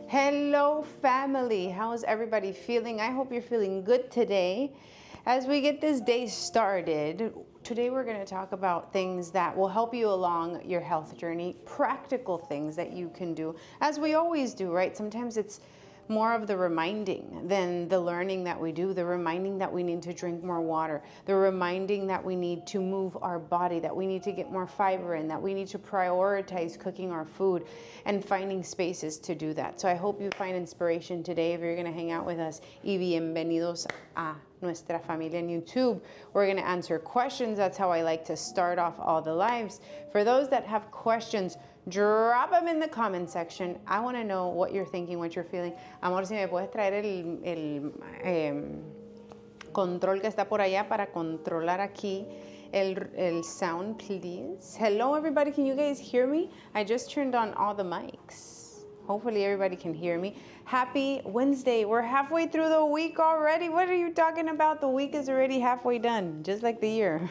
Hello, family. How is everybody feeling? I hope you're feeling good today. As we get this day started, today we're going to talk about things that will help you along your health journey, practical things that you can do, as we always do, right? Sometimes it's more of the reminding than the learning that we do, the reminding that we need to drink more water, the reminding that we need to move our body, that we need to get more fiber in, that we need to prioritize cooking our food and finding spaces to do that. So I hope you find inspiration today if you're going to hang out with us. Y bienvenidos a nuestra familia en YouTube. We're going to answer questions. That's how I like to start off all the lives. For those that have questions, drop them in the comment section. I want to know what you're thinking, what you're feeling. Amor, si me puedes traer el control que está por allá para controlar aquí el sound, please. Hello, everybody. Can you guys hear me? I just turned on all the mics. Hopefully everybody can hear me. Happy Wednesday. We're halfway through the week already. What are you talking about? The week is already halfway done, just like the year.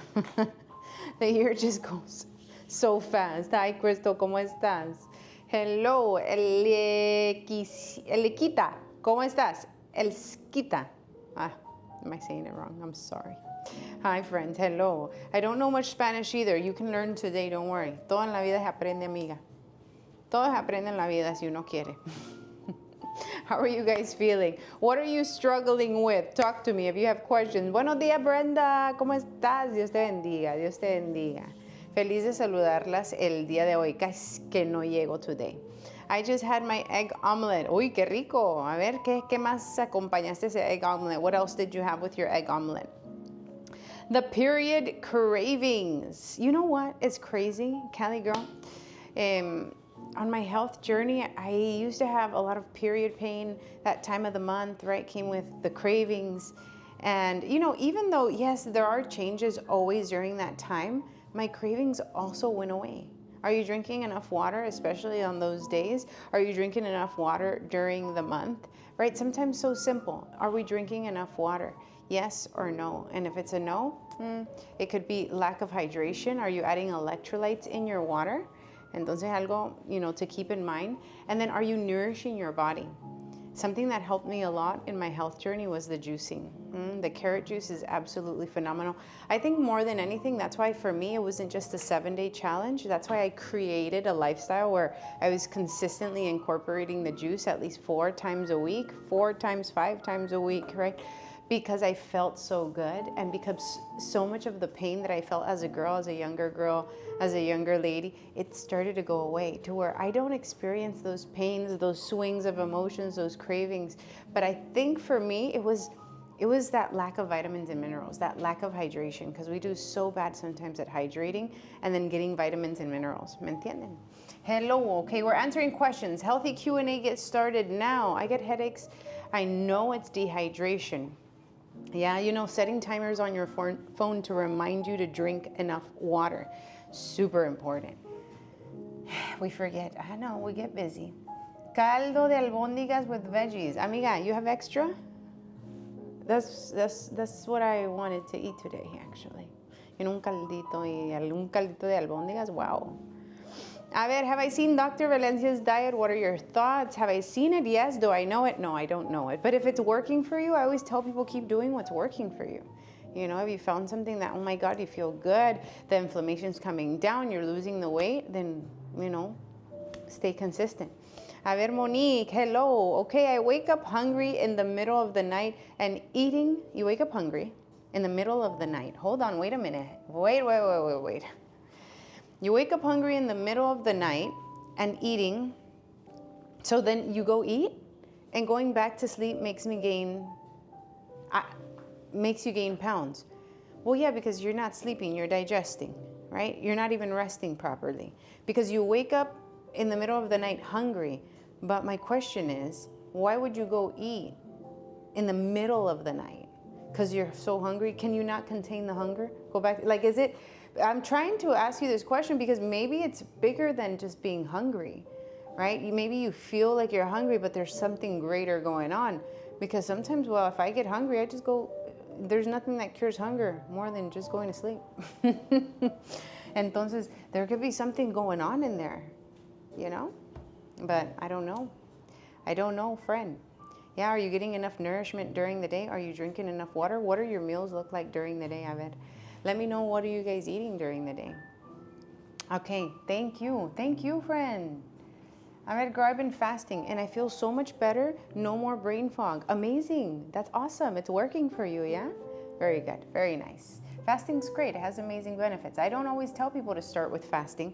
The year just goes so fast. Hi, Crystal, ¿cómo estás? Hello, Elequita, ¿cómo estás? Elskita. Am I saying it wrong? I'm sorry. Hi, friends. Hello. I don't know much Spanish either. You can learn today, don't worry. Todo en la vida se aprende, amiga. Todos aprenden en la vida si uno quiere. How are you guys feeling? What are you struggling with? Talk to me if you have questions. Buenos días, Brenda. ¿Cómo estás? Dios te bendiga. Dios te bendiga. Feliz de saludarlas el día de hoy. Casi que no llego today. I just had my egg omelet. Uy, qué rico. A ver, ¿qué más acompañaste ese egg omelet? What else did you have with your egg omelet? The period cravings. You know what? It's crazy, Cali girl. On my health journey, I used to have a lot of period pain. That time of the month, right, came with the cravings. And, you know, even though, yes, there are changes always during that time, my cravings also went away. Are you drinking enough water, especially on those days? Are you drinking enough water during the month? Right? Sometimes so simple. Are we drinking enough water? Yes or no? And if it's a no, it could be lack of hydration. Are you adding electrolytes in your water? Entonces algo, you know, to keep in mind. And then are you nourishing your body? Something that helped me a lot in my health journey was the juicing. The carrot juice is absolutely phenomenal. I think more than anything, that's why for me, it wasn't just a 7-day challenge. That's why I created a lifestyle where I was consistently incorporating the juice at least 4 times a week, 4 times, 5 times a week, right? Because I felt so good, and because so much of the pain that I felt as a girl, as a younger lady, it started to go away to where I don't experience those pains, those swings of emotions, those cravings. But I think for me, it was that lack of vitamins and minerals, that lack of hydration, because we do so bad sometimes at hydrating and then getting vitamins and minerals. ¿Me entienden? Hello, okay, we're answering questions. Healthy Q&A gets started now. I get headaches. I know it's dehydration. Yeah, you know, setting timers on your phone to remind you to drink enough water. Super important. We forget. I know, we get busy. Caldo de albóndigas with veggies. Amiga, you have extra? That's what I wanted to eat today, actually. En un caldito de albóndigas. Wow. A ver, have I seen Dr. Valencia's diet? What are your thoughts? Have I seen it? Yes. Do I know it? No, I don't know it. But if it's working for you, I always tell people keep doing what's working for you. You know, if you found something that, oh my God, you feel good, the inflammation's coming down, you're losing the weight, then, you know, stay consistent. A ver, Monique, hello. Okay, I wake up hungry in the middle of the night and eating. You wake up hungry in the middle of the night. Hold on, wait a minute. Wait. You wake up hungry in the middle of the night and eating. So then you go eat, and going back to sleep makes you gain pounds. Well, yeah, because you're not sleeping, you're digesting, right? You're not even resting properly because you wake up in the middle of the night hungry. But my question is, why would you go eat in the middle of the night? Because you're so hungry? Can you not contain the hunger? Go back, like, is it, I'm trying to ask you this question because maybe it's bigger than just being hungry, right? Maybe you feel like you're hungry, but there's something greater going on. Because sometimes, well, if I get hungry, I just go, there's nothing that cures hunger more than just going to sleep. Entonces, there could be something going on in there, you know? But I don't know. I don't know, friend. Yeah, are you getting enough nourishment during the day? Are you drinking enough water? What are your meals look like during the day, Aved? Let me know, what are you guys eating during the day? Okay, thank you. Thank you, friend. Girl, I've been fasting and I feel so much better. No more brain fog. Amazing. That's awesome. It's working for you, yeah? Very good. Very nice. Fasting's great. It has amazing benefits. I don't always tell people to start with fasting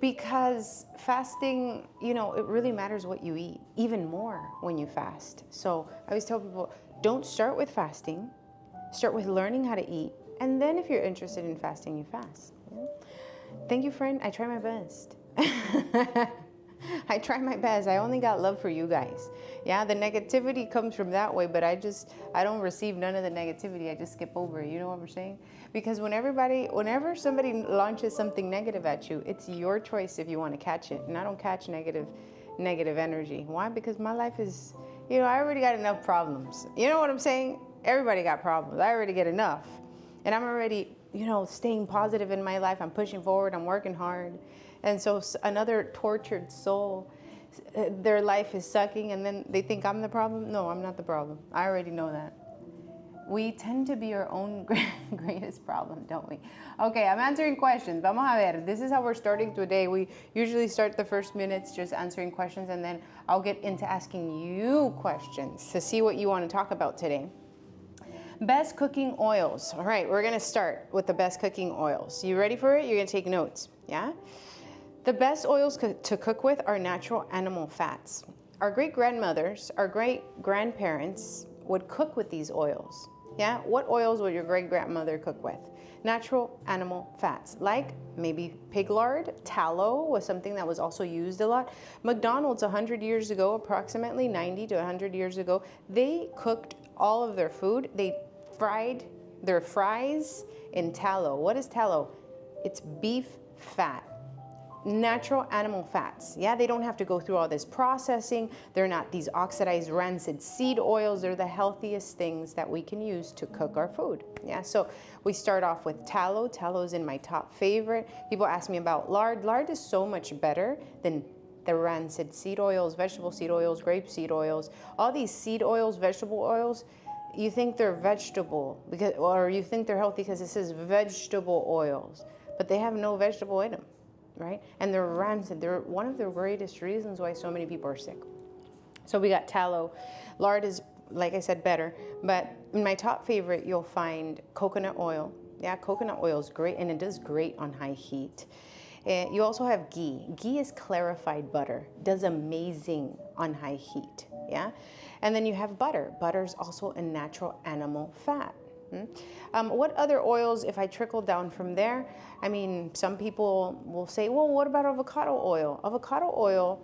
because fasting, you know, it really matters what you eat, even more when you fast. So I always tell people, don't start with fasting. Start with learning how to eat. And then if you're interested in fasting, you fast. Yeah? Thank you, friend. I try my best. I try my best. I only got love for you guys. Yeah, the negativity comes from that way, but I don't receive none of the negativity. I just skip over it. You know what I'm saying? Because whenever somebody launches something negative at you, it's your choice if you want to catch it. And I don't catch negative energy. Why? Because my life is, you know, I already got enough problems. You know what I'm saying? Everybody got problems. I already get enough. And I'm already, you know, staying positive in my life. I'm pushing forward. I'm working hard. And so another tortured soul, their life is sucking, and then they think I'm the problem. No, I'm not the problem. I already know that. We tend to be our own greatest problem, don't we? Okay, I'm answering questions. Vamos a ver. This is how we're starting today. We usually start the first minutes just answering questions, and then I'll get into asking you questions to see what you want to talk about today. Best cooking oils. All right, we're going to start with the best cooking oils. You ready for it? You're going to take notes, yeah? The best oils to cook with are natural animal fats. Our great-grandmothers, our great-grandparents would cook with these oils. Yeah, what oils would your great-grandmother cook with? Natural animal fats, like maybe pig lard. Tallow was something that was also used a lot. McDonald's 100 years ago, approximately 90 to 100 years ago, they cooked all of their food. They fried their fries in tallow. What is tallow? It's beef fat. Natural animal fats. Yeah, they don't have to go through all this processing. They're not these oxidized rancid seed oils. They're the healthiest things that we can use to cook our food. Yeah, so we start off with tallow. Tallow is in my top favorite. People ask me about lard. Lard is so much better than the rancid seed oils, vegetable seed oils, grape seed oils. All these seed oils, vegetable oils, you think they're vegetable because, or you think they're healthy because it says vegetable oils, but they have no vegetable in them. Right? And they're rancid. They're one of the greatest reasons why so many people are sick. So we got tallow. Lard is, like I said, better. But in my top favorite, you'll find coconut oil. Yeah, coconut oil is great, and it does great on high heat. You also have ghee. Ghee is clarified butter. Does amazing on high heat. Yeah? And then you have butter. Butter is also a natural animal fat. What other oils, if I trickle down from there, I mean, some people will say, well, what about avocado oil? Avocado oil,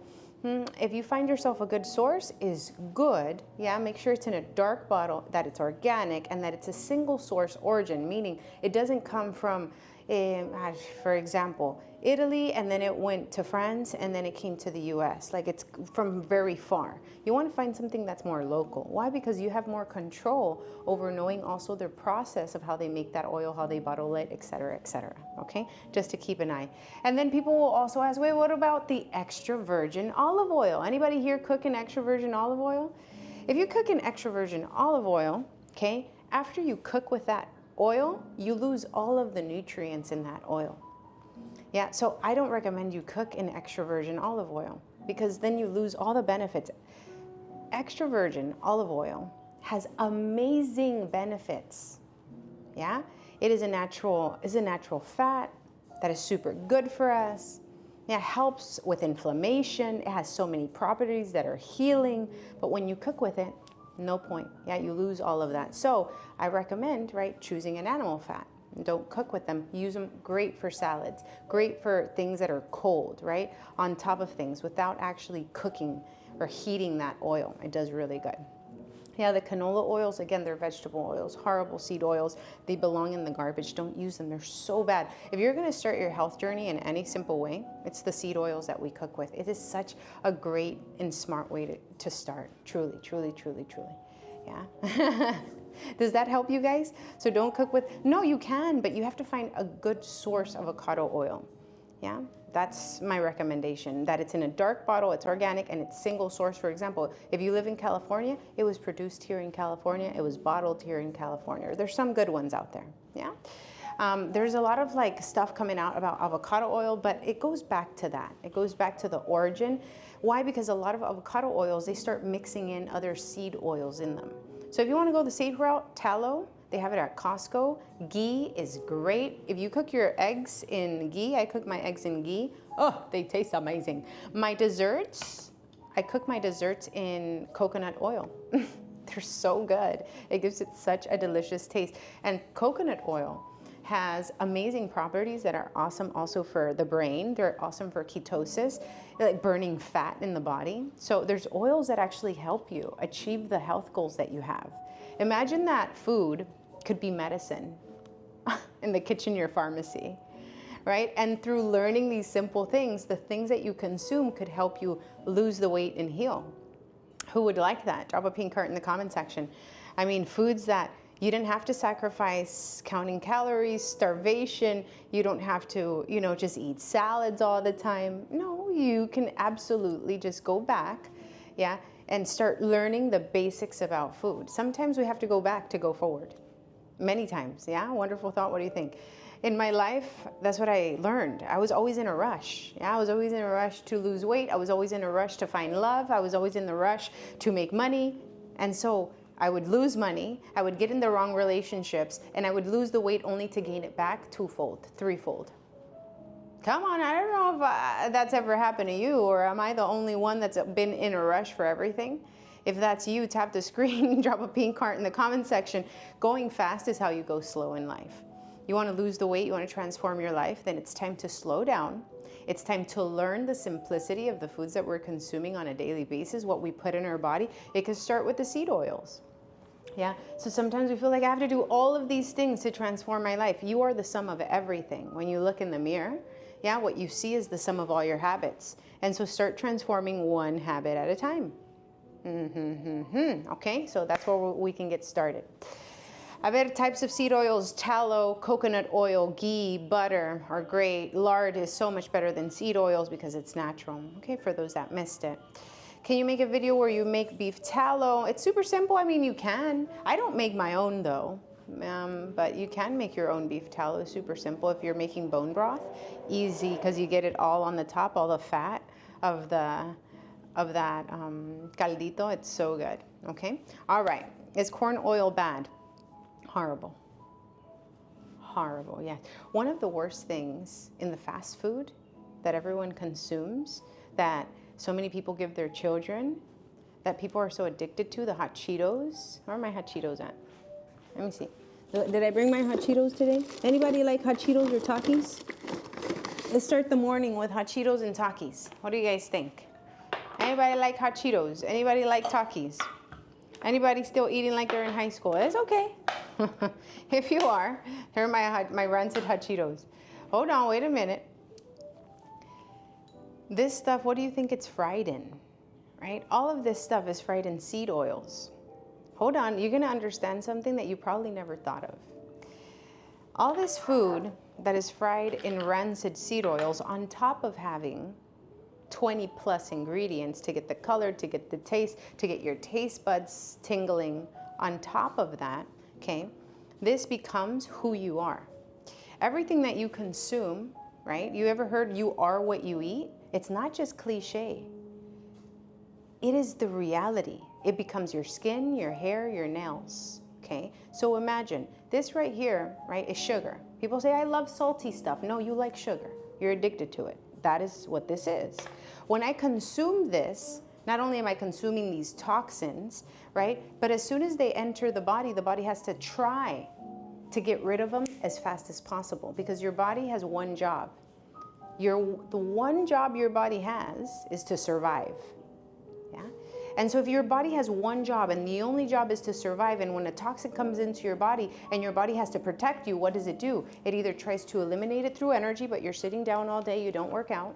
if you find yourself a good source, is good. Yeah, make sure it's in a dark bottle, that it's organic, and that it's a single source origin, meaning it doesn't come from, for example, Italy, and then it went to France, and then it came to the US. Like, it's from very far. You want to find something that's more local. Why? Because you have more control over knowing also their process of how they make that oil, how they bottle it, et cetera, okay? Just to keep an eye. And then people will also ask, wait, what about the extra virgin olive oil? Anybody here cook in extra virgin olive oil? If you cook in extra virgin olive oil, okay, after you cook with that oil, you lose all of the nutrients in that oil. Yeah, so I don't recommend you cook in extra virgin olive oil because then you lose all the benefits. Extra virgin olive oil has amazing benefits. Yeah, it is a natural fat that is super good for us. Yeah, it helps with inflammation. It has so many properties that are healing, but when you cook with it, no point. Yeah, you lose all of that. So I recommend, right, choosing an animal fat. Don't cook with them. Use them. Great for salads. Great for things that are cold, right? On top of things without actually cooking or heating that oil. It does really good. Yeah, the canola oils, again, they're vegetable oils, horrible seed oils. They belong in the garbage. Don't use them. They're so bad. If you're going to start your health journey in any simple way, it's the seed oils that we cook with. It is such a great and smart way to start. Truly, truly, truly, truly. Yeah. Does that help you guys? So don't cook with, no, you can, but you have to find a good source of avocado oil. Yeah, that's my recommendation, that it's in a dark bottle, it's organic, and it's single source. For example, if you live in California, it was produced here in California, it was bottled here in California. There's some good ones out there, yeah? There's a lot of like stuff coming out about avocado oil, but it goes back to that. It goes back to the origin. Why? Because a lot of avocado oils, they start mixing in other seed oils in them. So if you want to go the safe route, tallow, they have it at Costco. Ghee is great. If you cook your eggs in ghee, I cook my eggs in ghee. Oh, they taste amazing. My desserts, I cook my desserts in coconut oil. They're so good. It gives it such a delicious taste. And coconut oil has amazing properties that are awesome also for the brain. They're awesome for ketosis, like burning fat in the body. So there's oils that actually help you achieve the health goals that you have. Imagine that food could be medicine in the kitchen, your pharmacy, right? And through learning these simple things, the things that you consume could help you lose the weight and heal. Who would like that? Drop a pink heart in the comment section. I mean, foods that you didn't have to sacrifice counting calories, starvation. You don't have to, you know, just eat salads all the time. No, you can absolutely just go back, yeah, and start learning the basics about food. Sometimes we have to go back to go forward. Many times, yeah? Wonderful thought. What do you think? In my life, that's what I learned. I was always in a rush. Yeah, I was always in a rush to lose weight. I was always in a rush to find love. I was always in the rush to make money. And so I would lose money, I would get in the wrong relationships, and I would lose the weight only to gain it back twofold, threefold. Come on, I don't know if that's ever happened to you, or am I the only one that's been in a rush for everything? If that's you, tap the screen, drop a pink heart in the comment section. Going fast is how you go slow in life. You want to lose the weight, you want to transform your life, then it's time to slow down. It's time to learn the simplicity of the foods that we're consuming on a daily basis, what we put in our body. It can start with the seed oils. Yeah, so sometimes we feel like I have to do all of these things to transform my life. You are the sum of everything. When you look in the mirror, yeah, what you see is the sum of all your habits. And so start transforming one habit at a time. Okay, so that's where we can get started. A ver, types of seed oils: tallow, coconut oil, ghee, butter are great. Lard is so much better than seed oils because it's natural. Okay, for those that missed it. Can you make a video where you make beef tallow? It's super simple. I mean, you can. I don't make my own though, but you can make your own beef tallow. Super simple. If you're making bone broth, easy, because you get it all on the top, all the fat of that caldito. It's so good. Okay. All right. Is corn oil bad? Horrible. Horrible. Yeah. One of the worst things in the fast food that everyone consumes, that so many people give their children, that people are so addicted to, the hot Cheetos. Where are my hot Cheetos at? Let me see. Did I bring my hot Cheetos today? Anybody like hot Cheetos or Takis? Let's start the morning with hot Cheetos and Takis. What do you guys think? Anybody like hot Cheetos? Anybody like Takis? Anybody still eating like they're in high school? It's okay. If you are, here are my rancid hot Cheetos. Hold on, wait a minute. This stuff, what do you think it's fried in, right? All of this stuff is fried in seed oils. Hold on, you're gonna understand something that you probably never thought of. All this food that is fried in rancid seed oils, on top of having 20 plus ingredients to get the color, to get the taste, to get your taste buds tingling, on top of that, okay, this becomes who you are. Everything that you consume, right? You ever heard you are what you eat? It's not just cliche. It is the reality. It becomes your skin, your hair, your nails, okay? So imagine, this right here, right, is sugar. People say, I love salty stuff. No, you like sugar. You're addicted to it. That is what this is. When I consume this, not only am I consuming these toxins, right, but as soon as they enter the body has to try to get rid of them as fast as possible, because your body has one job. The one job your body has is to survive, yeah? And so if your body has one job and the only job is to survive, and when a toxin comes into your body and your body has to protect you, what does it do? It either tries to eliminate it through energy, but you're sitting down all day, you don't work out,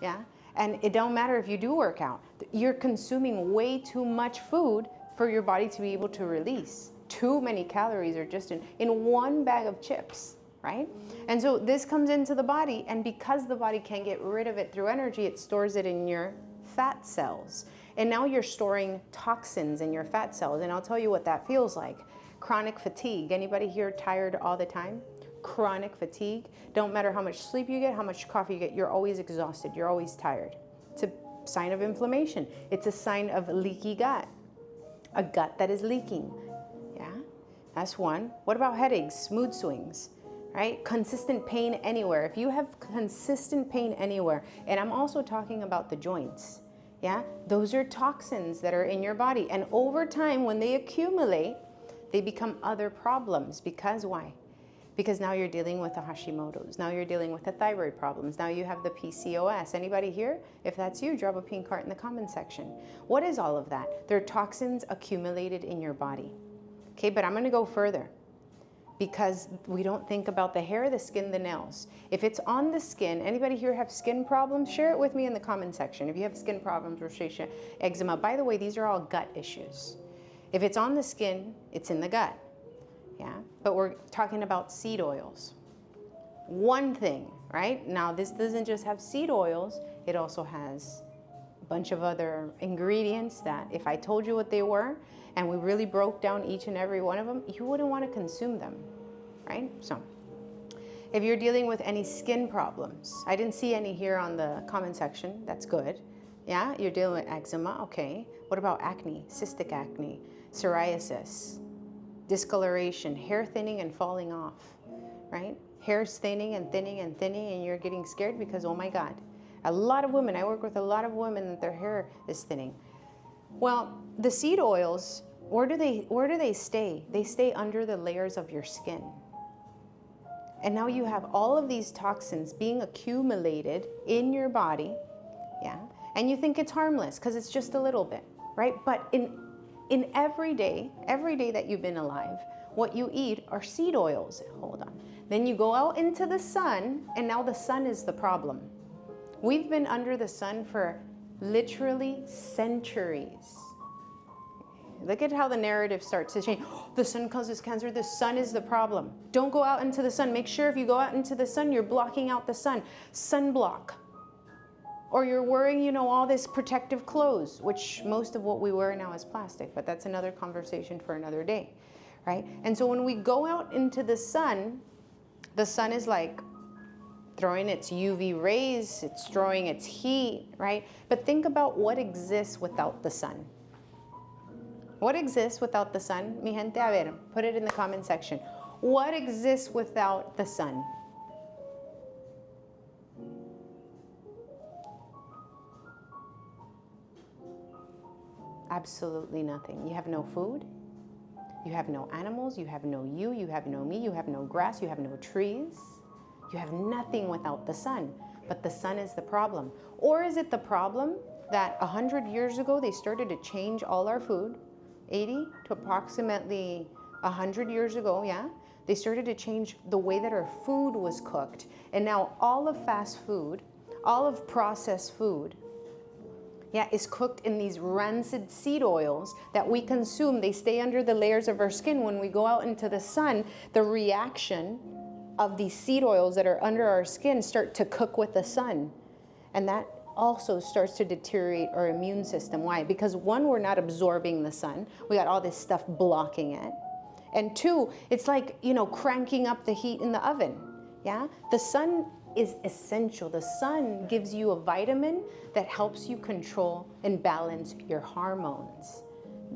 yeah? And it don't matter if you do work out. You're consuming way too much food for your body to be able to release. Too many calories are just in one bag of chips. right? And so this comes into the body, and because the body can't get rid of it through energy, it stores it in your fat cells. And now you're storing toxins in your fat cells, and I'll tell you what that feels like. Chronic fatigue. Anybody here tired all the time? Chronic fatigue. Don't matter how much sleep you get, how much coffee you get, you're always exhausted, you're always tired. It's a sign of inflammation. It's a sign of leaky gut. A gut that is leaking. Yeah, that's one. What about headaches, mood swings, right? Consistent pain anywhere. If you have consistent pain anywhere, and I'm also talking about the joints, yeah, those are toxins that are in your body. And over time, when they accumulate, they become other problems. Because why? Because now you're dealing with the Hashimoto's. Now you're dealing with the thyroid problems. Now you have the PCOS. Anybody here? If that's you, drop a pink heart in the comment section. What is all of that? They're toxins accumulated in your body. Okay, but I'm going to go further, because we don't think about the hair, the skin, the nails. If it's on the skin, anybody here have skin problems? Share it with me in the comment section. If you have skin problems, rosacea, eczema. By the way, these are all gut issues. If it's on the skin, it's in the gut. Yeah, but we're talking about seed oils. One thing, right? Now, this doesn't just have seed oils, it also has a bunch of other ingredients that if I told you what they were and we really broke down each and every one of them, you wouldn't want to consume them, right? So, if you're dealing with any skin problems, I didn't see any here on the comment section, that's good. Yeah, you're dealing with eczema, okay. What about acne, cystic acne, psoriasis? Discoloration, hair thinning and falling off, right? Hair's thinning and thinning and thinning, and you're getting scared because, oh my God, a lot of women, I work with a lot of women that their hair is thinning. Well, the seed oils, where do they stay? They stay under the layers of your skin. And now you have all of these toxins being accumulated in your body, yeah? And you think it's harmless because it's just a little bit, right? But in every day that you've been alive, what you eat are seed oils. Hold on. Then you go out into the sun, and now the sun is the problem. We've been under the sun for literally centuries. Look at how the narrative starts to change. Oh, the sun causes cancer. The sun is the problem. Don't go out into the sun. Make sure if you go out into the sun, you're blocking out the sun. Sunblock. Or you're wearing, all this protective clothes, which most of what we wear now is plastic, but that's another conversation for another day, right? And so when we go out into the sun is like throwing its UV rays, it's throwing its heat, right? But think about what exists without the sun. What exists without the sun? Mi gente, a ver, put it in the comment section. What exists without the sun? Absolutely nothing. You have no food, you have no animals, you have no you have no me, you have no grass, you have no trees. You have nothing without the sun, but the sun is the problem. Or is it the problem that 100 years ago they started to change all our food, 80 to approximately 100 years ago, yeah? They started to change the way that our food was cooked. And now all of fast food, all of processed food, yeah, is cooked in these rancid seed oils that we consume. They stay under the layers of our skin. When we go out into the sun, the reaction of these seed oils that are under our skin start to cook with the sun. And that also starts to deteriorate our immune system. Why? Because one, we're not absorbing the sun. We got all this stuff blocking it. And two, it's like, cranking up the heat in the oven. Yeah? The sun is essential. The sun gives you a vitamin that helps you control and balance your hormones.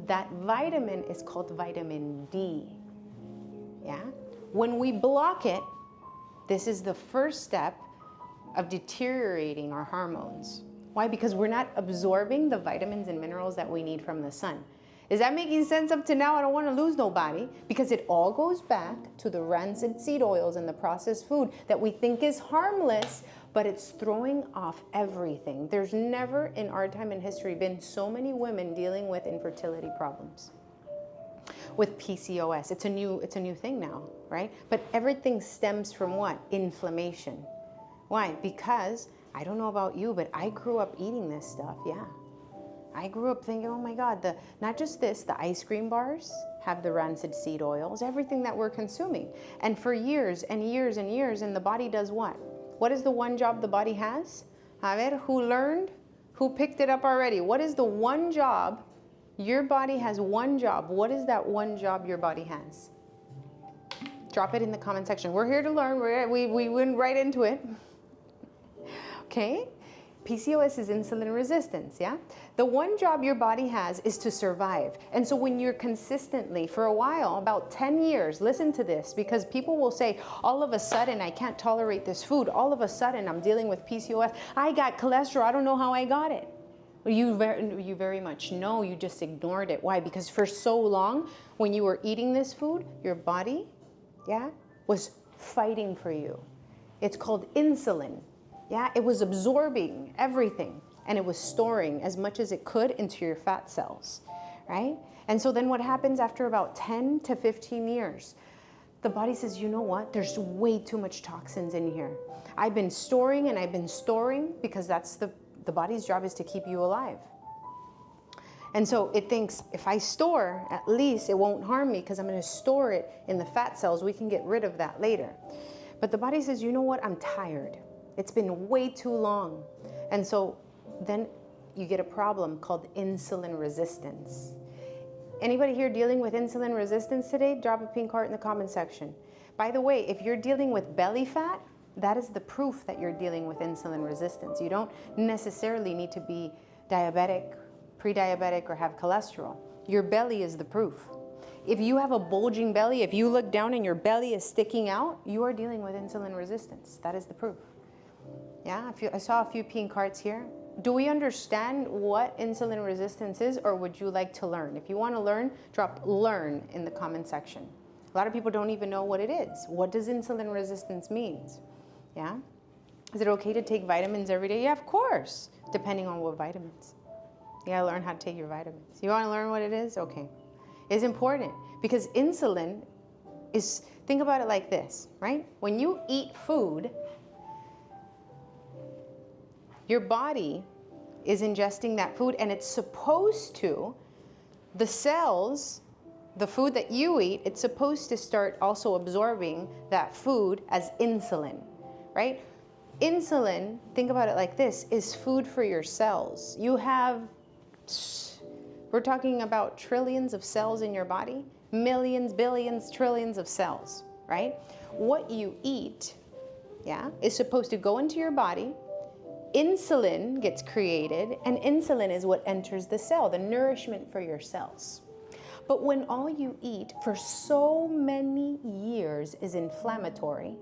That vitamin is called vitamin D. Yeah? When we block it, this is the first step of deteriorating our hormones. Why? Because we're not absorbing the vitamins and minerals that we need from the sun. Is that making sense up to now? I don't want to lose nobody, because it all goes back to the rancid seed oils and the processed food that we think is harmless, but it's throwing off everything. There's never in our time in history been so many women dealing with infertility problems. With PCOS, it's a new thing now, right? But everything stems from what? Inflammation. Why? Because I don't know about you, but I grew up eating this stuff, yeah. I grew up thinking, oh my God, not just this, the ice cream bars have the rancid seed oils, everything that we're consuming. And for years and years and years, and the body does what? What is the one job the body has? A ver, who learned? Who picked it up already? What is the one job? Your body has one job. What is that one job your body has? Drop it in the comment section. We're here to learn. We went right into it. Okay? PCOS is insulin resistance, yeah? The one job your body has is to survive. And so when you're consistently, for a while, about 10 years, listen to this, because people will say, all of a sudden, I can't tolerate this food. All of a sudden, I'm dealing with PCOS. I got cholesterol. I don't know how I got it. You very much know, you just ignored it. Why? Because for so long, when you were eating this food, your body, yeah, was fighting for you. It's called insulin. Yeah, it was absorbing everything, and it was storing as much as it could into your fat cells, right? And so then what happens after about 10 to 15 years? The body says, you know what? There's way too much toxins in here. I've been storing and I've been storing, because that's the body's job is to keep you alive. And so it thinks, if I store, at least it won't harm me because I'm going to store it in the fat cells. We can get rid of that later. But the body says, you know what? I'm tired. It's been way too long. And so then you get a problem called insulin resistance. Anybody here dealing with insulin resistance today? Drop a pink heart in the comment section. By the way, if you're dealing with belly fat, that is the proof that you're dealing with insulin resistance. You don't necessarily need to be diabetic, pre-diabetic, or have cholesterol. Your belly is the proof. If you have a bulging belly, if you look down and your belly is sticking out, you are dealing with insulin resistance. That is the proof. Yeah, I saw a few pink hearts here. Do we understand what insulin resistance is, or would you like to learn? If you want to learn, drop learn in the comment section. A lot of people don't even know what it is. What does insulin resistance mean? Yeah? Is it okay to take vitamins every day? Yeah, of course, depending on what vitamins. You gotta learn how to take your vitamins. You wanna learn what it is? Okay. It's important because insulin is, think about it like this, right? When you eat food, your body is ingesting that food, and it's supposed to, the cells, the food that you eat, it's supposed to start also absorbing that food as insulin, right? Insulin, think about it like this, is food for your cells. You have, we're talking about trillions of cells in your body, millions, billions, trillions of cells, right? What you eat, yeah, is supposed to go into your body. Insulin gets created, and insulin is what enters the cell, the nourishment for your cells. But when all you eat for so many years is inflammatory,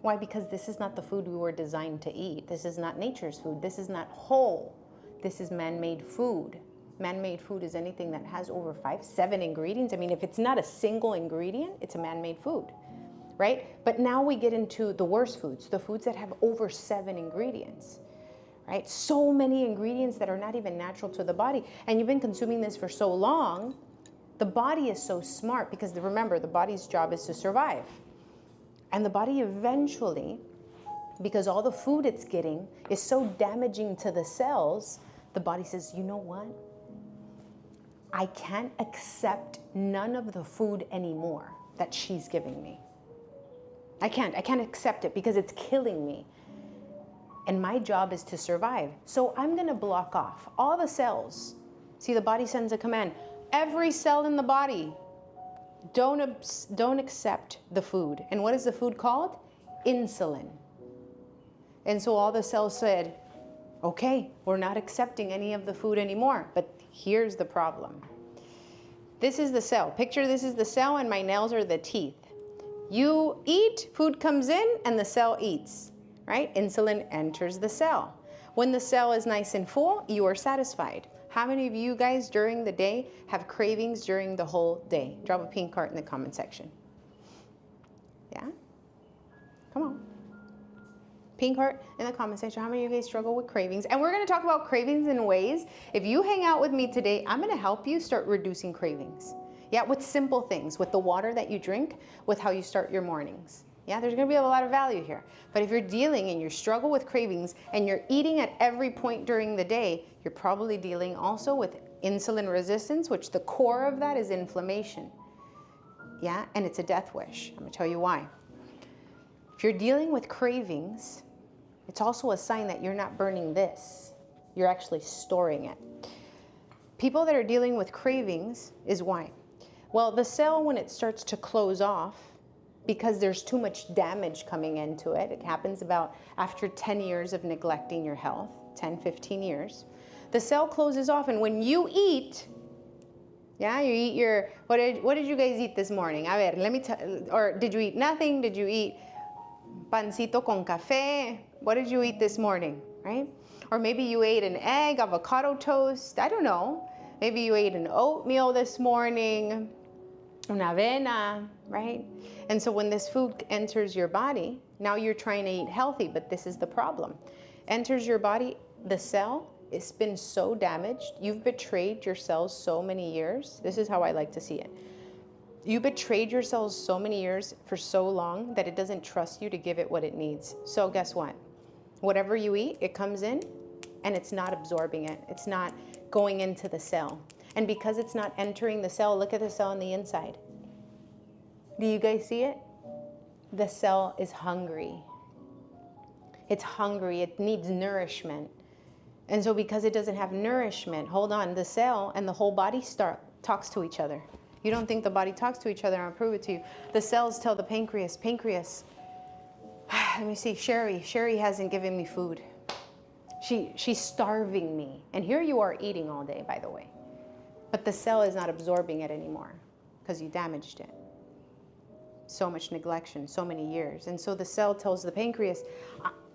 why? Because this is not the food we were designed to eat. This is not nature's food. This is not whole. This is man-made food. Man-made food is anything that has over 5, 7 ingredients. I mean, if it's not a single ingredient, it's a man-made food, right? But now we get into the worst foods, the foods that have over 7 ingredients, right? So many ingredients that are not even natural to the body. And you've been consuming this for so long, the body is so smart because remember, the body's job is to survive. And the body eventually, because all the food it's getting is so damaging to the cells, the body says, you know what? I can't accept none of the food anymore that she's giving me. I can't accept it because it's killing me. And my job is to survive. So I'm gonna block off all the cells. See, the body sends a command. Every cell in the body, don't accept the food. And what is the food called? Insulin. And so all the cells said, okay, we're not accepting any of the food anymore. But here's the problem. This is the cell. Picture this is the cell and my nails are the teeth. You eat, food comes in, and the cell eats, right? Insulin enters the cell. When the cell is nice and full, you are satisfied. How many of you guys during the day have cravings during the whole day? Drop a pink heart in the comment section. Yeah? Come on. Pink heart in the comment section. How many of you guys struggle with cravings? And we're going to talk about cravings in ways. If you hang out with me today, I'm going to help you start reducing cravings. Yeah, with simple things, with the water that you drink, with how you start your mornings. Yeah, there's gonna be a lot of value here. But if you're dealing and you struggle with cravings and you're eating at every point during the day, you're probably dealing also with insulin resistance, which the core of that is inflammation. Yeah, and it's a death wish. I'm gonna tell you why. If you're dealing with cravings, it's also a sign that you're not burning this. You're actually storing it. People that are dealing with cravings is why? Well, the cell, when it starts to close off, because there's too much damage coming into it, it happens about after 10 years of neglecting your health, 10, 15 years, the cell closes off, and when you eat, yeah, you eat your, what did you guys eat this morning? A ver, let me tell, or did you eat nothing? Did you eat pancito con café? What did you eat this morning, right? Or maybe you ate an egg, avocado toast, I don't know. Maybe you ate an oatmeal this morning, una avena, right? And so when this food enters your body, now you're trying to eat healthy, but this is the problem. Enters your body, the cell, it's been so damaged. You've betrayed your cells so many years. This is how I like to see it. You betrayed your cells so many years for so long that it doesn't trust you to give it what it needs. So guess what? Whatever you eat, it comes in and it's not absorbing it. It's not going into the cell. And because it's not entering the cell, look at the cell on the inside. Do you guys see it? The cell is hungry. It's hungry, it needs nourishment. And so because it doesn't have nourishment, hold on, the cell and the whole body talks to each other. You don't think the body talks to each other, I'll prove it to you. The cells tell the pancreas, let me see, Sherry hasn't given me food. She's starving me. And here you are eating all day, by the way. But the cell is not absorbing it anymore because you damaged it. So much neglection, so many years. And so the cell tells the pancreas,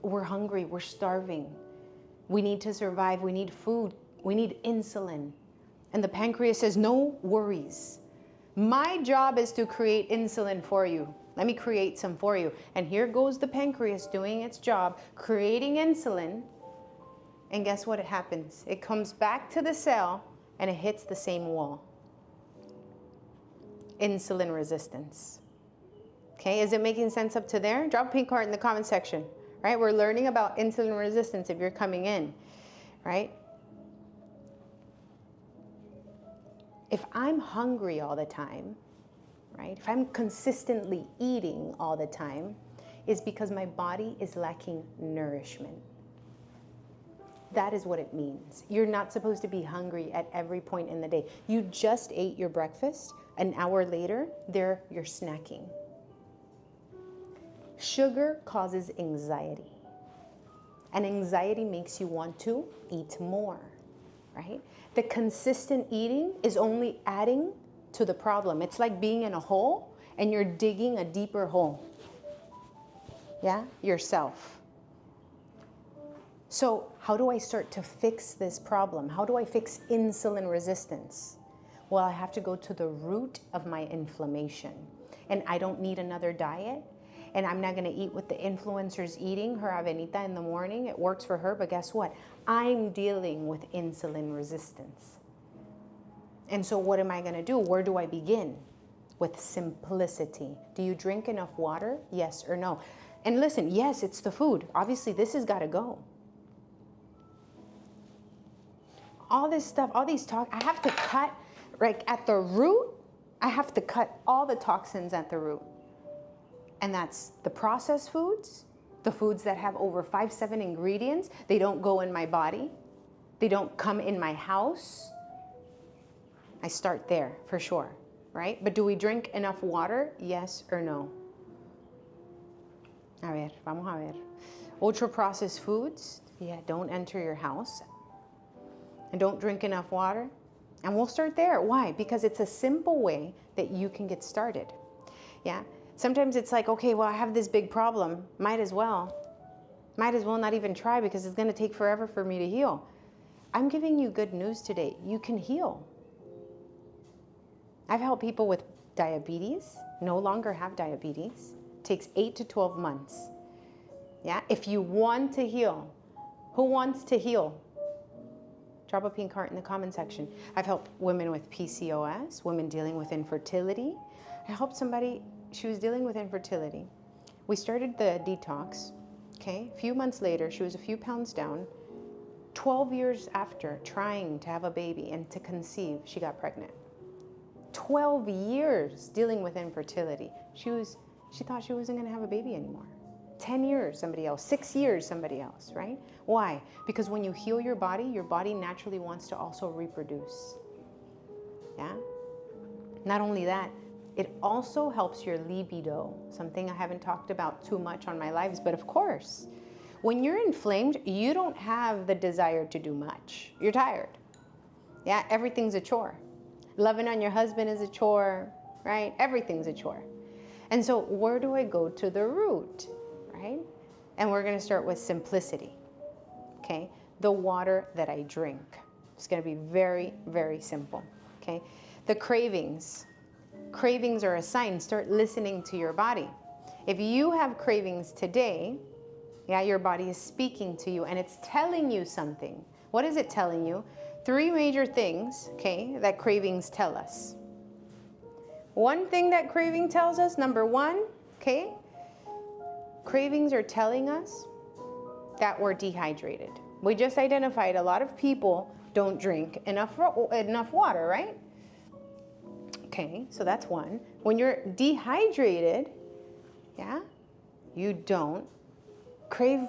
we're hungry, we're starving. We need to survive, we need food, we need insulin. And the pancreas says, no worries. My job is to create insulin for you. Let me create some for you. And here goes the pancreas doing its job, creating insulin. And guess what happens? It comes back to the cell and it hits the same wall. Insulin resistance. Okay, is it making sense up to there? Drop a pink heart in the comment section. Right, we're learning about insulin resistance if you're coming in, right? If I'm hungry all the time, right? If I'm consistently eating all the time, it's because my body is lacking nourishment. That is what it means. You're not supposed to be hungry at every point in the day. You just ate your breakfast, an hour later, there you're snacking. Sugar causes anxiety, and anxiety makes you want to eat more, right? The consistent eating is only adding to the problem. It's like being in a hole and you're digging a deeper hole. Yeah, yourself. So how do I start to fix this problem? How do I fix insulin resistance? Well, I have to go to the root of my inflammation, and I don't need another diet. And I'm not gonna eat what the influencer's eating, her avenita in the morning. It works for her, but guess what? I'm dealing with insulin resistance. And so what am I gonna do? Where do I begin? With simplicity. Do you drink enough water? Yes or no? And listen, yes, it's the food. Obviously, this has gotta go. All this stuff, all these talk, I have to cut, like at the root, I have to cut all the toxins at the root. And that's the processed foods, the foods that have over 5, 7 ingredients. They don't go in my body. They don't come in my house. I start there for sure, right? But do we drink enough water? Yes or no? A ver, vamos a ver. Ultra processed foods, yeah, don't enter your house. And don't drink enough water. And we'll start there. Why? Because it's a simple way that you can get started. Yeah. Sometimes it's like, okay, well, I have this big problem. Might as well not even try because it's going to take forever for me to heal. I'm giving you good news today. You can heal. I've helped people with diabetes, no longer have diabetes. It takes 8 to 12 months. Yeah, if you want to heal, who wants to heal? Drop a pink heart in the comment section. I've helped women with PCOS, women dealing with infertility. I helped somebody, she was dealing with infertility. We started the detox, okay? A few months later, she was a few pounds down. 12 years after trying to have a baby and to conceive, she got pregnant. 12 years dealing with infertility. She thought she wasn't gonna have a baby anymore. 10 years, somebody else. 6 years, somebody else, right? Why? Because when you heal your body naturally wants to also reproduce. Yeah? Not only that, it also helps your libido, something I haven't talked about too much on my lives, but of course, when you're inflamed, you don't have the desire to do much. You're tired. Yeah, everything's a chore. Loving on your husband is a chore, right? Everything's a chore. And so where do I go to the root, right? And we're gonna start with simplicity, okay? The water that I drink. It's gonna be very, very simple, okay? The cravings. Cravings are a sign. Start listening to your body. If you have cravings today, yeah, your body is speaking to you and it's telling you something. What is it telling you? 3 major things, okay, that cravings tell us. One thing that craving tells us, number 1, okay, cravings are telling us that we're dehydrated. We just identified a lot of people don't drink enough water, right? Okay, so that's one. When you're dehydrated, yeah, you don't crave,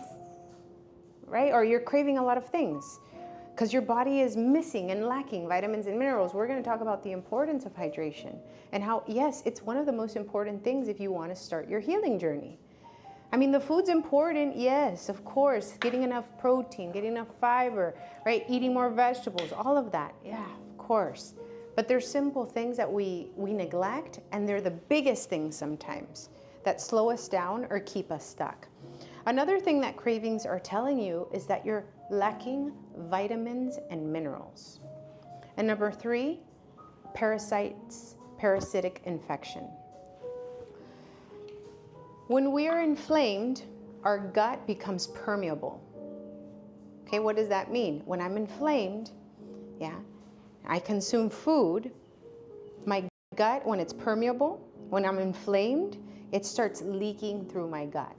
right? Or you're craving a lot of things because your body is missing and lacking vitamins and minerals. We're going to talk about the importance of hydration and how, yes, it's one of the most important things if you want to start your healing journey. I mean, the food's important, yes, of course. Getting enough protein, getting enough fiber, right? Eating more vegetables, all of that, yeah, of course. But there's simple things that we neglect, and they're the biggest things sometimes that slow us down or keep us stuck. Another thing that cravings are telling you is that you're lacking vitamins and minerals. And number 3, parasitic infection. When we are inflamed, our gut becomes permeable. Okay, what does that mean? When I'm inflamed, yeah, I consume food, my gut, when it's permeable, when I'm inflamed, it starts leaking through my gut.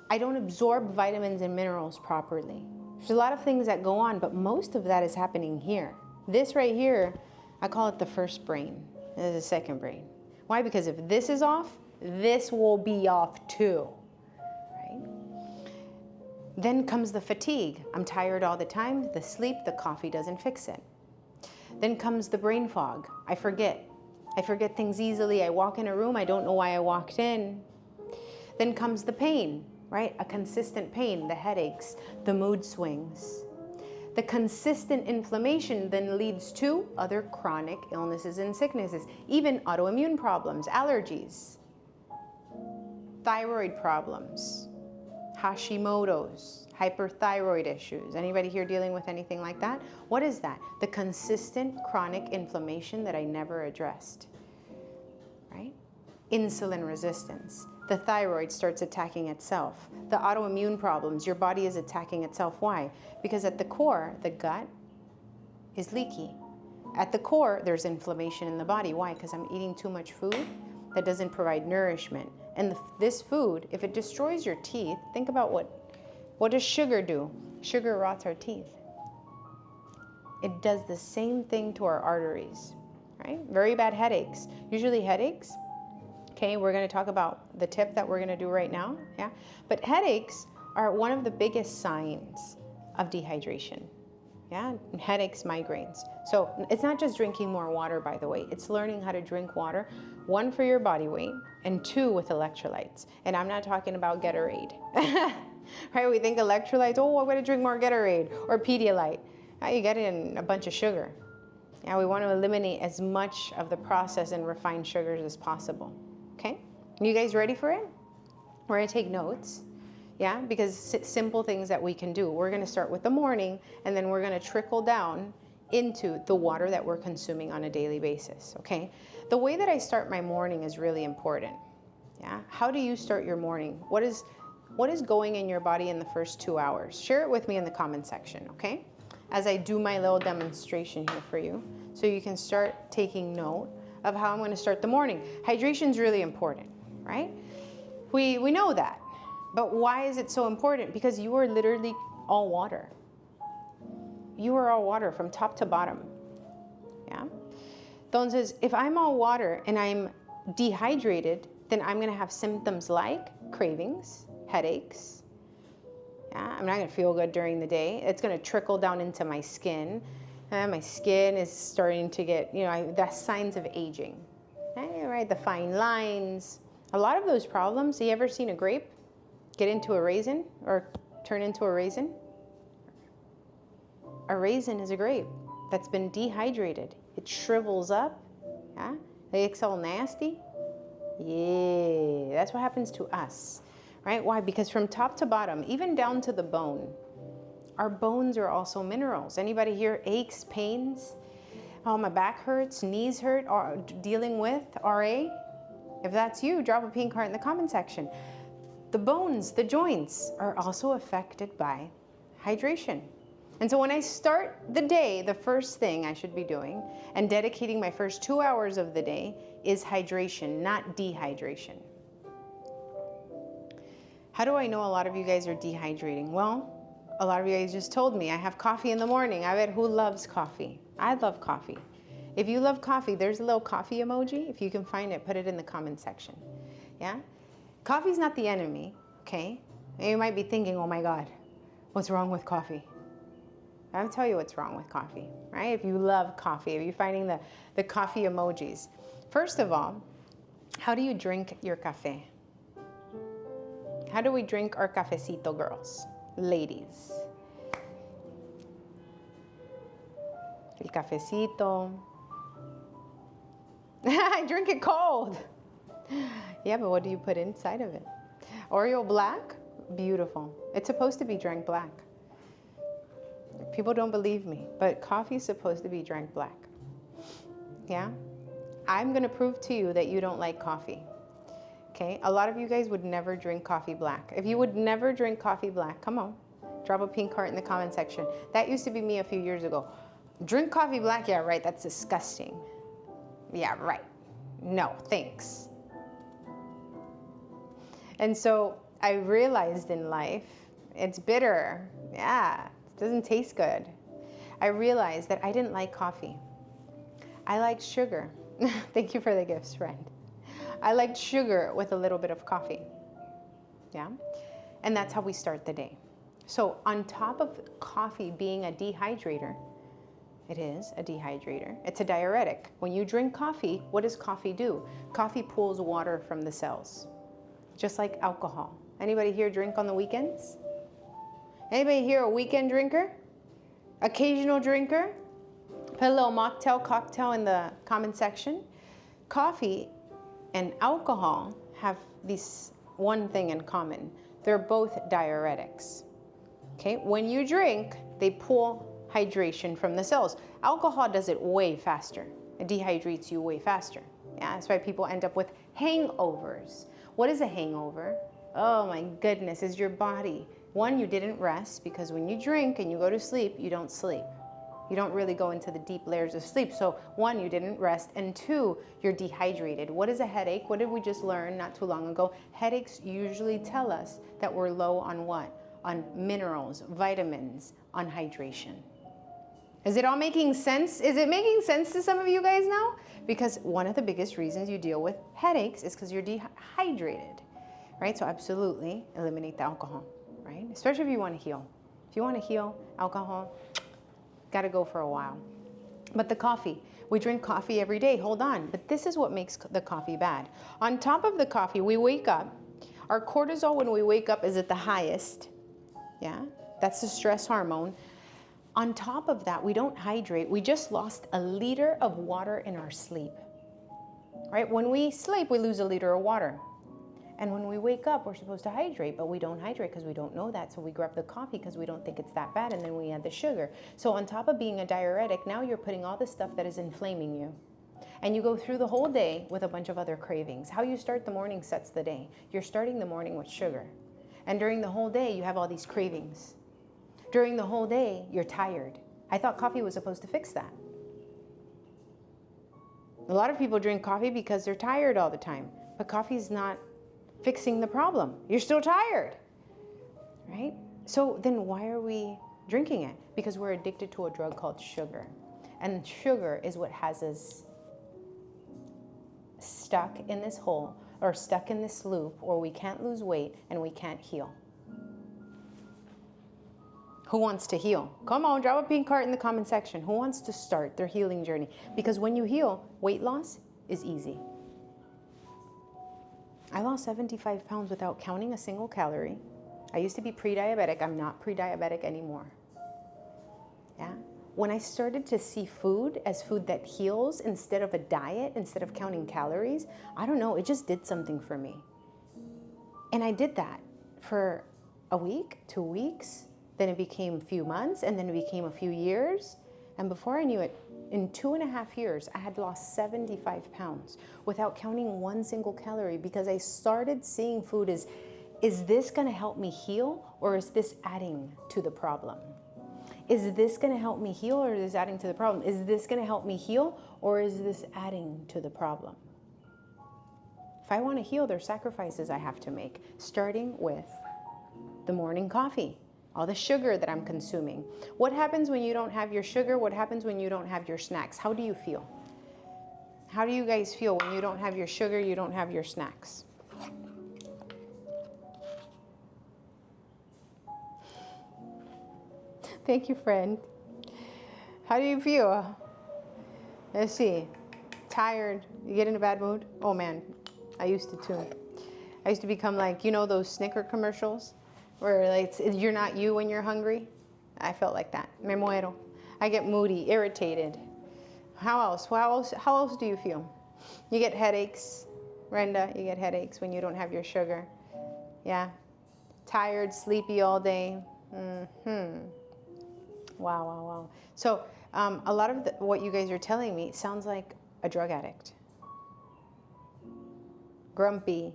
I don't absorb vitamins and minerals properly. There's a lot of things that go on, but most of that is happening here. This right here, I call it the first brain. This is the second brain. Why? Because if this is off, this will be off too, right? Then comes the fatigue. I'm tired all the time. The sleep, the coffee doesn't fix it. Then comes the brain fog. I forget things easily. I walk in a room, I don't know why I walked in. Then comes the pain, right? A consistent pain, the headaches, the mood swings. The consistent inflammation then leads to other chronic illnesses and sicknesses, even autoimmune problems, allergies, thyroid problems, Hashimoto's, hyperthyroid issues. Anybody here dealing with anything like that? What is that? The consistent chronic inflammation that I never addressed, right? Insulin resistance. The thyroid starts attacking itself. The autoimmune problems, your body is attacking itself. Why? Because at the core, the gut is leaky. At the core, there's inflammation in the body. Why? Because I'm eating too much food that doesn't provide nourishment. And this food, if it destroys your teeth, think about what does sugar do? Sugar rots our teeth. It does the same thing to our arteries, right? Very bad headaches. Usually headaches, okay, we're going to talk about the tip that we're going to do right now, yeah? But headaches are one of the biggest signs of dehydration, yeah? Headaches, migraines. So it's not just drinking more water, by the way. It's learning how to drink water, 1, for your body weight, and 2, with electrolytes. And I'm not talking about Gatorade, right? We think electrolytes, oh, I'm going to drink more Gatorade or Pedialyte. You get in a bunch of sugar. Yeah, we want to eliminate as much of the processed and refined sugars as possible. Okay, you guys ready for it? We're gonna take notes, yeah, because simple things that we can do. We're gonna start with the morning, and then we're gonna trickle down into the water that we're consuming on a daily basis, okay? The way that I start my morning is really important, yeah? How do you start your morning? What is going in your body in the first 2 hours? Share it with me in the comment section, okay? As I do my little demonstration here for you, so you can start taking note of how I'm going to start the morning. Hydration is really important, right? We know that. But why is it so important? Because you are literally all water. You are all water from top to bottom. Yeah? Entonces, if I'm all water and I'm dehydrated, then I'm going to have symptoms like cravings, headaches. Yeah? I'm not going to feel good during the day. It's going to trickle down into my skin. My skin is starting to get, that's signs of aging. Right? The fine lines. A lot of those problems, have you ever seen a grape get into a raisin or turn into a raisin? A raisin is a grape that's been dehydrated. It shrivels up. Yeah? It gets all nasty. Yeah, that's what happens to us. Right? Why? Because from top to bottom, even down to the bone, our bones are also minerals. Anybody here aches, pains? Oh, my back hurts, knees hurt, or dealing with RA? If that's you, drop a pink heart in the comment section. The bones, the joints are also affected by hydration. And so when I start the day, the first thing I should be doing and dedicating my first 2 hours of the day is hydration, not dehydration. How do I know a lot of you guys are dehydrating? Well, a lot of you guys just told me I have coffee in the morning. I bet who loves coffee? I love coffee. If you love coffee, there's a little coffee emoji. If you can find it, put it in the comment section. Yeah? Coffee's not the enemy, okay? And you might be thinking, oh my God, what's wrong with coffee? I'll tell you what's wrong with coffee, right? If you love coffee, if you're finding the coffee emojis. First of all, how do you drink your café? How do we drink our cafecito, girls? Ladies. El cafecito. I drink it cold. Yeah, but what do you put inside of it? Oreo black? Beautiful. It's supposed to be drank black. People don't believe me, but coffee is supposed to be drank black. Yeah? I'm going to prove to you that you don't like coffee. Okay? A lot of you guys would never drink coffee black. If you would never drink coffee black, come on. Drop a pink heart in the comment section. That used to be me a few years ago. Drink coffee black? Yeah, right. That's disgusting. Yeah, right. No, thanks. And so I realized in life, it's bitter. Yeah, it doesn't taste good. I realized that I didn't like coffee. I liked sugar. Thank you for the gifts, friend. I liked sugar with a little bit of coffee. Yeah? And that's how we start the day. So on top of coffee being a dehydrator, it is a dehydrator. It's a diuretic. When you drink coffee, what does coffee do? Coffee pulls water from the cells, just like alcohol. Anybody here drink on the weekends? Anybody here a weekend drinker? Occasional drinker? Put a little mocktail, cocktail in the comment section. Coffee and alcohol have this one thing in common. They're both diuretics. Okay, when you drink, they pull hydration from the cells. Alcohol does it way faster. It dehydrates you way faster. Yeah, that's why people end up with hangovers. What is a hangover? Oh my goodness, is your body. One, you didn't rest, because when you drink and you go to sleep, you don't sleep. You don't really go into the deep layers of sleep. So one, you didn't rest, and two, you're dehydrated. What is a headache? What did we just learn not too long ago? Headaches usually tell us that we're low on what? On minerals, vitamins, on hydration. Is it all making sense? Is it making sense to some of you guys now? Because one of the biggest reasons you deal with headaches is because you're dehydrated, right? So absolutely eliminate the alcohol, right? Especially if you want to heal. If you want to heal, alcohol, got to go for a while. But the coffee, we drink coffee every day. Hold on. But this is what makes the coffee bad. On top of the coffee, we wake up. Our cortisol when we wake up is at the highest. Yeah, that's the stress hormone. On top of that, we don't hydrate. We just lost a liter of water in our sleep, right? When we sleep, we lose a liter of water. And when we wake up, we're supposed to hydrate, but we don't hydrate because we don't know that. So we grab the coffee because we don't think it's that bad, and then we add the sugar. So on top of being a diuretic, now you're putting all the stuff that is inflaming you. And you go through the whole day with a bunch of other cravings. How you start the morning sets the day. You're starting the morning with sugar. And during the whole day, you have all these cravings. During the whole day, you're tired. I thought coffee was supposed to fix that. A lot of people drink coffee because they're tired all the time. But coffee is not fixing the problem. You're still tired, right? So then why are we drinking it? Because we're addicted to a drug called sugar. And sugar is what has us stuck in this hole, or stuck in this loop, or we can't lose weight and we can't heal. Who wants to heal? Come on, drop a pink heart in the comment section. Who wants to start their healing journey? Because when you heal, weight loss is easy. I lost 75 pounds without counting a single calorie. I used to be pre-diabetic. I'm not pre-diabetic anymore. Yeah. When I started to see food as food that heals instead of a diet, instead of counting calories, I don't know, it just did something for me. And I did that for a week, 2 weeks, then it became a few months, and then it became a few years. And before I knew it, in 2.5 years, I had lost 75 pounds without counting one single calorie, because I started seeing food as, is this gonna help me heal, or is this adding to the problem? Is this gonna help me heal, or is this adding to the problem? Is this gonna help me heal, or is this adding to the problem? If I wanna heal, there's sacrifices I have to make, starting with the morning coffee, all the sugar that I'm consuming. What happens when you don't have your sugar? What happens when you don't have your snacks? How do you feel? How do you guys feel when you don't have your sugar, you don't have your snacks? Thank you, friend. How do you feel? Let's see. Tired? You get in a bad mood? Oh man, I used to too. I used to become like, you know those Snicker commercials? Where like, you're not you when you're hungry? I felt like that. Me muero. I get moody, irritated. How else? How else do you feel? You get headaches. Brenda, you get headaches when you don't have your sugar. Yeah. Tired, sleepy all day. Wow. So a lot of what you guys are telling me sounds like a drug addict. Grumpy,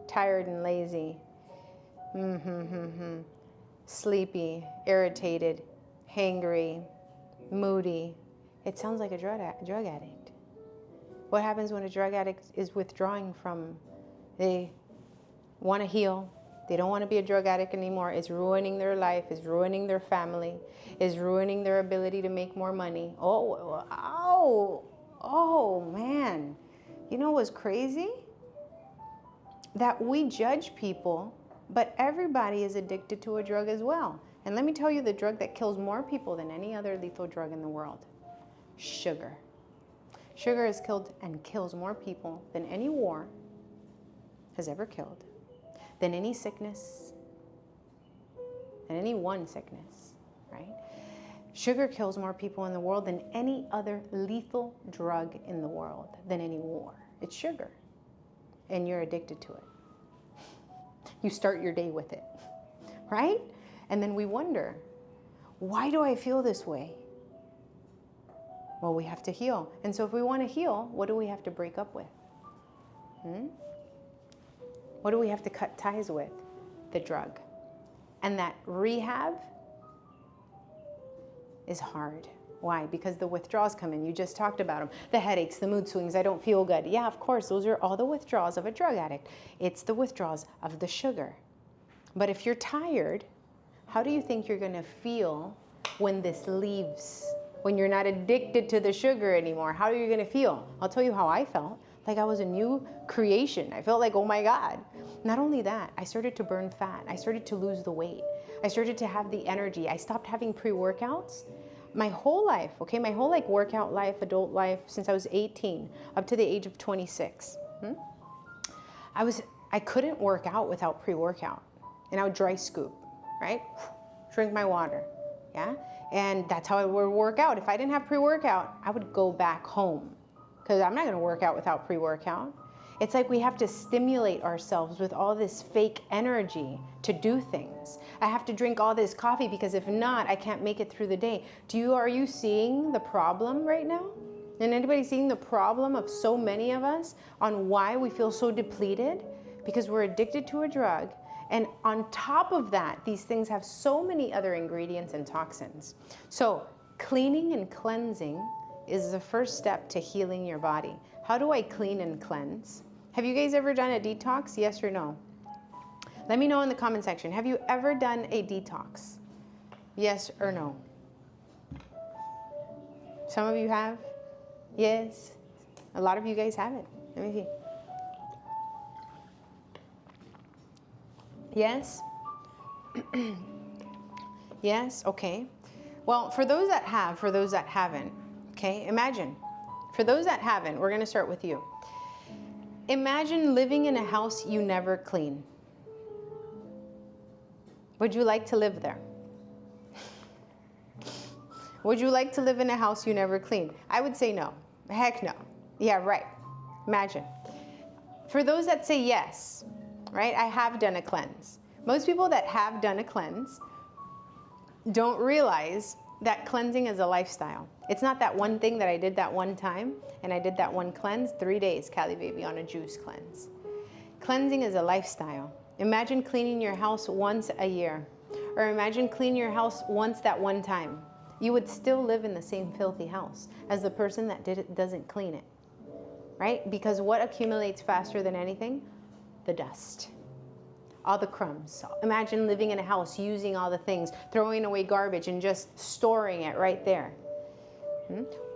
tired and lazy. Sleepy, irritated, hangry, moody. It sounds like a drug addict. What happens when a drug addict is withdrawing from, they want to heal, they don't want to be a drug addict anymore, it's ruining their life, it's ruining their family, is ruining their ability to make more money. Oh man. You know what's crazy? That we judge people, but everybody is addicted to a drug as well. And let me tell you the drug that kills more people than any other lethal drug in the world. Sugar. Sugar has killed and kills more people than any war has ever killed, than any sickness, than any one sickness, right? Sugar kills more people in the world than any other lethal drug in the world, than any war. It's sugar, and you're addicted to it. You start your day with it, right? And then we wonder, why do I feel this way? Well, we have to heal. And so if we want to heal, what do we have to break up with? What do we have to cut ties with? The drug. And that rehab is hard. Why? Because the withdrawals come in. You just talked about them. The headaches, the mood swings, I don't feel good. Yeah, of course, those are all the withdrawals of a drug addict. It's the withdrawals of the sugar. But if you're tired, how do you think you're going to feel when this leaves? When you're not addicted to the sugar anymore, how are you going to feel? I'll tell you how I felt. Like I was a new creation. I felt like, oh my God. Not only that, I started to burn fat. I started to lose the weight. I started to have the energy. I stopped having pre-workouts. My whole life, okay, my whole like workout life, adult life, since I was 18 up to the age of 26. I couldn't work out without pre-workout. And I would dry scoop, right? Drink my water, yeah? And that's how I would work out. If I didn't have pre-workout, I would go back home because I'm not gonna work out without pre-workout. It's like we have to stimulate ourselves with all this fake energy to do things. I have to drink all this coffee because if not, I can't make it through the day. Are you seeing the problem right now? And anybody seeing the problem of so many of us on why we feel so depleted? Because we're addicted to a drug. And on top of that, these things have so many other ingredients and toxins. So cleaning and cleansing is the first step to healing your body. How do I clean and cleanse? Have you guys ever done a detox? Yes or no? Let me know in the comment section. Have you ever done a detox? Yes or no? Some of you have? Yes. A lot of you guys haven't. Let me see. Yes? Yes? Okay. Well, for those that have, for those that haven't, okay, imagine. For those that haven't, we're going to start with you. Imagine living in a house you never clean. Would you like to live there? Would you like to live in a house you never clean? I would say no. Heck no. Yeah, right. Imagine. For those that say yes, right, I have done a cleanse. Most people that have done a cleanse don't realize that cleansing is a lifestyle. It's not that one thing that I did that one time and I did that one cleanse, 3 days, calibaby, on a juice cleanse. Cleansing is a lifestyle. Imagine cleaning your house once a year, or imagine cleaning your house once that one time. You would still live in the same filthy house as the person that doesn't clean it, right? Because what accumulates faster than anything? The dust. All the crumbs. Imagine living in a house, using all the things, throwing away garbage and just storing it right there.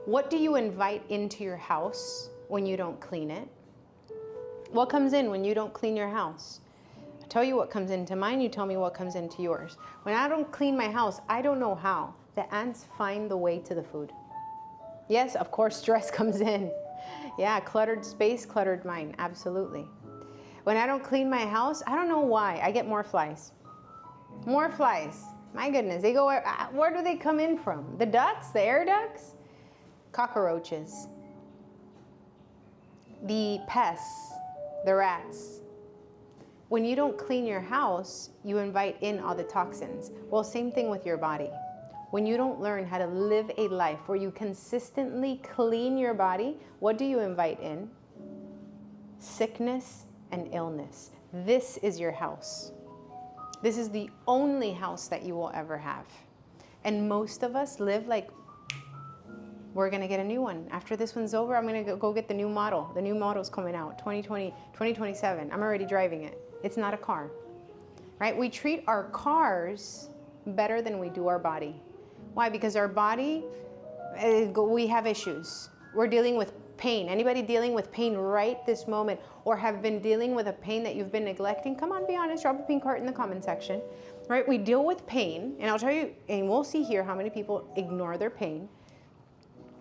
What do you invite into your house when you don't clean it? What comes in when you don't clean your house? I tell you what comes into mine, you tell me what comes into yours. When I don't clean my house, I don't know how. The ants find the way to the food. Yes, of course, stress comes in. Yeah, cluttered space, cluttered mind, absolutely. When I don't clean my house, I don't know why, I get more flies. More flies. My goodness, they go, where do they come in from? The ducts, the air ducts? Cockroaches. The pests, the rats. When you don't clean your house, you invite in all the toxins. Well, same thing with your body. When you don't learn how to live a life where you consistently clean your body, what do you invite in? Sickness and illness. This is your house. This is the only house that you will ever have. And most of us live like, we're gonna get a new one. After this one's over, I'm gonna go get the new model. The new model's coming out, 2020, 2027. I'm already driving it. It's not a car, right? We treat our cars better than we do our body. Why? Because our body, we have issues. We're dealing with pain. Anybody dealing with pain right this moment, or have been dealing with a pain that you've been neglecting? Come on, be honest, drop a pink heart in the comment section, right? We deal with pain, and I'll tell you, and we'll see here how many people ignore their pain.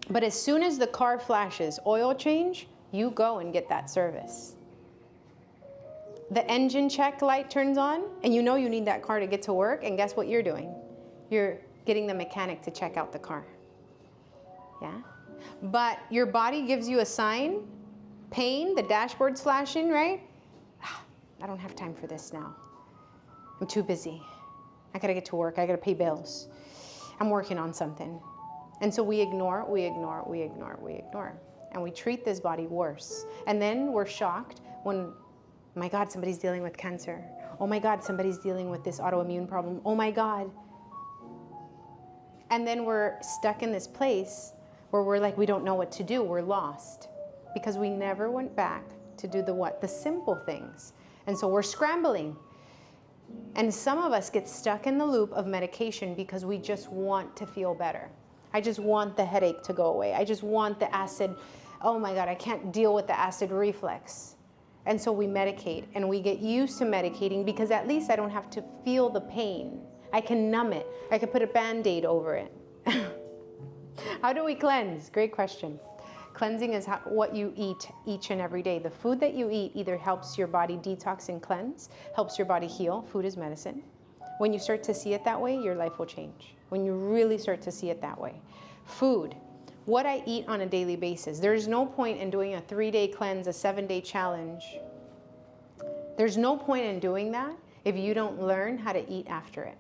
But as soon as the car flashes oil change, you go and get that service. The engine check light turns on, and you know you need that car to get to work, and guess what you're doing? You're getting the mechanic to check out the car. Yeah? But your body gives you a sign, pain, the dashboard's flashing, right? I don't have time for this now. I'm too busy. I gotta get to work, I gotta pay bills. I'm working on something. And so we ignore, we ignore, we ignore, we ignore. And we treat this body worse. And then we're shocked when, my God, somebody's dealing with cancer. Oh my God, somebody's dealing with this autoimmune problem. Oh my God. And then we're stuck in this place where we're like, we don't know what to do, we're lost. Because we never went back to do the what? The simple things. And so we're scrambling. And some of us get stuck in the loop of medication because we just want to feel better. I just want the headache to go away. I just want the acid. Oh my God, I can't deal with the acid reflux. And so we medicate, and we get used to medicating because at least I don't have to feel the pain. I can numb it. I can put a Band-Aid over it. How do we cleanse? Great question. Cleansing is what you eat each and every day. The food that you eat either helps your body detox and cleanse, helps your body heal. Food is medicine. When you start to see it that way, your life will change. When you really start to see it that way. Food, what I eat on a daily basis. There's no point in doing a 3-day cleanse, a 7-day challenge. There's no point in doing that if you don't learn how to eat after it.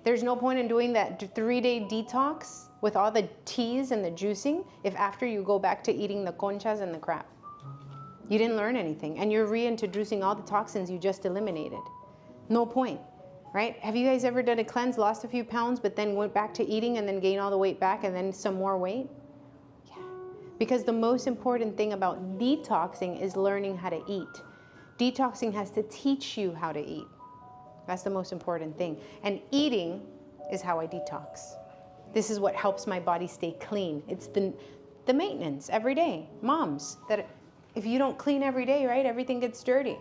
There's no point in doing that 3-day detox with all the teas and the juicing if after you go back to eating the conchas and the crap. You didn't learn anything, and you're reintroducing all the toxins you just eliminated. No point, right? Have you guys ever done a cleanse, lost a few pounds, but then went back to eating and then gained all the weight back and then some more weight? Yeah. Because the most important thing about detoxing is learning how to eat. Detoxing has to teach you how to eat. That's the most important thing. And eating is how I detox. This is what helps my body stay clean. It's the maintenance every day. Moms, that if you don't clean every day, right, everything gets dirty.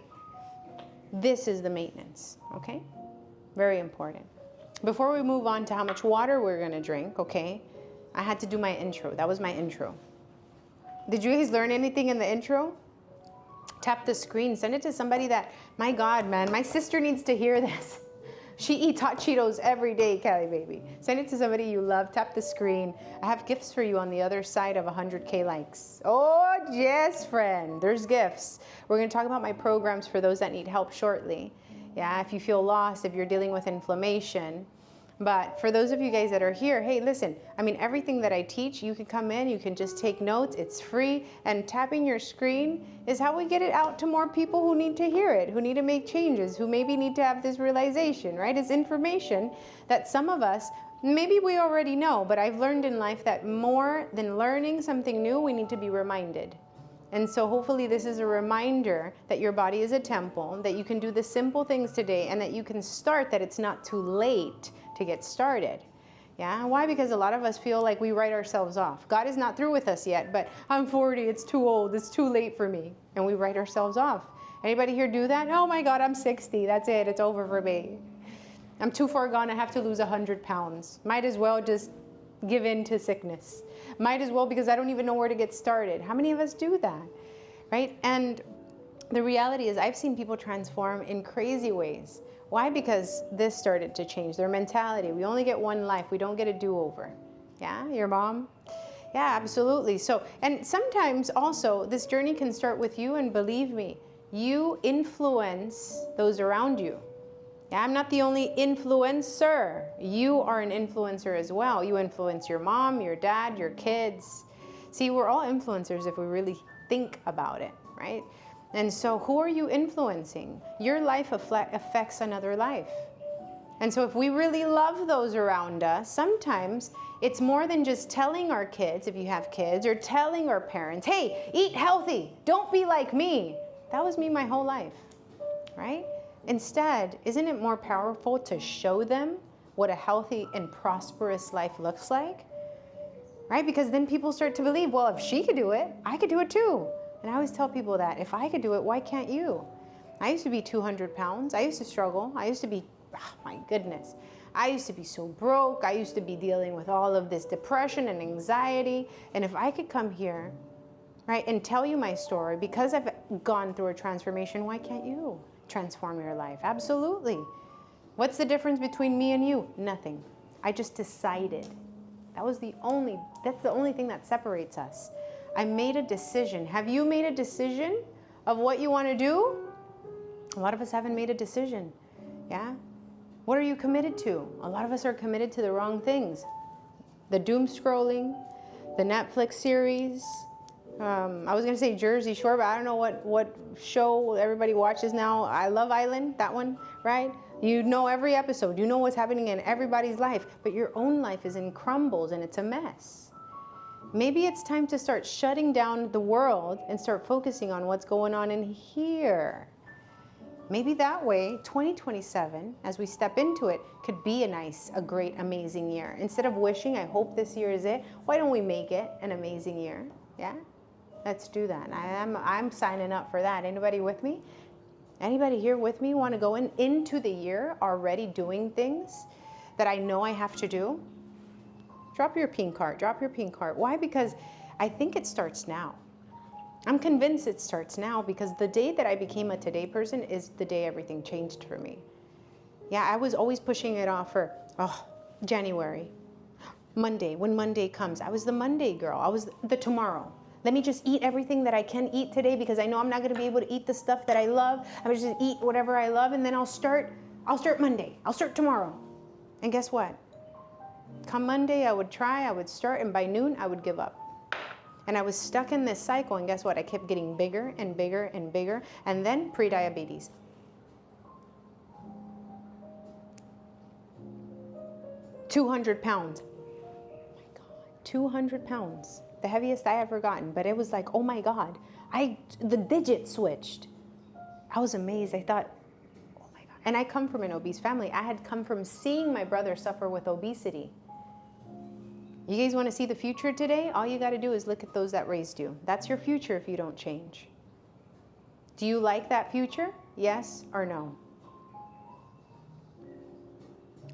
This is the maintenance, okay? Very important. Before we move on to how much water we're gonna drink, okay, I had to do my intro. That was my intro. Did you guys learn anything in the intro? Tap the screen, send it to somebody that, my God, man, my sister needs to hear this. She eats hot Cheetos every day, calibaby. Send it to somebody you love, tap the screen. I have gifts for you on the other side of 100K likes. Oh, yes, friend, there's gifts. We're gonna talk about my programs for those that need help shortly. Yeah, if you feel lost, if you're dealing with inflammation. But for those of you guys that are here, hey, listen, I mean, everything that I teach, you can come in, you can just take notes, it's free, and tapping your screen is how we get it out to more people who need to hear it, who need to make changes, who maybe need to have this realization, right? It's information that some of us, maybe we already know, but I've learned in life that more than learning something new, we need to be reminded. And so hopefully this is a reminder that your body is a temple, that you can do the simple things today, and that you can start, that it's not too late to get started. Yeah, why? Because a lot of us feel like we write ourselves off. God is not through with us yet, but I'm 40, it's too old, it's too late for me. And we write ourselves off. Anybody here do that? Oh my God, I'm 60, that's it, it's over for me. I'm too far gone, I have to lose 100 pounds. Might as well just give in to sickness. Might as well, because I don't even know where to get started. How many of us do that, right? And the reality is I've seen people transform in crazy ways. Why? Because this started to change their mentality. We only get one life. We don't get a do-over. Yeah, your mom? Yeah, absolutely. So, and sometimes also this journey can start with you, and believe me, you influence those around you. Yeah, I'm not the only influencer. You are an influencer as well. You influence your mom, your dad, your kids. See, we're all influencers if we really think about it, right? And so who are you influencing? Your life affects another life. And so if we really love those around us, sometimes it's more than just telling our kids, if you have kids, or telling our parents, hey, eat healthy, don't be like me. That was me my whole life, right? Instead, isn't it more powerful to show them what a healthy and prosperous life looks like? Right? Because then people start to believe, well, if she could do it, I could do it too. And I always tell people that, if I could do it, why can't you? I used to be 200 pounds. I used to struggle. I used to be, oh my goodness. I used to be so broke. I used to be dealing with all of this depression and anxiety. And if I could come here, right, and tell you my story, because I've gone through a transformation, why can't you transform your life? Absolutely. What's the difference between me and you? Nothing. I just decided. That's the only thing that separates us. I made a decision. Have you made a decision of what you want to do? A lot of us haven't made a decision. Yeah? What are you committed to? A lot of us are committed to the wrong things. The doom scrolling, the Netflix series. I was going to say Jersey Shore, but I don't know what show everybody watches now. I Love Island, that one, right? You know every episode. You know what's happening in everybody's life, but your own life is in crumbles and it's a mess. Maybe it's time to start shutting down the world and start focusing on what's going on in here. Maybe that way, 2027, as we step into it, could be a great, amazing year. Instead of wishing, I hope this year is it, why don't we make it an amazing year? Yeah? Let's do that. I'm signing up for that. Anybody with me? Anybody here with me want to go into the year already doing things that I know I have to do? Drop your pink heart. Drop your pink heart. Why? Because I think it starts now. I'm convinced it starts now, because the day that I became a today person is the day everything changed for me. Yeah, I was always pushing it off for, January, Monday. When Monday comes, I was the Monday girl. I was the tomorrow. Let me just eat everything that I can eat today, because I know I'm not going to be able to eat the stuff that I love. I'm going to just eat whatever I love, and then I'll start Monday. I'll start tomorrow. And guess what? Come Monday, I would start, and by noon, I would give up. And I was stuck in this cycle, and guess what? I kept getting bigger and bigger and bigger, and then pre-diabetes. £200. Oh my God, 200 pounds. the heaviest I ever gotten, but it was like, oh my God, the digit switched. I was amazed. I thought, oh my God. And I come from an obese family. I had come from seeing my brother suffer with obesity. You guys want to see the future today? All you got to do is look at those that raised you. That's your future if you don't change. Do you like that future? Yes or no?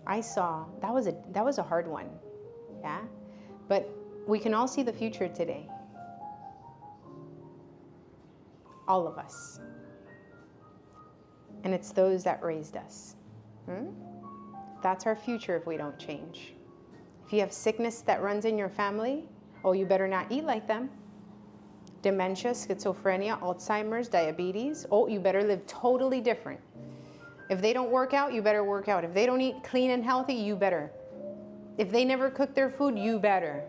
I saw, that was a hard one. Yeah? But we can all see the future today. All of us. And it's those that raised us. That's our future if we don't change. If you have sickness that runs in your family, oh, you better not eat like them. Dementia, schizophrenia, Alzheimer's, diabetes, oh, you better live totally different. If they don't work out, you better work out. If they don't eat clean and healthy, you better. If they never cook their food, you better.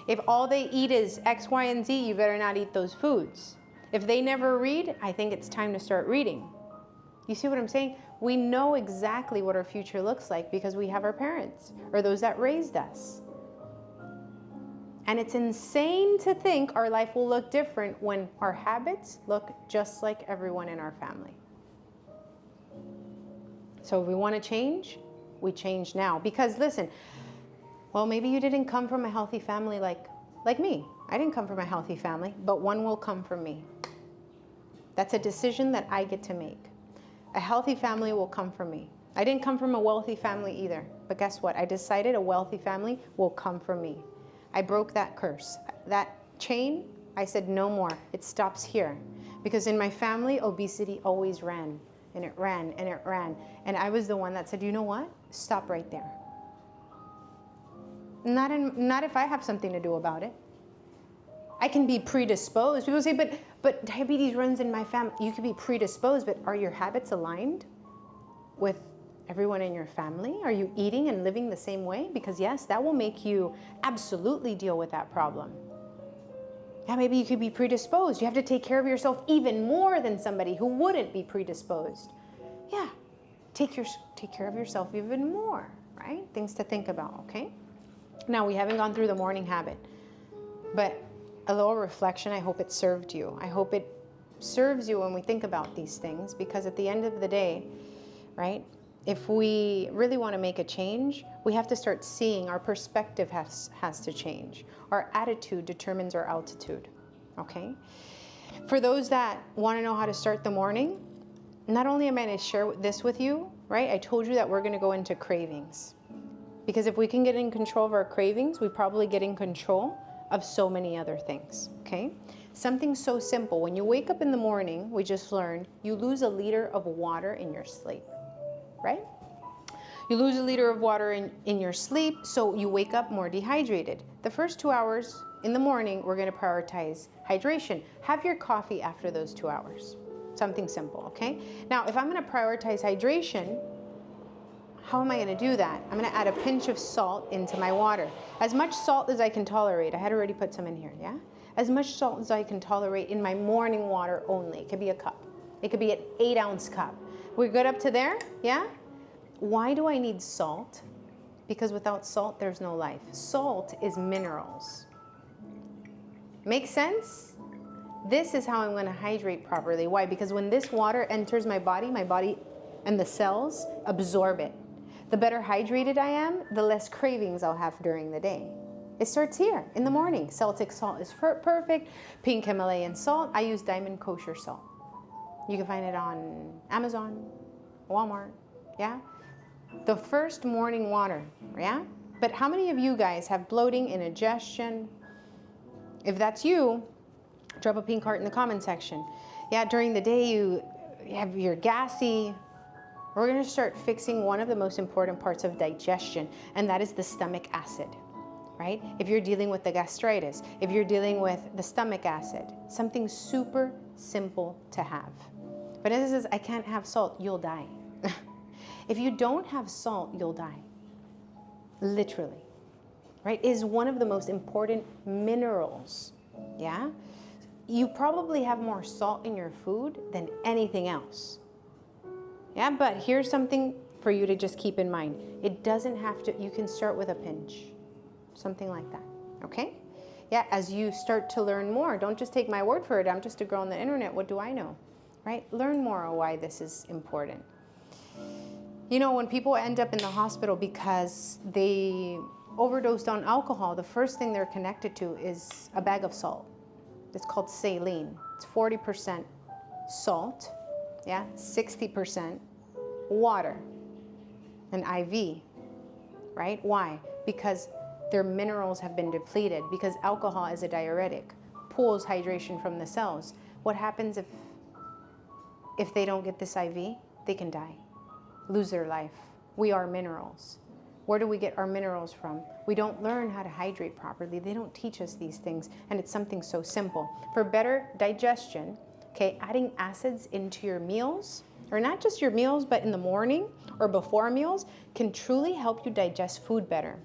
If all they eat is X, Y, and Z, you better not eat those foods. If they never read, I think it's time to start reading. You see what I'm saying? We know exactly what our future looks like because we have our parents or those that raised us. And it's insane to think our life will look different when our habits look just like everyone in our family. So if we want to change, we change now. Because listen, well, maybe you didn't come from a healthy family like me. I didn't come from a healthy family, but one will come from me. That's a decision that I get to make. A healthy family will come from me. I didn't come from a wealthy family either, but guess what? I decided a wealthy family will come from me. I broke that curse. That chain, I said no more. It stops here. Because in my family, obesity always ran. And it ran, and it ran. And I was the one that said, you know what? Stop right there. Not if I have something to do about it. I can be predisposed. People say, but diabetes runs in my family. You could be predisposed, but are your habits aligned with everyone in your family? Are you eating and living the same way? Because yes, that will make you absolutely deal with that problem. Yeah, maybe you could be predisposed. You have to take care of yourself even more than somebody who wouldn't be predisposed. Yeah, take care of yourself even more, right? Things to think about, okay? Now, we haven't gone through the morning habit, but a little reflection, I hope it served you. I hope it serves you when we think about these things, because at the end of the day, right, if we really want to make a change, we have to start seeing our perspective has to change. Our attitude determines our altitude, okay? For those that want to know how to start the morning, not only am I going to share this with you, right? I told you that we're going to go into cravings. Because if we can get in control of our cravings, we probably get in control of so many other things, okay? Something so simple. When you wake up in the morning, we just learned, you lose 1 liter of water in your sleep, right? You lose 1 liter of water in your sleep, so you wake up more dehydrated. The first 2 hours in the morning, we're gonna prioritize hydration. Have your coffee after those 2 hours. Something simple, okay? Now, if I'm gonna prioritize hydration, how am I gonna do that? I'm gonna add a pinch of salt into my water. As much salt as I can tolerate. I had already put some in here, yeah? As much salt as I can tolerate in my morning water only. It could be a cup. It could be an 8-ounce cup. We're good up to there, yeah? Why do I need salt? Because without salt, there's no life. Salt is minerals. Make sense? This is how I'm gonna hydrate properly. Why? Because when this water enters my body and the cells absorb it. The better hydrated I am, the less cravings I'll have during the day. It starts here in the morning. Celtic salt is perfect. Pink Himalayan salt. I use Diamond Kosher salt. You can find it on Amazon, Walmart, yeah? The first morning water, yeah? But how many of you guys have bloating, indigestion? If that's you, drop a pink heart in the comment section. Yeah, during the day you're gassy. We're gonna start fixing one of the most important parts of digestion, and that is the stomach acid, right? If you're dealing with the gastritis, if you're dealing with the stomach acid, something super simple to have. But as it says, I can't have salt, you'll die. If you don't have salt, you'll die. Literally, right? It is one of the most important minerals, yeah? You probably have more salt in your food than anything else. Yeah, but here's something for you to just keep in mind. It doesn't have to, you can start with a pinch, something like that, okay? Yeah, as you start to learn more, don't just take my word for it. I'm just a girl on the internet. What do I know? Right? Learn more on why this is important. You know, when people end up in the hospital because they overdosed on alcohol, the first thing they're connected to is a bag of salt. It's called saline. It's 40% salt, yeah, 60% water, an IV, right? Why? Because their minerals have been depleted, because alcohol is a diuretic, pulls hydration from the cells. What happens if they don't get this IV? They can die, lose their life. We are minerals. Where do we get our minerals from? We don't learn how to hydrate properly. They don't teach us these things, and it's something so simple. For better digestion, okay, adding acids into your meals, or not just your meals, but in the morning or before meals, can truly help you digest food better.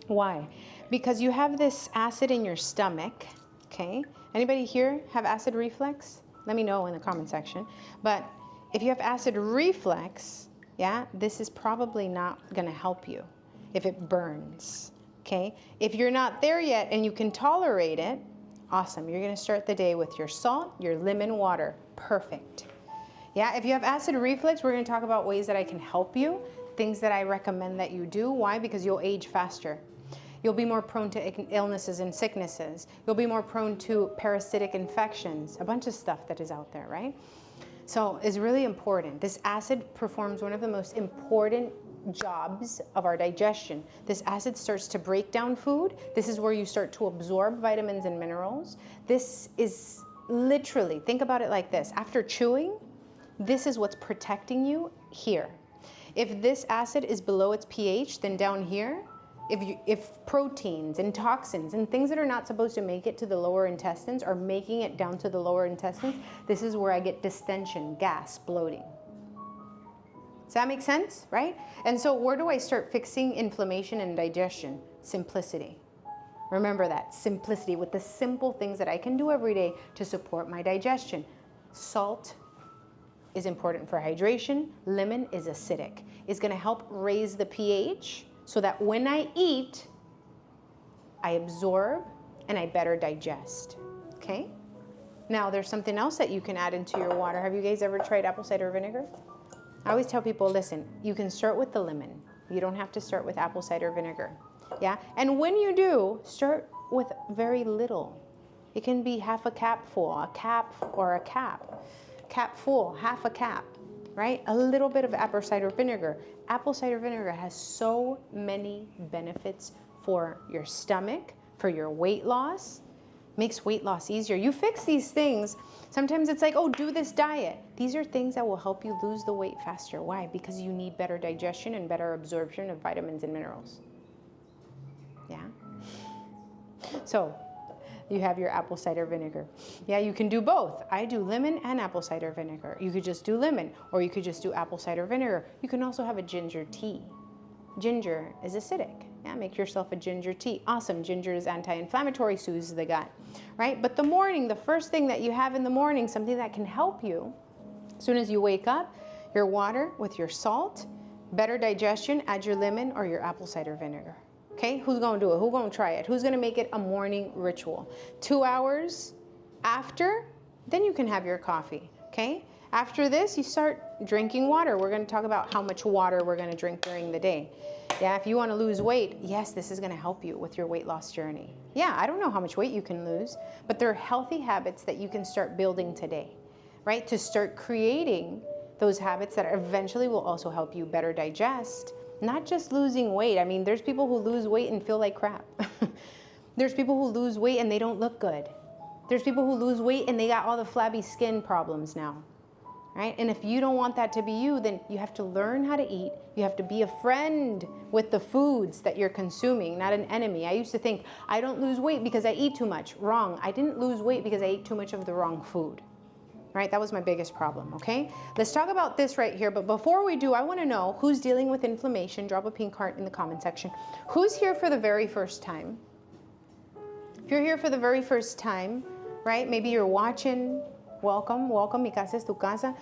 Why? Because you have this acid in your stomach, okay? Anybody here have acid reflux? Let me know in the comment section. But if you have acid reflux, yeah, this is probably not gonna help you if it burns, okay? If you're not there yet and you can tolerate it, awesome. You're gonna start the day with your salt, your lemon water, perfect. Yeah, if you have acid reflux, we're gonna talk about ways that I can help you, things that I recommend that you do. Why? Because you'll age faster. You'll be more prone to illnesses and sicknesses. You'll be more prone to parasitic infections, a bunch of stuff that is out there, right? So it's really important. This acid performs one of the most important jobs of our digestion. This acid starts to break down food. This is where you start to absorb vitamins and minerals. This is literally, think about it like this. After chewing, this is what's protecting you here. If this acid is below its pH, then down here, if proteins and toxins and things that are not supposed to make it to the lower intestines are making it down to the lower intestines, this is where I get distension, gas, bloating. Does that make sense, right? And so where do I start fixing inflammation and digestion? Simplicity. Remember that, simplicity, with the simple things that I can do every day to support my digestion. Salt is important for hydration. Lemon is acidic. It's gonna help raise the pH so that when I eat, I absorb and I better digest, okay? Now, there's something else that you can add into your water. Have you guys ever tried apple cider vinegar? I always tell people, listen, you can start with the lemon. You don't have to start with apple cider vinegar, yeah? And when you do, start with very little. It can be half a cap full, a cap or a cap. Cap full, half a cap, right? A little bit of apple cider vinegar. Apple cider vinegar has so many benefits for your stomach, for your weight loss, makes weight loss easier. You fix these things. Sometimes it's like, oh, do this diet. These are things that will help you lose the weight faster. Why? Because you need better digestion and better absorption of vitamins and minerals. Yeah? So, you have your apple cider vinegar. Yeah, you can do both. I do lemon and apple cider vinegar. You could just do lemon, or you could just do apple cider vinegar. You can also have a ginger tea. Ginger is acidic. Yeah, make yourself a ginger tea. Awesome, ginger is anti-inflammatory, soothes the gut, right? But the morning, the first thing that you have in the morning, something that can help you, as soon as you wake up, your water with your salt, better digestion, add your lemon or your apple cider vinegar. Okay, who's gonna do it? Who's gonna try it? Who's gonna make it a morning ritual? 2 hours after, then you can have your coffee, okay? After this, you start drinking water. We're gonna talk about how much water we're gonna drink during the day. Yeah, if you wanna lose weight, yes, this is gonna help you with your weight loss journey. Yeah, I don't know how much weight you can lose, but there are healthy habits that you can start building today, right? To start creating those habits that eventually will also help you better digest. Not just losing weight. I mean, there's people who lose weight and feel like crap. There's people who lose weight and they don't look good. There's people who lose weight and they got all the flabby skin problems now, right? And if you don't want that to be you, then you have to learn how to eat. You have to be a friend with the foods that you're consuming, not an enemy. I used to think, I don't lose weight because I eat too much. Wrong. I didn't lose weight because I ate too much of the wrong food. Right? That was my biggest problem, okay? Let's talk about this right here, but before we do, I wanna know who's dealing with inflammation. Drop a pink heart in the comment section. Who's here for the very first time? If you're here for the very first time, right? Maybe you're watching, welcome, welcome, mi casa es tu casa.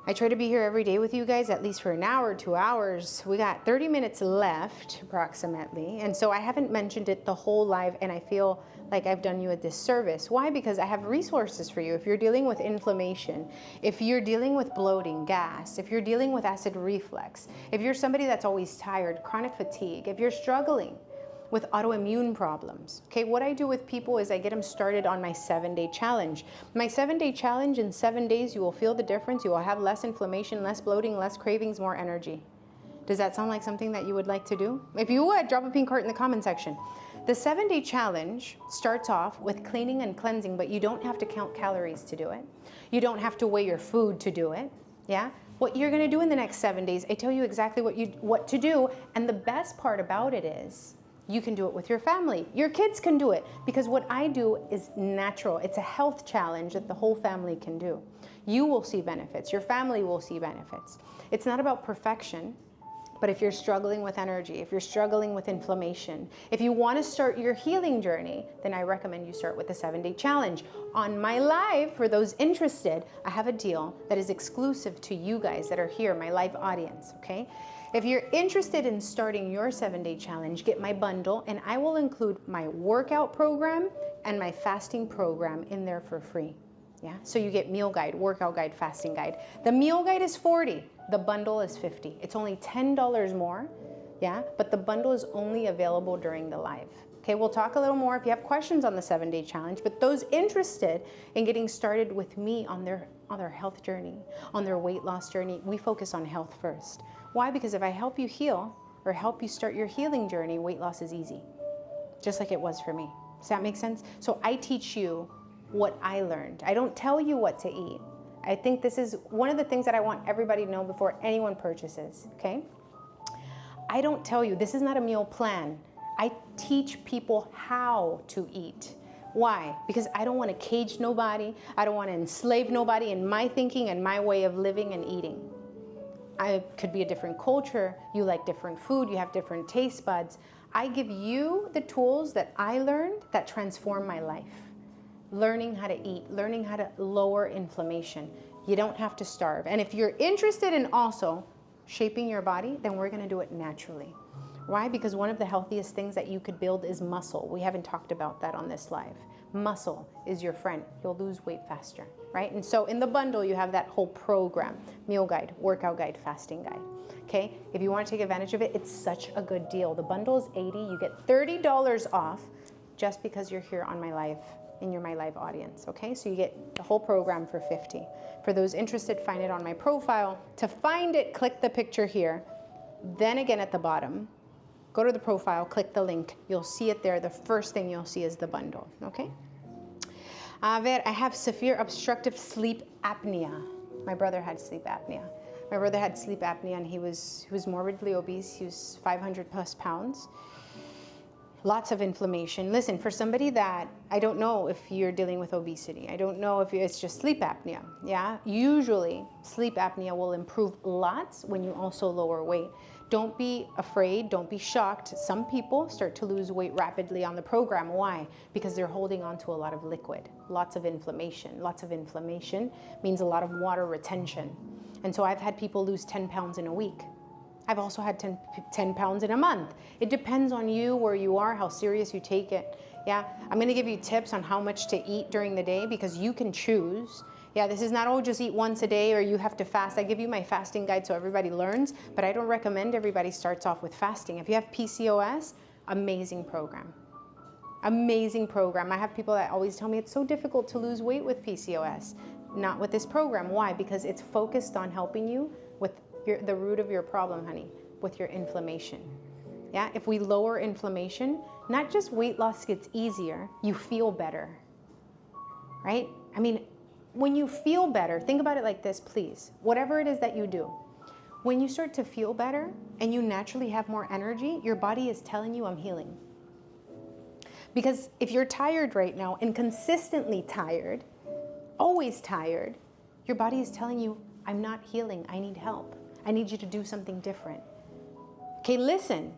I try to be here every day with you guys, at least for an hour, 2 hours. We got 30 minutes left, approximately. And so I haven't mentioned it the whole live, and I feel like I've done you a disservice. Why? Because I have resources for you. If you're dealing with inflammation, if you're dealing with bloating, gas, if you're dealing with acid reflux, if you're somebody that's always tired, chronic fatigue, if you're struggling with autoimmune problems. Okay, what I do with people is I get them started on my 7-day challenge. My 7-day challenge, in 7 days, you will feel the difference. You will have less inflammation, less bloating, less cravings, more energy. Does that sound like something that you would like to do? If you would, drop a pink heart in the comment section. The 7-day challenge starts off with cleaning and cleansing, but you don't have to count calories to do it. You don't have to weigh your food to do it, yeah? What you're gonna do in the next 7 days, I tell you exactly what to do, and the best part about it is, you can do it with your family. Your kids can do it, because what I do is natural. It's a health challenge that the whole family can do. You will see benefits. Your family will see benefits. It's not about perfection, but if you're struggling with energy, if you're struggling with inflammation, if you want to start your healing journey, then I recommend you start with the 7-day challenge. On my live, for those interested, I have a deal that is exclusive to you guys that are here, my live audience, okay? If you're interested in starting your 7-day challenge, get my bundle, and I will include my workout program and my fasting program in there for free. Yeah, so you get meal guide, workout guide, fasting guide. The meal guide is $40, the bundle is $50. It's only $10 more, yeah, but the bundle is only available during the live. Okay, we'll talk a little more if you have questions on the 7-day challenge, but those interested in getting started with me on their health journey, on their weight loss journey, we focus on health first. Why? Because if I help you heal or help you start your healing journey, weight loss is easy, just like it was for me. Does that make sense? So I teach you what I learned. I don't tell you what to eat. I think this is one of the things that I want everybody to know before anyone purchases, okay? I don't tell you, this is not a meal plan. I teach people how to eat. Why? Because I don't want to cage nobody. I don't want to enslave nobody in my thinking and my way of living and eating. I could be a different culture. You like different food. You have different taste buds. I give you the tools that I learned that transform my life. Learning how to eat, learning how to lower inflammation. You don't have to starve. And if you're interested in also shaping your body, then we're going to do it naturally. Why? Because one of the healthiest things that you could build is muscle. We haven't talked about that on this live. Muscle is your friend. You'll lose weight faster, right? And so in the bundle, you have that whole program, meal guide, workout guide, fasting guide. Okay, if you want to take advantage of it, it's such a good deal. The bundle is $80. You get $30 off just because you're here on my live, and you're my live audience, okay? So you get the whole program for $50. For those interested, find it on my profile. To find it, click the picture here. Then again at the bottom, go to the profile, click the link. You'll see it there. The first thing you'll see is the bundle, okay? I have severe obstructive sleep apnea. My brother had sleep apnea. My brother had sleep apnea, and he was morbidly obese. He was 500 plus pounds. Lots of inflammation. Listen, for somebody that, I don't know if you're dealing with obesity. I don't know if it's just sleep apnea, yeah? Usually, sleep apnea will improve lots when you also lower weight. Don't be afraid, don't be shocked. Some people start to lose weight rapidly on the program. Why? Because they're holding on to a lot of liquid, lots of inflammation. Lots of inflammation means a lot of water retention. And so I've had people lose 10 pounds in a week. I've also had 10 pounds in a month. It depends on you, where you are, how serious you take it. Yeah, I'm gonna give you tips on how much to eat during the day, because you can choose. Yeah, this is not, oh, just eat once a day or you have to fast. I give you my fasting guide so everybody learns, but I don't recommend everybody starts off with fasting. If you have PCOS, amazing program. Amazing program. I have people that always tell me it's so difficult to lose weight with PCOS. Not with this program. Why? Because it's focused on helping you with the root of your problem, honey, with your inflammation. Yeah, if we lower inflammation, not just weight loss gets easier, you feel better, right? I mean, when you feel better, think about it like this, please. Whatever it is that you do, when you start to feel better and you naturally have more energy, your body is telling you, I'm healing. Because if you're tired right now and consistently tired, always tired, your body is telling you, I'm not healing, I need help. I need you to do something different. Okay, listen,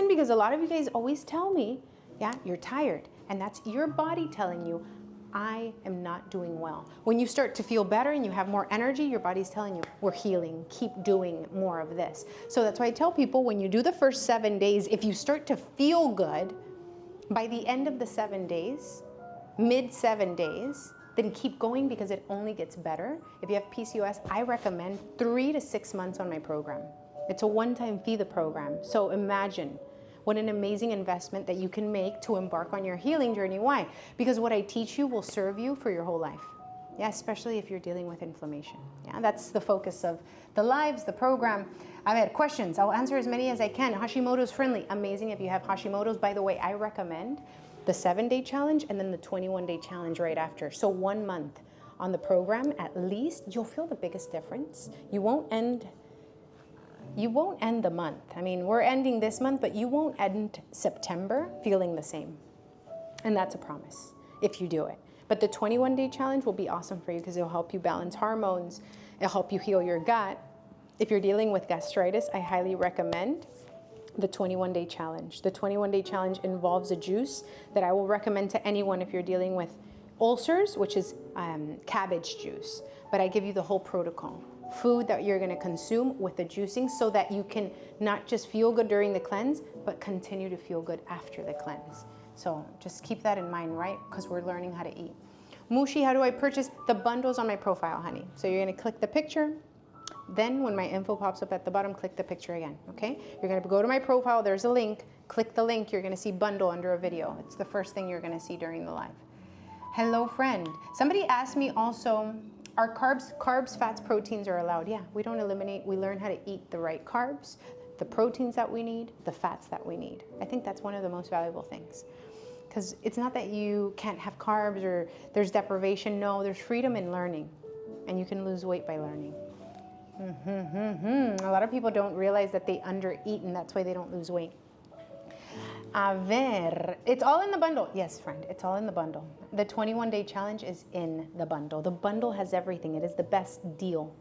because a lot of you guys always tell me, yeah, you're tired. And that's your body telling you, I am not doing well. When you start to feel better and you have more energy, your body's telling you, we're healing, keep doing more of this. So that's why I tell people, when you do the first 7 days, if you start to feel good, by the end of the 7 days, mid 7 days, then keep going because it only gets better. If you have PCOS, I recommend 3 to 6 months on my program. It's a one-time fee, the program. So imagine what an amazing investment that you can make to embark on your healing journey. Why? Because what I teach you will serve you for your whole life. Yeah, especially if you're dealing with inflammation. Yeah, that's the focus of the lives, the program. I've had questions. I'll answer as many as I can. Hashimoto's friendly. Amazing if you have Hashimoto's. By the way, I recommend the 7-day challenge and then the 21-day challenge right after. So 1 month on the program at least, you'll feel the biggest difference. You won't end the month. I mean, we're ending this month, but you won't end September feeling the same. And that's a promise if you do it. But the 21-day challenge will be awesome for you because it'll help you balance hormones. It'll help you heal your gut. If you're dealing with gastritis, I highly recommend the 21-day challenge. The 21-day challenge involves a juice that I will recommend to anyone if you're dealing with ulcers, which is cabbage juice. But I give you the whole protocol. Food that you're gonna consume with the juicing so that you can not just feel good during the cleanse, but continue to feel good after the cleanse. So just keep that in mind, right? Because we're learning how to eat. Mushi, how do I purchase? The bundles on my profile, honey. So you're gonna click the picture. Then when my info pops up at the bottom, click the picture again, okay? You're gonna go to my profile, there's a link. Click the link, you're gonna see bundle under a video. It's the first thing you're gonna see during the live. Hello, friend. Somebody asked me also, are carbs, fats, proteins are allowed? Yeah, we don't eliminate, we learn how to eat the right carbs, the proteins that we need, the fats that we need. I think that's one of the most valuable things. Because it's not that you can't have carbs or there's deprivation. No, there's freedom in learning. And you can lose weight by learning. A lot of people don't realize that they undereat and that's why they don't lose weight. A ver, it's all in the bundle. Yes, friend, it's all in the bundle. The 21-day challenge is in the bundle. The bundle has everything. It is the best deal.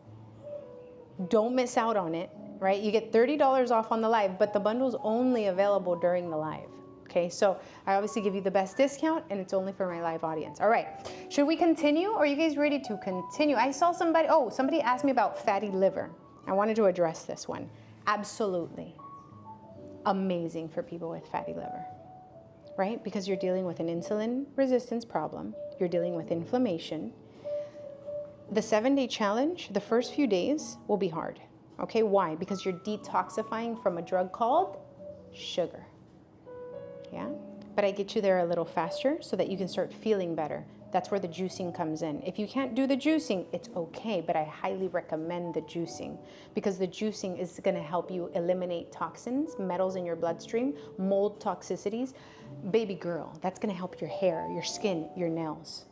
Don't miss out on it, right? You get $30 off on the live, but the bundle's only available during the live. Okay, so I obviously give you the best discount and it's only for my live audience. All right, should we continue or are you guys ready to continue? I saw somebody asked me about fatty liver. I wanted to address this one. Absolutely. Amazing for people with fatty liver, right? Because you're dealing with an insulin resistance problem. You're dealing with inflammation. The 7-day challenge, the first few days will be hard. Okay, why? Because you're detoxifying from a drug called sugar. Yeah, but I get you there a little faster so that you can start feeling better. That's where the juicing comes in. If you can't do the juicing, it's okay, but I highly recommend the juicing because the juicing is gonna help you eliminate toxins, metals in your bloodstream, mold toxicities. Baby girl, that's gonna help your hair, your skin, your nails,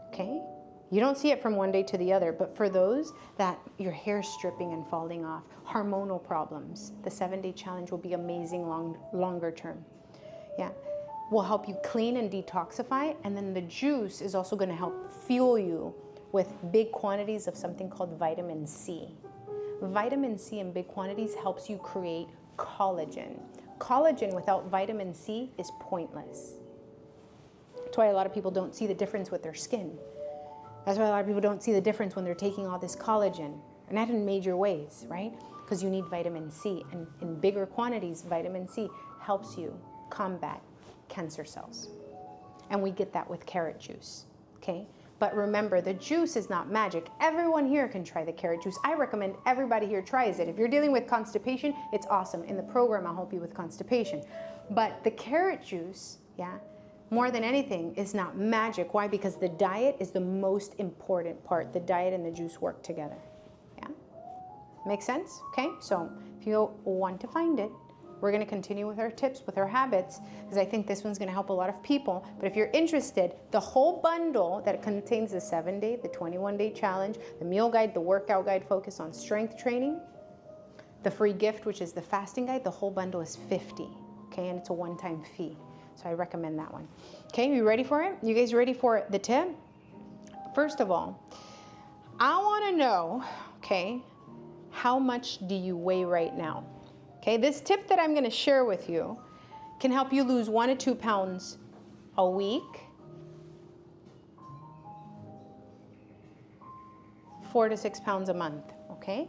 okay? You don't see it from one day to the other, but for those that your hair is stripping and falling off, hormonal problems, the 7-day challenge will be amazing longer term. Yeah, will help you clean and detoxify, and then the juice is also going to help fuel you with big quantities of something called vitamin C. Vitamin C in big quantities helps you create collagen. Collagen without vitamin C is pointless. That's why a lot of people don't see the difference with their skin. That's why a lot of people don't see the difference when they're taking all this collagen, and not in major ways, right? Because you need vitamin C, and in bigger quantities, vitamin C helps you combat cancer cells. And we get that with carrot juice, okay? But remember, the juice is not magic. Everyone here can try the carrot juice. I recommend everybody here tries it. If you're dealing with constipation, it's awesome. In the program, I'll help you with constipation. But the carrot juice, yeah, more than anything, is not magic. Why? Because the diet is the most important part. The diet and the juice work together, yeah? Make sense? Okay, so if you want to find it, we're going to continue with our tips, with our habits, because I think this one's going to help a lot of people. But if you're interested, the whole bundle that contains the 7-day, the 21-day challenge, the meal guide, the workout guide focused on strength training, the free gift, which is the fasting guide, the whole bundle is $50, okay? And it's a one-time fee. So I recommend that one. Okay, you ready for it? You guys ready for the tip? First of all, I want to know, okay, how much do you weigh right now? Okay, this tip that I'm going to share with you can help you lose 1 to 2 pounds a week, 4 to 6 pounds a month, okay?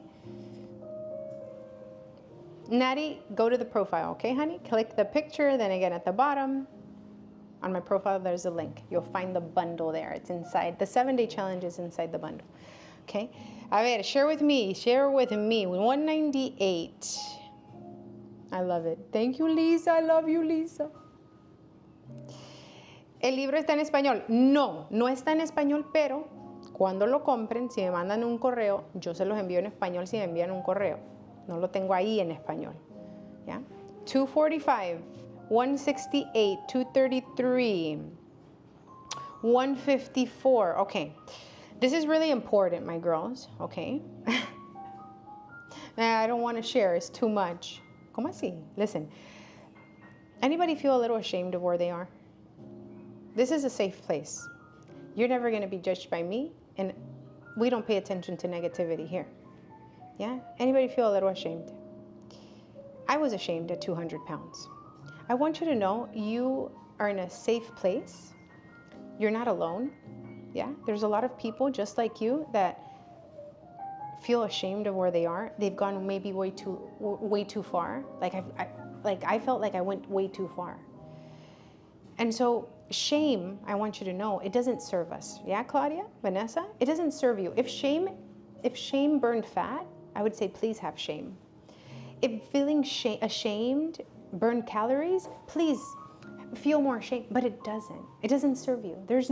Natty, go to the profile, okay, honey? Click the picture, then again at the bottom, on my profile, there's a link. You'll find the bundle there. It's inside. The 7-day challenge is inside the bundle, okay? A ver, share with me. 198. I love it. Thank you, Lisa. I love you, Lisa. ¿El libro está en español? No, no está en español, pero cuando lo compren, si me mandan un correo, yo se los envío en español si me envían un correo. No lo tengo ahí en español. ¿Ya? 245, 168, 233, 154. Okay. This is really important, my girls. Okay. I don't want to share. It's too much. ¿Cómo así? Listen. Anybody feel a little ashamed of where they are? This is a safe place. You're never going to be judged by me, and we don't pay attention to negativity here. Yeah? Anybody feel a little ashamed? I was ashamed at 200 pounds. I want you to know you are in a safe place. You're not alone. Yeah? There's a lot of people just like you that feel ashamed of where they are. They've gone maybe way too far. I felt like I went way too far. And so shame, I want you to know, it doesn't serve us. Yeah, Claudia, Vanessa? It doesn't serve you. If shame burned fat, I would say please have shame. If feeling ashamed burned calories, please feel more shame. But it doesn't. It doesn't serve you. There's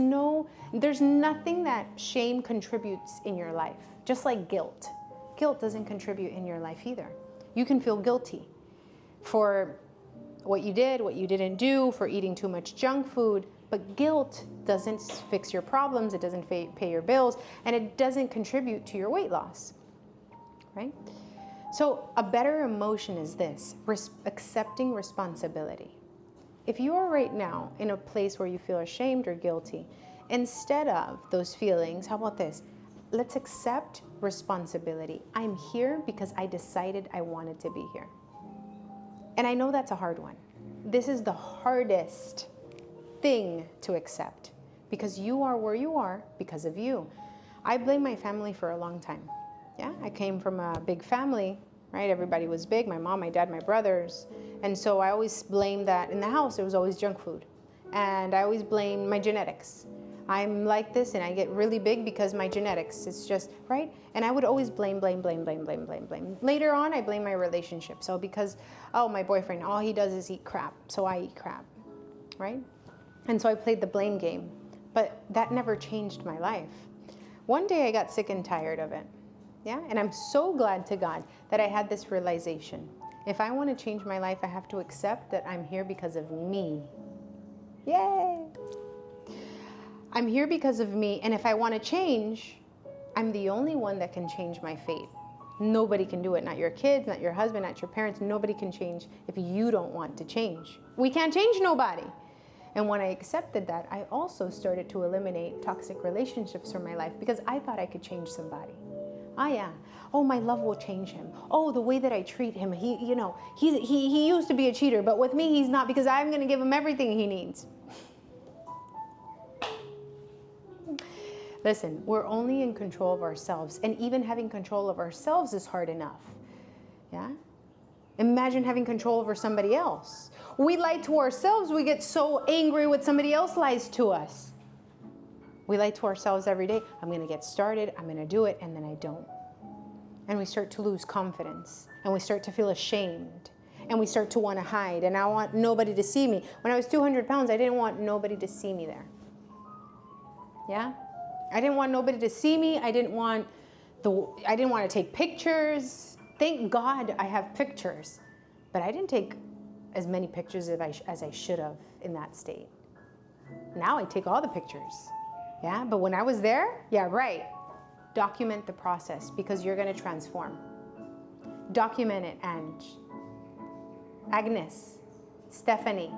nothing that shame contributes in your life. Just like guilt. Guilt doesn't contribute in your life either. You can feel guilty for what you did, what you didn't do, for eating too much junk food, but guilt doesn't fix your problems, it doesn't pay your bills, and it doesn't contribute to your weight loss, right? So a better emotion is this, accepting responsibility. If you are right now in a place where you feel ashamed or guilty, instead of those feelings, how about this? Let's accept responsibility. I'm here because I decided I wanted to be here. And I know that's a hard one. This is the hardest thing to accept because you are where you are because of you. I blame my family for a long time. Yeah, I came from a big family, right? Everybody was big, my mom, my dad, my brothers. And so I always blamed that in the house, it was always junk food. And I always blamed my genetics. I'm like this and I get really big because my genetics, it's just, right? And I would always blame. Later on, I blame my relationship. So because, oh, my boyfriend, all he does is eat crap, so I eat crap, right? And so I played the blame game, but that never changed my life. One day I got sick and tired of it, yeah? And I'm so glad to God that I had this realization. If I want to change my life, I have to accept that I'm here because of me. Yay! I'm here because of me, and if I want to change, I'm the only one that can change my fate. Nobody can do it, not your kids, not your husband, not your parents. Nobody can change if you don't want to change. We can't change nobody. And when I accepted that, I also started to eliminate toxic relationships from my life because I thought I could change somebody. Oh yeah. Oh, my love will change him. Oh, the way that I treat him, he used to be a cheater, but with me, he's not because I'm going to give him everything he needs. Listen, we're only in control of ourselves, and even having control of ourselves is hard enough. Yeah? Imagine having control over somebody else. We lie to ourselves, we get so angry when somebody else lies to us. We lie to ourselves every day. I'm going to get started, I'm going to do it, and then I don't. And we start to lose confidence, and we start to feel ashamed, and we start to want to hide, and I want nobody to see me. When I was 200 pounds, I didn't want nobody to see me there. Yeah? I didn't want nobody to see me. I didn't want to take pictures. Thank God I have pictures. But I didn't take as many pictures as I should have in that state. Now I take all the pictures. Yeah, but when I was there, yeah, right. Document the process because you're going to transform. Document it, Agnes, Stephanie,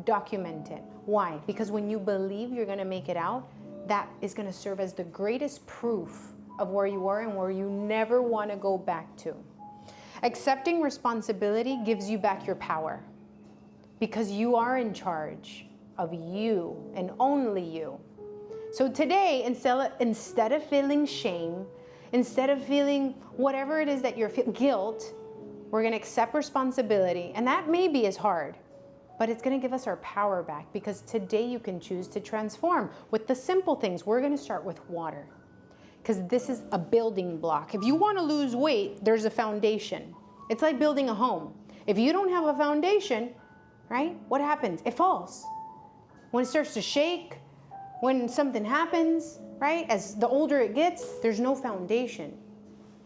document it. Why? Because when you believe you're going to make it out, that is going to serve as the greatest proof of where you are and where you never want to go back to. Accepting responsibility gives you back your power because you are in charge of you and only you. So today, instead of feeling shame, instead of feeling whatever it is that you're feeling, guilt, we're gonna accept responsibility. And that maybe is hard, but it's gonna give us our power back, because today you can choose to transform with the simple things. We're gonna start with water, because this is a building block. If you wanna lose weight, there's a foundation. It's like building a home. If you don't have a foundation, right, what happens? It falls. When it starts to shake, when something happens, right, as the older it gets, there's no foundation.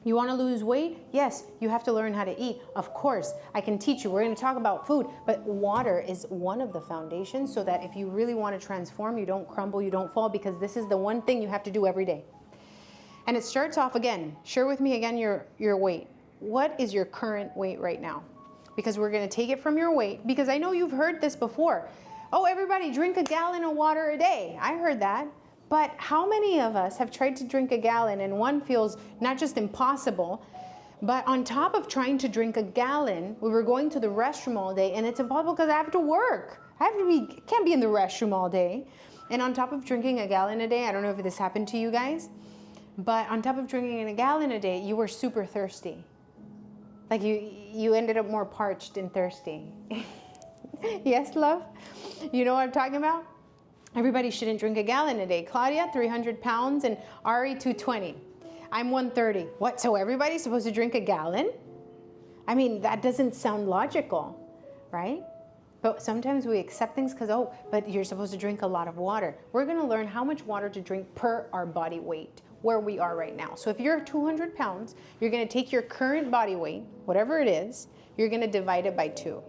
You want to lose weight? Yes, you have to learn how to eat. Of course, I can teach you. We're going to talk about food, but water is one of the foundations, so that if you really want to transform, you don't crumble, you don't fall, because this is the one thing you have to do every day. And it starts off again. Share with me again your weight. What is your current weight right now? Because we're going to take it from your weight, because I know you've heard this before. Oh, everybody drink a gallon of water a day. I heard that. But how many of us have tried to drink a gallon and one feels not just impossible, but on top of trying to drink a gallon, we were going to the restroom all day, and it's impossible because I have to work. Can't be in the restroom all day. And on top of drinking a gallon a day, I don't know if this happened to you guys, but on top of drinking a gallon a day, you were super thirsty. Like you ended up more parched and thirsty. Yes, love? You know what I'm talking about? Everybody shouldn't drink a gallon a day. Claudia, 300 pounds, and Ari, 220. I'm 130. What, so everybody's supposed to drink a gallon? I mean, that doesn't sound logical, right? But sometimes we accept things because, oh, but you're supposed to drink a lot of water. We're gonna learn how much water to drink per our body weight, where we are right now. So if you're 200 pounds, you're gonna take your current body weight, whatever it is, you're gonna divide it by 2,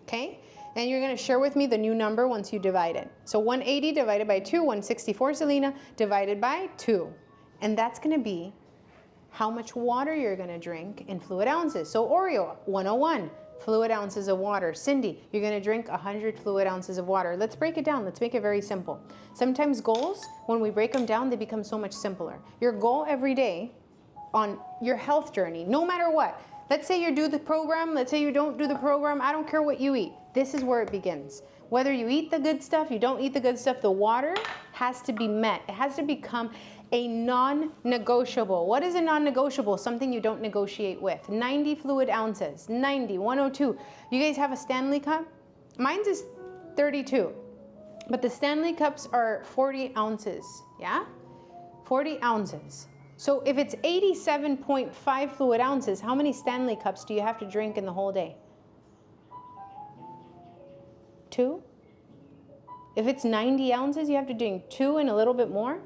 okay? And you're gonna share with me the new number once you divide it. So 180 divided by 2, 164, Selena, divided by 2. And that's gonna be how much water you're gonna drink in fluid ounces. So Oreo, 101 fluid ounces of water. Cindy, you're gonna drink 100 fluid ounces of water. Let's break it down, let's make it very simple. Sometimes goals, when we break them down, they become so much simpler. Your goal every day on your health journey, no matter what. Let's say you do the program, let's say you don't do the program, I don't care what you eat. This is where it begins. Whether you eat the good stuff, you don't eat the good stuff, the water has to be met. It has to become a non-negotiable. What is a non-negotiable? Something you don't negotiate with. 90 fluid ounces, 90, 102. You guys have a Stanley cup? Mine's is 32, but the Stanley cups are 40 ounces, yeah? 40 ounces. So if it's 87.5 fluid ounces, how many Stanley cups do you have to drink in the whole day? 2? If it's 90 ounces, you have to drink 2 and a little bit more?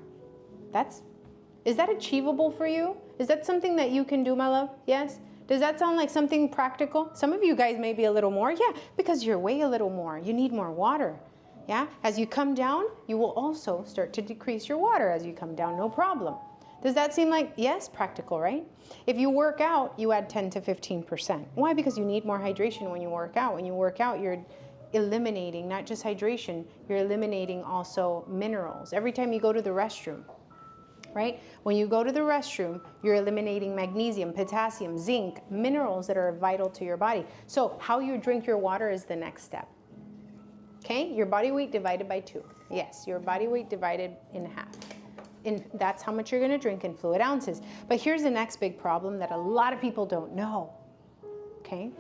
Is that achievable for you? Is that something that you can do, my love? Yes? Does that sound like something practical? Some of you guys may be a little more. Yeah, because you're way a little more. You need more water. Yeah? As you come down, you will also start to decrease your water as you come down, no problem. Does that seem like, yes, practical, right? If you work out, you add 10 to 15%. Why? Because you need more hydration when you work out. When you work out, you're eliminating not just hydration, you're eliminating also minerals. Every time you go to the restroom, right? When you go to the restroom, you're eliminating magnesium, potassium, zinc, minerals that are vital to your body. So how you drink your water is the next step. Okay, your body weight divided by 2. Yes, your body weight divided in half. And that's how much you're gonna drink in fluid ounces. But here's the next big problem that a lot of people don't know, okay?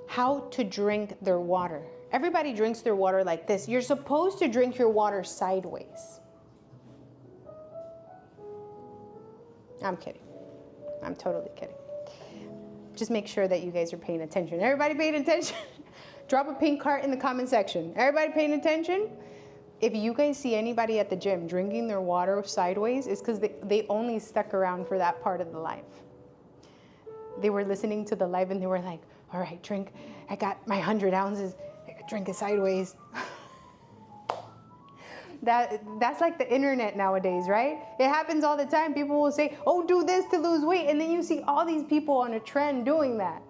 How to drink their water. Everybody drinks their water like this. You're supposed to drink your water sideways. I'm kidding. I'm totally kidding. Just make sure that you guys are paying attention. Everybody paying attention? Drop a pink heart in the comment section. Everybody paying attention? If you guys see anybody at the gym drinking their water sideways, it's because they only stuck around for that part of the live. They were listening to the live and they were like, all right, drink. I got my 100 ounces. I could drink it sideways. That's like the internet nowadays, right? It happens all the time. People will say, oh, do this to lose weight. And then you see all these people on a trend doing that.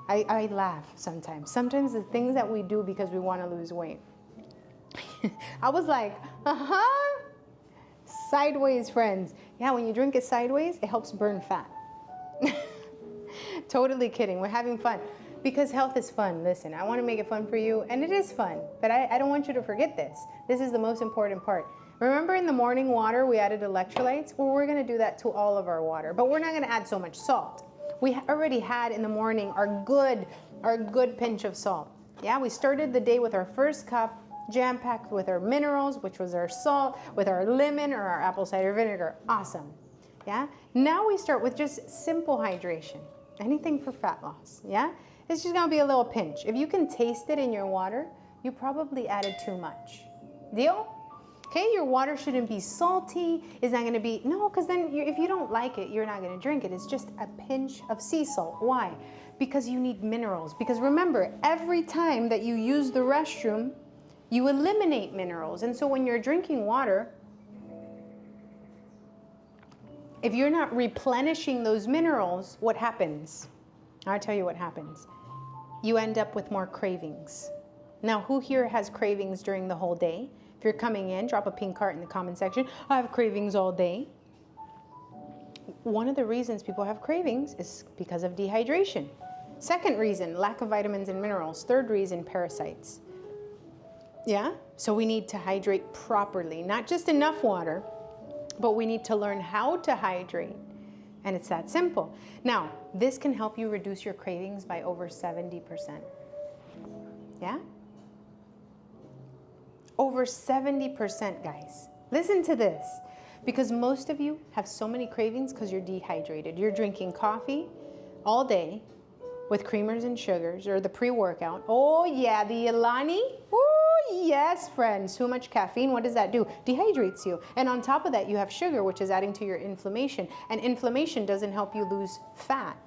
I laugh sometimes. Sometimes the things that we do because we want to lose weight. I was like, sideways, friends. Yeah, when you drink it sideways, it helps burn fat. Totally kidding. We're having fun. Because health is fun. Listen, I want to make it fun for you, and it is fun, but I don't want you to forget this. This is the most important part. Remember in the morning water we added electrolytes? Well, we're going to do that to all of our water, but we're not going to add so much salt. We already had in the morning our good pinch of salt. Yeah, we started the day with our first cup, jam-packed with our minerals, which was our salt, with our lemon or our apple cider vinegar. Awesome. Yeah. Now we start with just simple hydration. Anything for fat loss. Yeah. It's just gonna be a little pinch. If you can taste it in your water, you probably added too much. Deal? Okay, your water shouldn't be salty. It's not gonna be, no, because then if you don't like it, you're not gonna drink it. It's just a pinch of sea salt. Why? Because you need minerals. Because remember, every time that you use the restroom, you eliminate minerals. And so when you're drinking water, if you're not replenishing those minerals, what happens? I'll tell you what happens. You end up with more cravings. Now, who here has cravings during the whole day? If you're coming in, drop a pink heart in the comment section. I have cravings all day. One of the reasons people have cravings is because of dehydration. Second reason, lack of vitamins and minerals. Third reason, parasites. Yeah? So we need to hydrate properly. Not just enough water, but we need to learn how to hydrate. And it's that simple. Now, this can help you reduce your cravings by over 70%. Yeah? Over 70%, guys. Listen to this. Because most of you have so many cravings because you're dehydrated. You're drinking coffee all day with creamers and sugars or the pre-workout. Oh yeah, the Ilani. Oh yes, friends. Too much caffeine, what does that do? Dehydrates you. And on top of that, you have sugar, which is adding to your inflammation. And inflammation doesn't help you lose fat.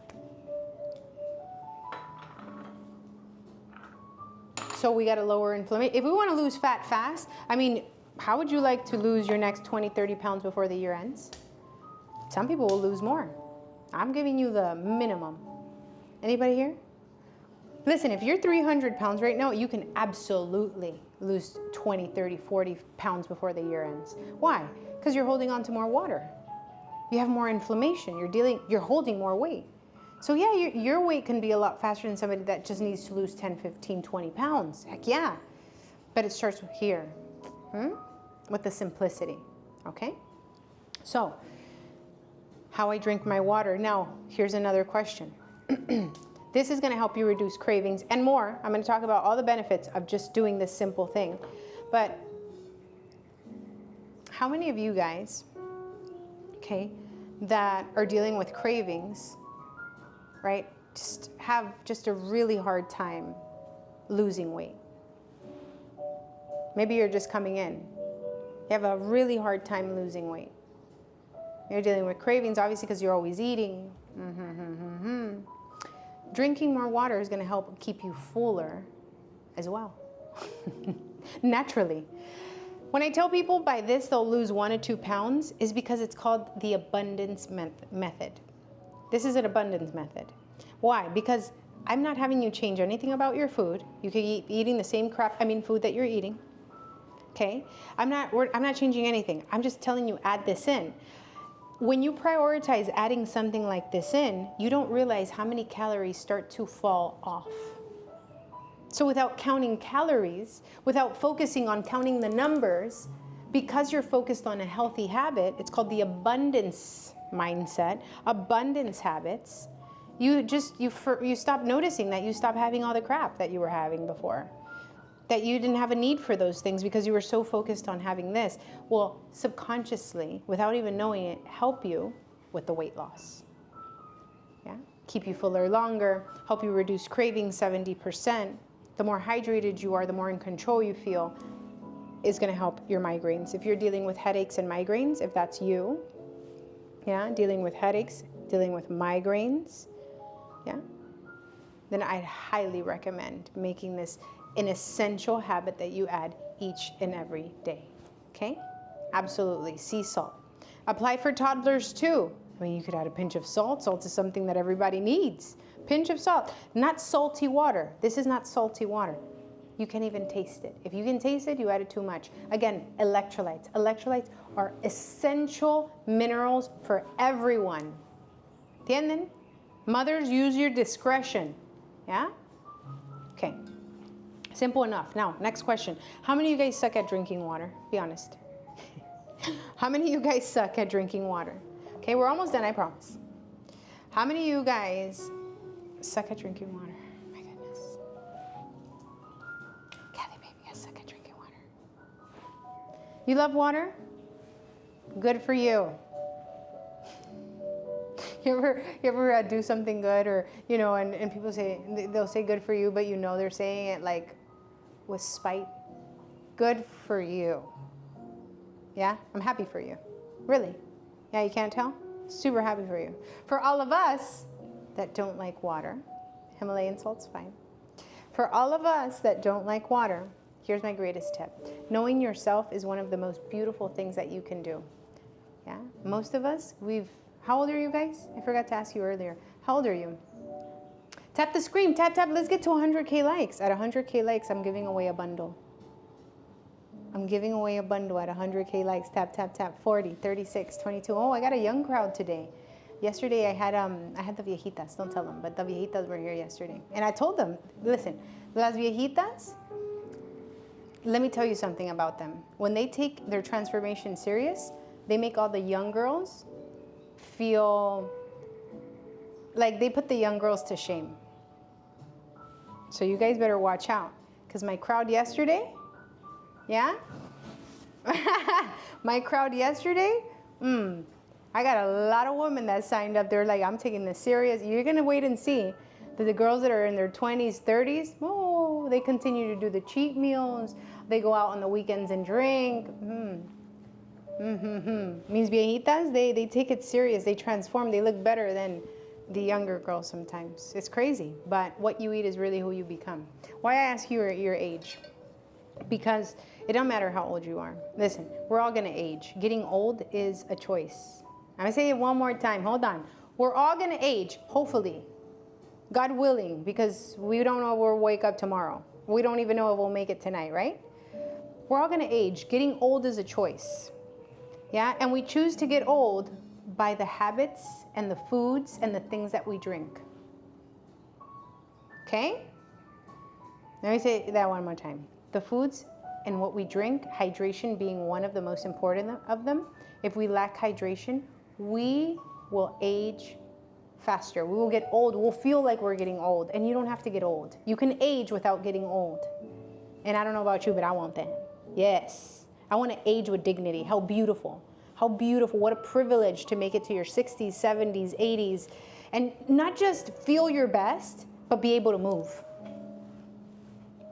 So we got to lower inflammation. If we want to lose fat fast, I mean, how would you like to lose your next 20, 30 pounds before the year ends? Some people will lose more. I'm giving you the minimum. Anybody here? Listen, if you're 300 pounds right now, you can absolutely lose 20, 30, 40 pounds before the year ends. Why? Because you're holding on to more water. You have more inflammation. You're holding more weight. So yeah, your weight can be a lot faster than somebody that just needs to lose 10, 15, 20 pounds. Heck yeah. But it starts here, with the simplicity, okay? So, how I drink my water. Now, here's another question. This is gonna help you reduce cravings and more. I'm gonna talk about all the benefits of just doing this simple thing. But how many of you guys, okay, that are dealing with cravings, right, have just a really hard time losing weight? Maybe you're just coming in. You have a really hard time losing weight. You're dealing with cravings, obviously, because you're always eating. Drinking more water is going to help keep you fuller as well, naturally. When I tell people by this they'll lose 1 to 2 pounds is because it's called the abundance method. This is an abundance method. Why? Because I'm not having you change anything about your food. You could keep eating the same food that you're eating. Okay? I'm not changing anything. I'm just telling you, add this in. When you prioritize adding something like this in, you don't realize how many calories start to fall off. So without counting calories, without focusing on counting the numbers, because you're focused on a healthy habit, it's called the abundance mindset, abundance habits, you stop noticing that you stop having all the crap that you were having before. That you didn't have a need for those things because you were so focused on having this. Well, subconsciously, without even knowing it, help you with the weight loss. Yeah? Keep you fuller longer, help you reduce cravings 70%. The more hydrated you are, the more in control you feel, is gonna help your migraines. If you're dealing with headaches and migraines, if that's you, yeah, dealing with headaches, dealing with migraines, yeah, then I'd highly recommend making this an essential habit that you add each and every day, okay? Absolutely, sea salt. Apply for toddlers too. I mean, you could add a pinch of salt. Salt is something that everybody needs. Pinch of salt, not salty water. This is not salty water. You can't even taste it. If you can taste it, you added too much. Again, electrolytes. Electrolytes are essential minerals for everyone. ¿Entienden? Mothers, use your discretion, yeah? Simple enough. Now, next question. How many of you guys suck at drinking water? Be honest. How many of you guys suck at drinking water? Okay, we're almost done, I promise. How many of you guys suck at drinking water? My goodness. Calibaby, I suck at drinking water. You love water? Good for you. You ever do something good, or and people they'll say good for you, but they're saying it like with spite. Good for you. Yeah, I'm happy for you. Really? Yeah, you can't tell? Super happy for you. For all of us that don't like water, Himalayan salt's fine. For all of us that don't like water, here's my greatest tip. Knowing yourself is one of the most beautiful things that you can do. Yeah, most of us, how old are you guys? I forgot to ask you earlier. How old are you? Tap the screen, tap, tap. Let's get to 100K likes. At 100K likes, I'm giving away a bundle. I'm giving away a bundle at 100K likes. Tap, tap, tap. 40, 36, 22. Oh, I got a young crowd today. Yesterday, I had the viejitas. Don't tell them, but the viejitas were here yesterday. And I told them, listen, las viejitas, let me tell you something about them. When they take their transformation serious, they make all the young girls feel like they put the young girls to shame. So you guys better watch out, because my crowd yesterday, yeah? My crowd yesterday, I got a lot of women that signed up. They're like, I'm taking this serious. You're going to wait and see that the girls that are in their 20s, 30s, oh, they continue to do the cheat meals. They go out on the weekends and drink. Mis viejitas, they take it serious. They transform. They look better than the younger girls sometimes. It's crazy, but what you eat is really who you become. Why I ask you your age? Because it don't matter how old you are. Listen, we're all gonna age. Getting old is a choice. I'm gonna say it one more time, hold on. We're all gonna age, hopefully. God willing, because we don't know if we'll wake up tomorrow. We don't even know if we'll make it tonight, right? We're all gonna age. Getting old is a choice. Yeah, and we choose to get old by the habits and the foods and the things that we drink. Okay? Let me say that one more time. The foods and what we drink, hydration being one of the most important of them. If we lack hydration, we will age faster. We will get old. We'll feel like we're getting old. And you don't have to get old. You can age without getting old. And I don't know about you, but I want that. Yes. I want to age with dignity. How beautiful. How beautiful. What a privilege to make it to your 60s, 70s, 80s. And not just feel your best, but be able to move.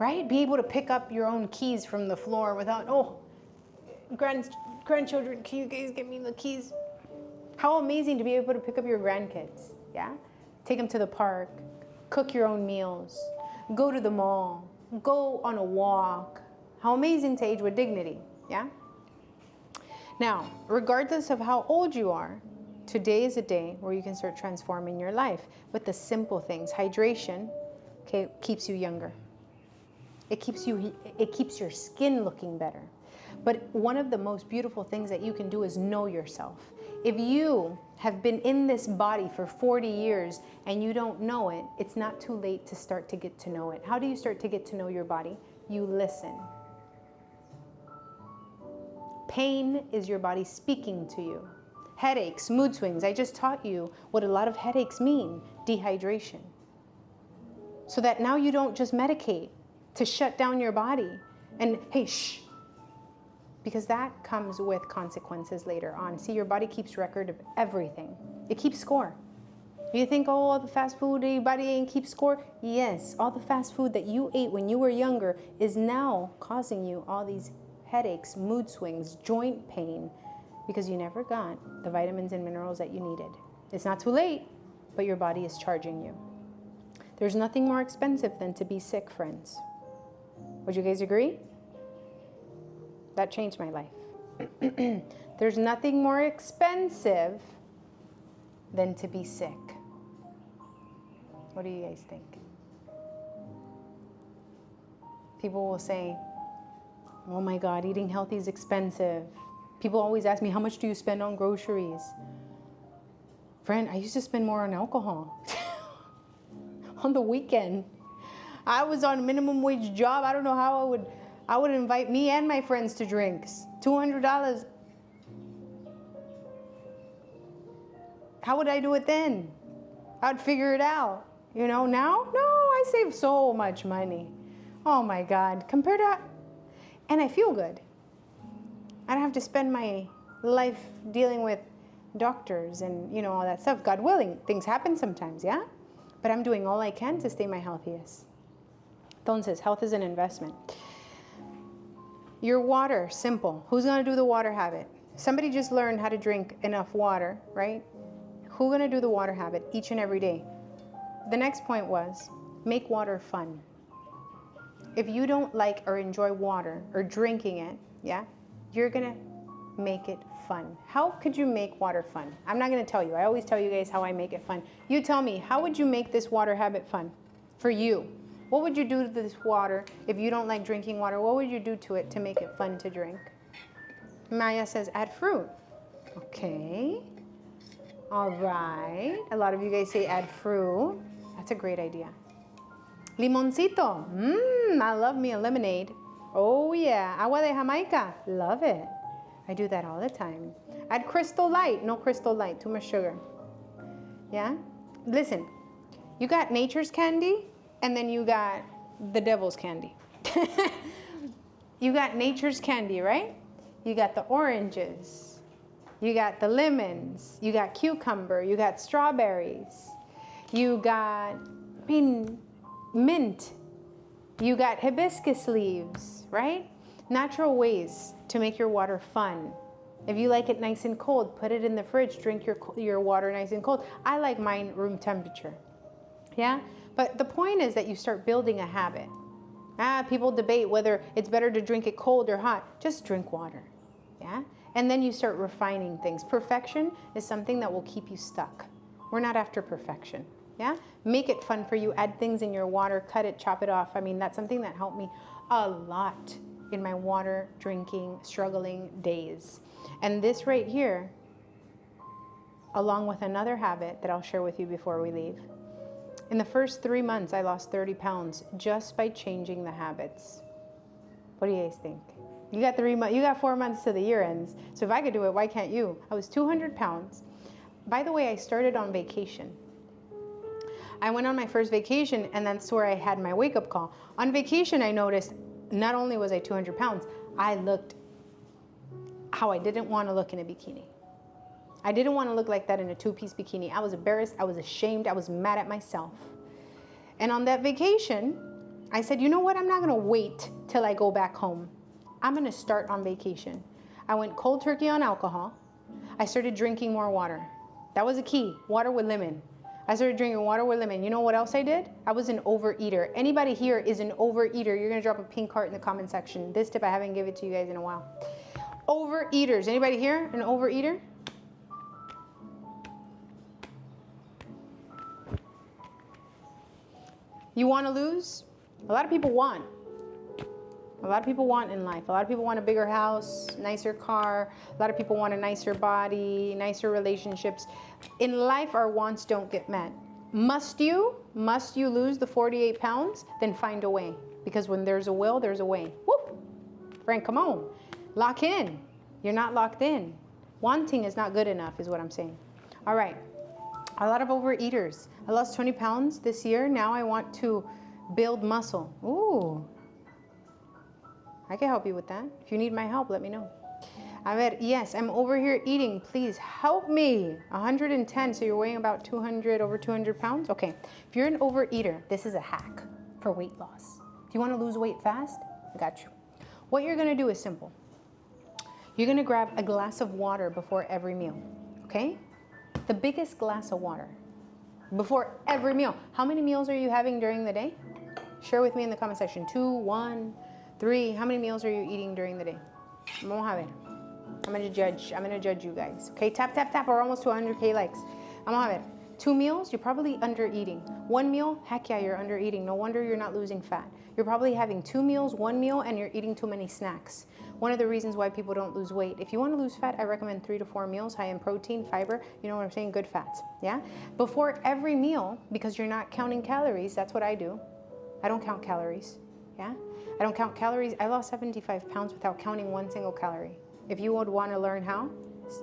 Right? Be able to pick up your own keys from the floor without, grandchildren, can you guys get me the keys? How amazing to be able to pick up your grandkids. Yeah? Take them to the park. Cook your own meals. Go to the mall. Go on a walk. How amazing to age with dignity. Yeah? Now, regardless of how old you are, today is a day where you can start transforming your life with the simple things. Hydration, okay, keeps you younger. It keeps your skin looking better. But one of the most beautiful things that you can do is know yourself. If you have been in this body for 40 years and you don't know it, it's not too late to start to get to know it. How do you start to get to know your body? You listen. Pain is your body speaking to you. Headaches, mood swings. I just taught you what a lot of headaches mean. Dehydration. So that now you don't just medicate to shut down your body and, hey, shh. Because that comes with consequences later on. See, your body keeps record of everything. It keeps score. You think, oh, all the fast food, your body ain't keep score? Yes, all the fast food that you ate when you were younger is now causing you all these headaches, mood swings, joint pain, because you never got the vitamins and minerals that you needed. It's not too late, but your body is charging you. There's nothing more expensive than to be sick, friends. Would you guys agree? That changed my life. There's nothing more expensive than to be sick. What do you guys think? People will say, oh my God, eating healthy is expensive. People always ask me, how much do you spend on groceries? Friend, I used to spend more on alcohol on the weekend. I was on a minimum wage job. I don't know how I would invite me and my friends to drinks. $200. How would I do it then? I'd figure it out. You know, now, no, I save so much money. Oh my God, compared to, and I feel good. I don't have to spend my life dealing with doctors and, you know, all that stuff. God willing, things happen sometimes, yeah? But I'm doing all I can to stay my healthiest. Entonces, health is an investment. Your water, simple. Who's gonna do the water habit? Somebody just learned how to drink enough water, right? Who's gonna do the water habit each and every day? The next point was, make water fun. If you don't like or enjoy water or drinking it, yeah, you're gonna make it fun. How could you make water fun? I'm not gonna tell you. I always tell you guys how I make it fun. You tell me, how would you make this water habit fun for you? What would you do to this water if you don't like drinking water? What would you do to it to make it fun to drink? Maya says, add fruit. Okay. All right. A lot of you guys say add fruit. That's a great idea. Limoncito. I love me a lemonade. Oh yeah. Agua de Jamaica. Love it. I do that all the time. Add Crystal Light. No Crystal Light. Too much sugar. Yeah? Listen. You got nature's candy, and then you got the devil's candy. You got nature's candy, right? You got the oranges. You got the lemons. You got cucumber. You got strawberries. You got mint. You got hibiscus leaves, right? Natural ways to make your water fun. If you like it nice and cold, put it in the fridge, drink your water nice and cold. I like mine room temperature, yeah? But the point is that you start building a habit. People debate whether it's better to drink it cold or hot. Just drink water, yeah? And then you start refining things. Perfection is something that will keep you stuck. We're not after perfection, yeah? Make it fun for you. Add things in your water, cut it, chop it off. I mean, that's something that helped me a lot in my water drinking, struggling days. And this right here, along with another habit that I'll share with you before we leave. In the first 3 months, I lost 30 pounds just by changing the habits. What do you guys think? You got 4 months till the year ends. So if I could do it, why can't you? I was 200 pounds. By the way, I started on vacation. I went on my first vacation, and that's where I had my wake-up call. On vacation, I noticed not only was I 200 pounds, I looked how I didn't want to look in a bikini. I didn't want to look like that in a two-piece bikini. I was embarrassed, I was ashamed, I was mad at myself. And on that vacation, I said, you know what? I'm not going to wait till I go back home. I'm going to start on vacation. I went cold turkey on alcohol. I started drinking more water. That was a key, water with lemon. I started drinking water with lemon. You know what else I did? I was an overeater. Anybody here is an overeater. You're going to drop a pink heart in the comment section. This tip, I haven't given it to you guys in a while. Overeaters. Anybody here an overeater? You want to lose? A lot of people want. A lot of people want in life. A lot of people want a bigger house, nicer car. A lot of people want a nicer body, nicer relationships. In life, our wants don't get met. Must you lose the 48 pounds? Then find a way. Because when there's a will, there's a way. Whoop! Frank, come on. Lock in. You're not locked in. Wanting is not good enough, is what I'm saying. All right. A lot of overeaters. I lost 20 pounds this year. Now I want to build muscle. Ooh. I can help you with that. If you need my help, let me know. A ver, yes, I'm over here eating. Please help me. 110, so you're weighing about 200, over 200 pounds? Okay, if you're an overeater, this is a hack for weight loss. If you want to lose weight fast, I got you. What you're going to do is simple. You're going to grab a glass of water before every meal, okay? The biggest glass of water before every meal. How many meals are you having during the day? Share with me in the comment section. 2, 1, 3. How many meals are you eating during the day? Vamos a ver. I'm going to judge you guys. Okay, tap, tap, tap. We're almost to 100K likes. Vamos a ver. 2 meals, you're probably under eating. 1 meal, heck yeah, you're under eating. No wonder you're not losing fat. You're probably having 2 meals, 1 meal, and you're eating too many snacks. One of the reasons why people don't lose weight. If you want to lose fat, I recommend 3 to 4 meals, high in protein, fiber, you know what I'm saying, good fats, yeah? Before every meal, because you're not counting calories, that's what I do. I don't count calories. Yeah? I don't count calories. I lost 75 pounds without counting one single calorie. If you would want to learn how,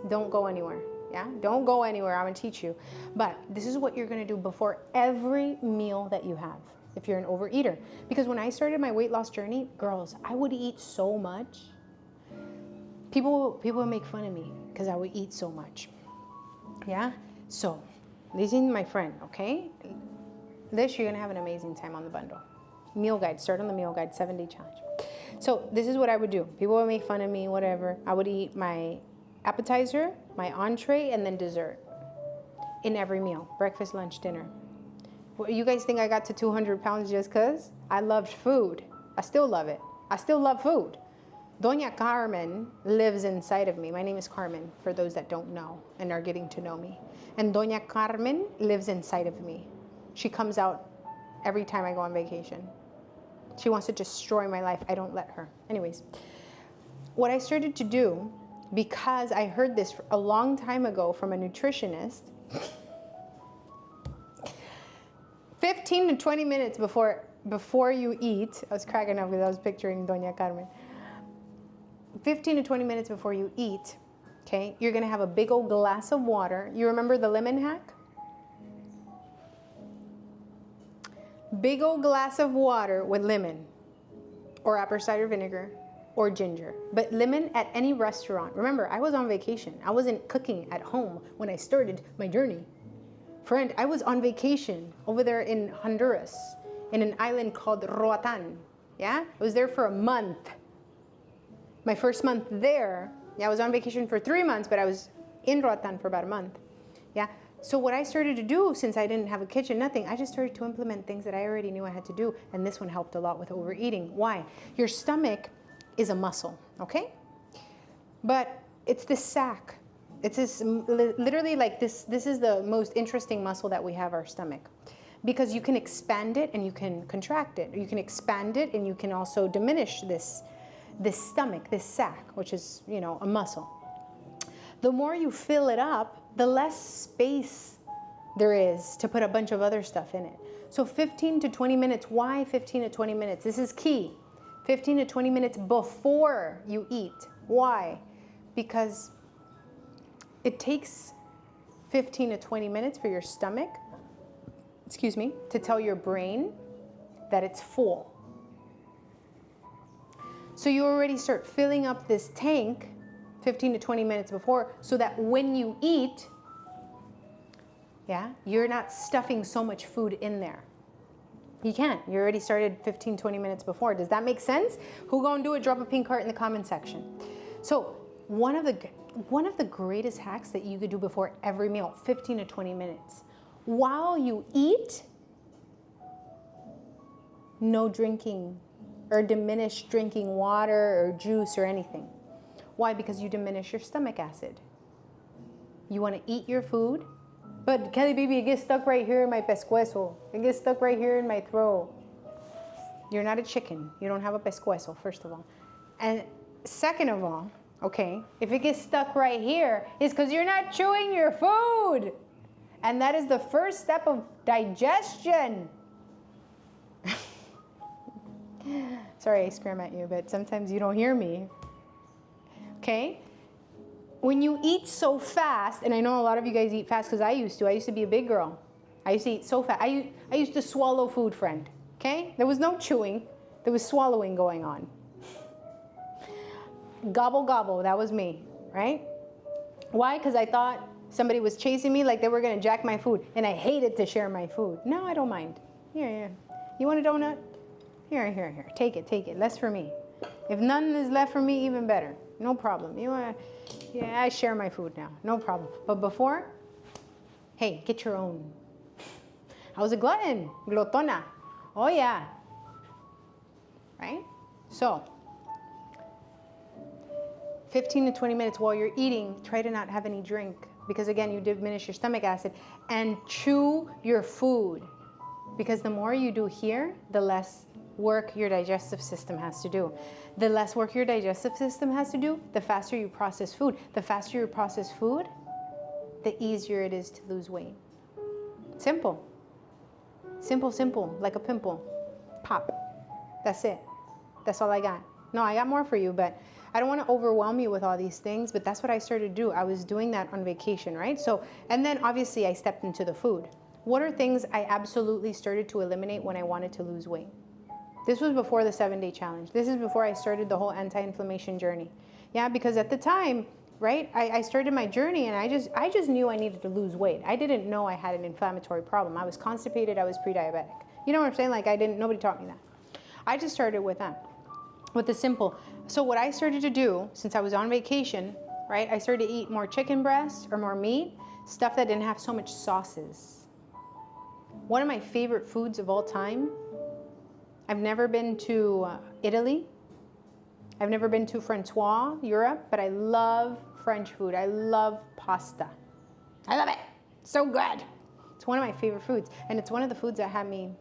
don't go anywhere. Yeah? Don't go anywhere. I'm going to teach you. But this is what you're going to do before every meal that you have if you're an overeater. Because when I started my weight loss journey, girls, I would eat so much. People would make fun of me because I would eat so much. Yeah? So, this is my friend, okay? This, you're going to have an amazing time on the bundle. Meal guide. Start on the meal guide, 7-day challenge. So, this is what I would do. People would make fun of me, whatever. I would eat my appetizer, my entree, and then dessert in every meal. Breakfast, lunch, dinner. What, you guys think I got to 200 pounds just because? I loved food. I still love it. I still love food. Doña Carmen lives inside of me. My name is Carmen, for those that don't know and are getting to know me. And Doña Carmen lives inside of me. She comes out every time I go on vacation. She wants to destroy my life. I don't let her. Anyways, what I started to do, because I heard this a long time ago from a nutritionist, 15 to 20 minutes before you eat, I was cracking up because I was picturing Doña Carmen. 15 to 20 minutes before you eat, okay, you're gonna have a big old glass of water. You remember the lemon hack? Big old glass of water with lemon or apple cider vinegar or ginger. But lemon at any restaurant. Remember, I was on vacation. I wasn't cooking at home when I started my journey. Friend, I was on vacation over there in Honduras in an island called Roatan. Yeah? I was there for a month. My first month there, I was on vacation for 3 months, but I was in Roatan for about a month. Yeah. So what I started to do, since I didn't have a kitchen, nothing, I just started to implement things that I already knew I had to do. And this one helped a lot with overeating. Why? Your stomach is a muscle, okay? But it's this sac. It's this, literally like this is the most interesting muscle that we have, our stomach. Because you can expand it and you can contract it. You can expand it and you can also diminish this stomach, this sac, which is, you know, a muscle. The more you fill it up, the less space there is to put a bunch of other stuff in it. So 15 to 20 minutes. Why 15 to 20 minutes? This is key. 15 to 20 minutes before you eat. Why? Because it takes 15 to 20 minutes for your stomach, to tell your brain that it's full. So you already start filling up this tank 15 to 20 minutes before, so that when you eat, yeah, you're not stuffing so much food in there. You can't. You already started 15, 20 minutes before. Does that make sense? Who gonna do it? Drop a pink heart in the comment section. So one of the greatest hacks that you could do before every meal, 15 to 20 minutes. While you eat, no drinking or diminish drinking water or juice or anything. Why? Because you diminish your stomach acid. You want to eat your food, but calibaby, it gets stuck right here in my pescuezo. It gets stuck right here in my throat. You're not a chicken. You don't have a pescuezo, first of all. And second of all, okay, if it gets stuck right here, it's because you're not chewing your food. And that is the first step of digestion. Sorry, I scream at you, but sometimes you don't hear me. Okay? When you eat so fast, and I know a lot of you guys eat fast because I used to be a big girl. I used to eat so fast. I used to swallow food, friend. Okay? There was no chewing. There was swallowing going on. Gobble, gobble. That was me, right? Why? Because I thought somebody was chasing me like they were going to jack my food, and I hated to share my food. No, I don't mind. Here. You want a donut? Here. Take it. Less for me. If none is left for me, even better. No problem. You want to... Yeah, I share my food now. No problem. But before, hey, get your own. I was a glutton. Glotona. Oh, yeah. Right? So, 15 to 20 minutes while you're eating, try to not have any drink. Because, again, you diminish your stomach acid. And chew your food. Because the more you do here, the less work your digestive system has to do. The less work your digestive system has to do, the faster you process food. The faster you process food, the easier it is to lose weight. Simple. Simple, like a pimple. pop. That's it. That's all I got. No, I got more for you, but I don't want to overwhelm you with all these things, but that's what I started to do. I was doing that on vacation, right? So, and then obviously I stepped into the food. What are things I absolutely started to eliminate when I wanted to lose weight? This was before the 7-day challenge. This is before I started the whole anti-inflammation journey. Yeah, because at the time, right, I started my journey and I just knew I needed to lose weight. I didn't know I had an inflammatory problem. I was constipated, I was pre-diabetic. You know what I'm saying? Like nobody taught me that. I just started with that, with the simple. So what I started to do, since I was on vacation, right, I started to eat more chicken breast or more meat, stuff that didn't have so much sauces. One of my favorite foods of all time, I've never been to Italy. I've never been to Francois, Europe, but I love French food. I love pasta. I love it. So good. It's one of my favorite foods. And it's one of the foods that had me,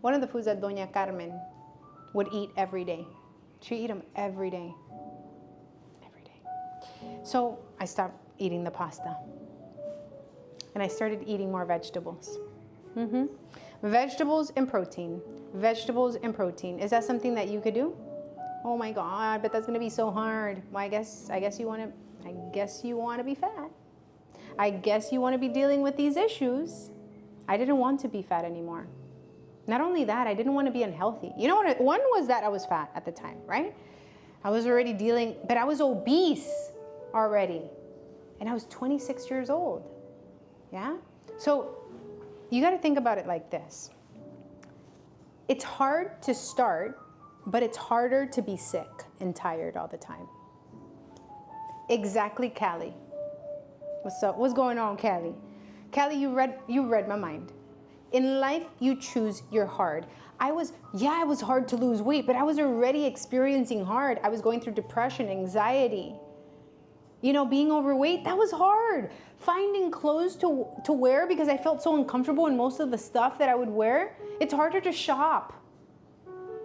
one of the foods that Doña Carmen would eat every day. She'd eat them every day. Every day. So I stopped eating the pasta. And I started eating more vegetables. Vegetables and protein. Vegetables and protein. Is that something that you could do? Oh my God, but that's gonna be so hard. Well, I guess you wanna be fat. I guess you wanna be dealing with these issues. I didn't want to be fat anymore. Not only that, I didn't want to be unhealthy. You know what? One was that I was fat at the time, right? I was already dealing, but I was obese already. And I was 26 years old. Yeah? So you got to think about it like this. It's hard to start, but it's harder to be sick and tired all the time. Exactly, Callie. What's up? What's going on, Callie? Callie, you read my mind. In life, you choose your hard. it was hard to lose weight, but I was already experiencing hard. I was going through depression, anxiety. You know, being overweight, that was hard. Finding clothes to wear because I felt so uncomfortable in most of the stuff that I would wear. It's harder to shop.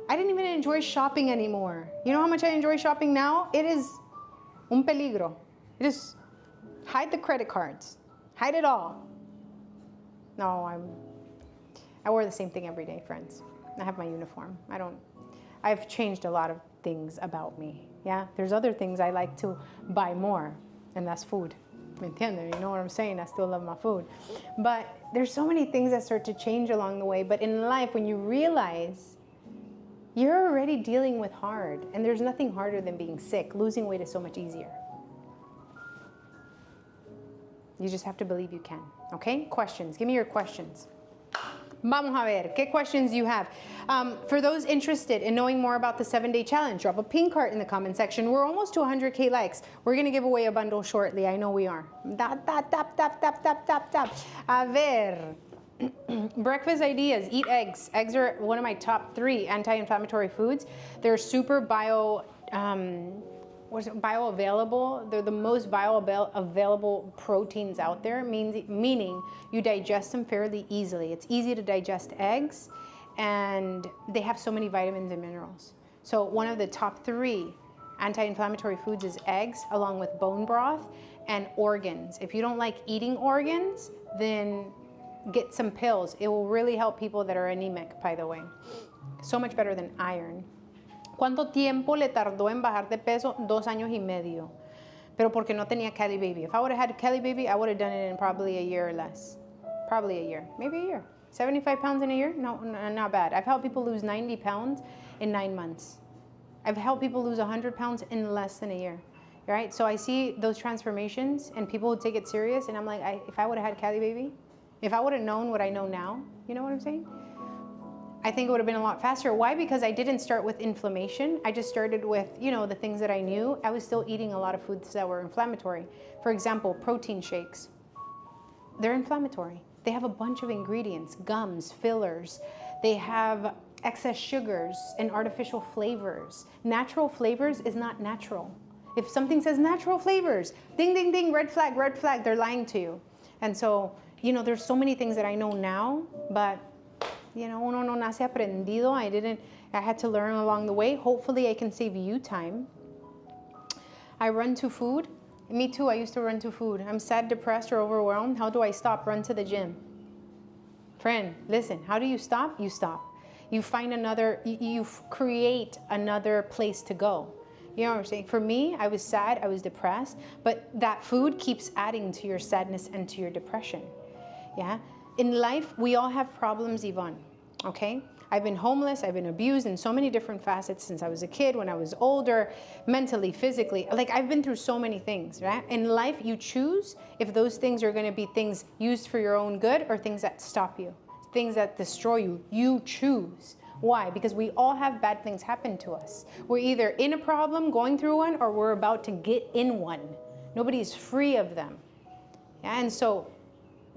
I didn't even enjoy shopping anymore. You know how much I enjoy shopping now? It is un peligro. It is hide the credit cards. Hide it all. No, I wear the same thing every day, friends. I have my uniform. I've changed a lot of things about me. Yeah, there's other things I like to buy more, and that's food. ¿Me entiendes? You know what I'm saying? I still love my food. But there's so many things that start to change along the way. But in life, when you realize you're already dealing with hard, and there's nothing harder than being sick. Losing weight is so much easier. You just have to believe you can. Okay? Questions. Give me your questions. Vamos a ver, ¿qué questions do you have? For those interested in knowing more about the 7-day challenge, drop a pink heart in the comment section. We're almost to 100K likes. We're going to give away a bundle shortly. I know we are. Tap, tap, tap, tap, tap, tap, tap, tap. A ver. Breakfast ideas. Eat eggs. Eggs are one of my top 3 anti-inflammatory foods. They're super bioavailable. They're the most bioavailable proteins out there, meaning you digest them fairly easily. It's easy to digest eggs, and they have so many vitamins and minerals. So one of the top 3 anti-inflammatory foods is eggs, along with bone broth and organs. If you don't like eating organs, then get some pills. It will really help people that are anemic, by the way. So much better than iron. ¿Cuánto tiempo le tardó en bajar de peso? 2 años y medio. Pero porque no tenía calibaby. If I would have had calibaby, I would have done it in probably a year or less. Probably a year. Maybe a year. 75 pounds in a year? No, not bad. I've helped people lose 90 pounds in 9 months. I've helped people lose 100 pounds in less than a year. Right? So I see those transformations, and people would take it serious, and I'm like, if I would have had calibaby, if I would have known what I know now, you know what I'm saying? I think it would have been a lot faster. Why? Because I didn't start with inflammation. I just started with, you know, the things that I knew. I was still eating a lot of foods that were inflammatory. For example, protein shakes. They're inflammatory. They have a bunch of ingredients, gums, fillers. They have excess sugars and artificial flavors. Natural flavors is not natural. If something says natural flavors, ding, ding, ding, red flag, they're lying to you. And so, you know, there's so many things that I know now, but you know, uno no nace aprendido. I had to learn along the way. Hopefully I can save you time. I run to food. Me too, I used to run to food. I'm sad, depressed, or overwhelmed. How do I stop? Run to the gym. Friend, listen, how do you stop? You stop. You find another, you create another place to go. You know what I'm saying? For me, I was sad, I was depressed, but that food keeps adding to your sadness and to your depression. Yeah? In life, we all have problems, Yvonne, okay? I've been homeless, I've been abused in so many different facets since I was a kid, when I was older, mentally, physically. Like, I've been through so many things, right? In life, you choose if those things are gonna be things used for your own good or things that stop you, things that destroy you. You choose. Why? Because we all have bad things happen to us. We're either in a problem, going through one, or we're about to get in one. Nobody's free of them. Yeah? And so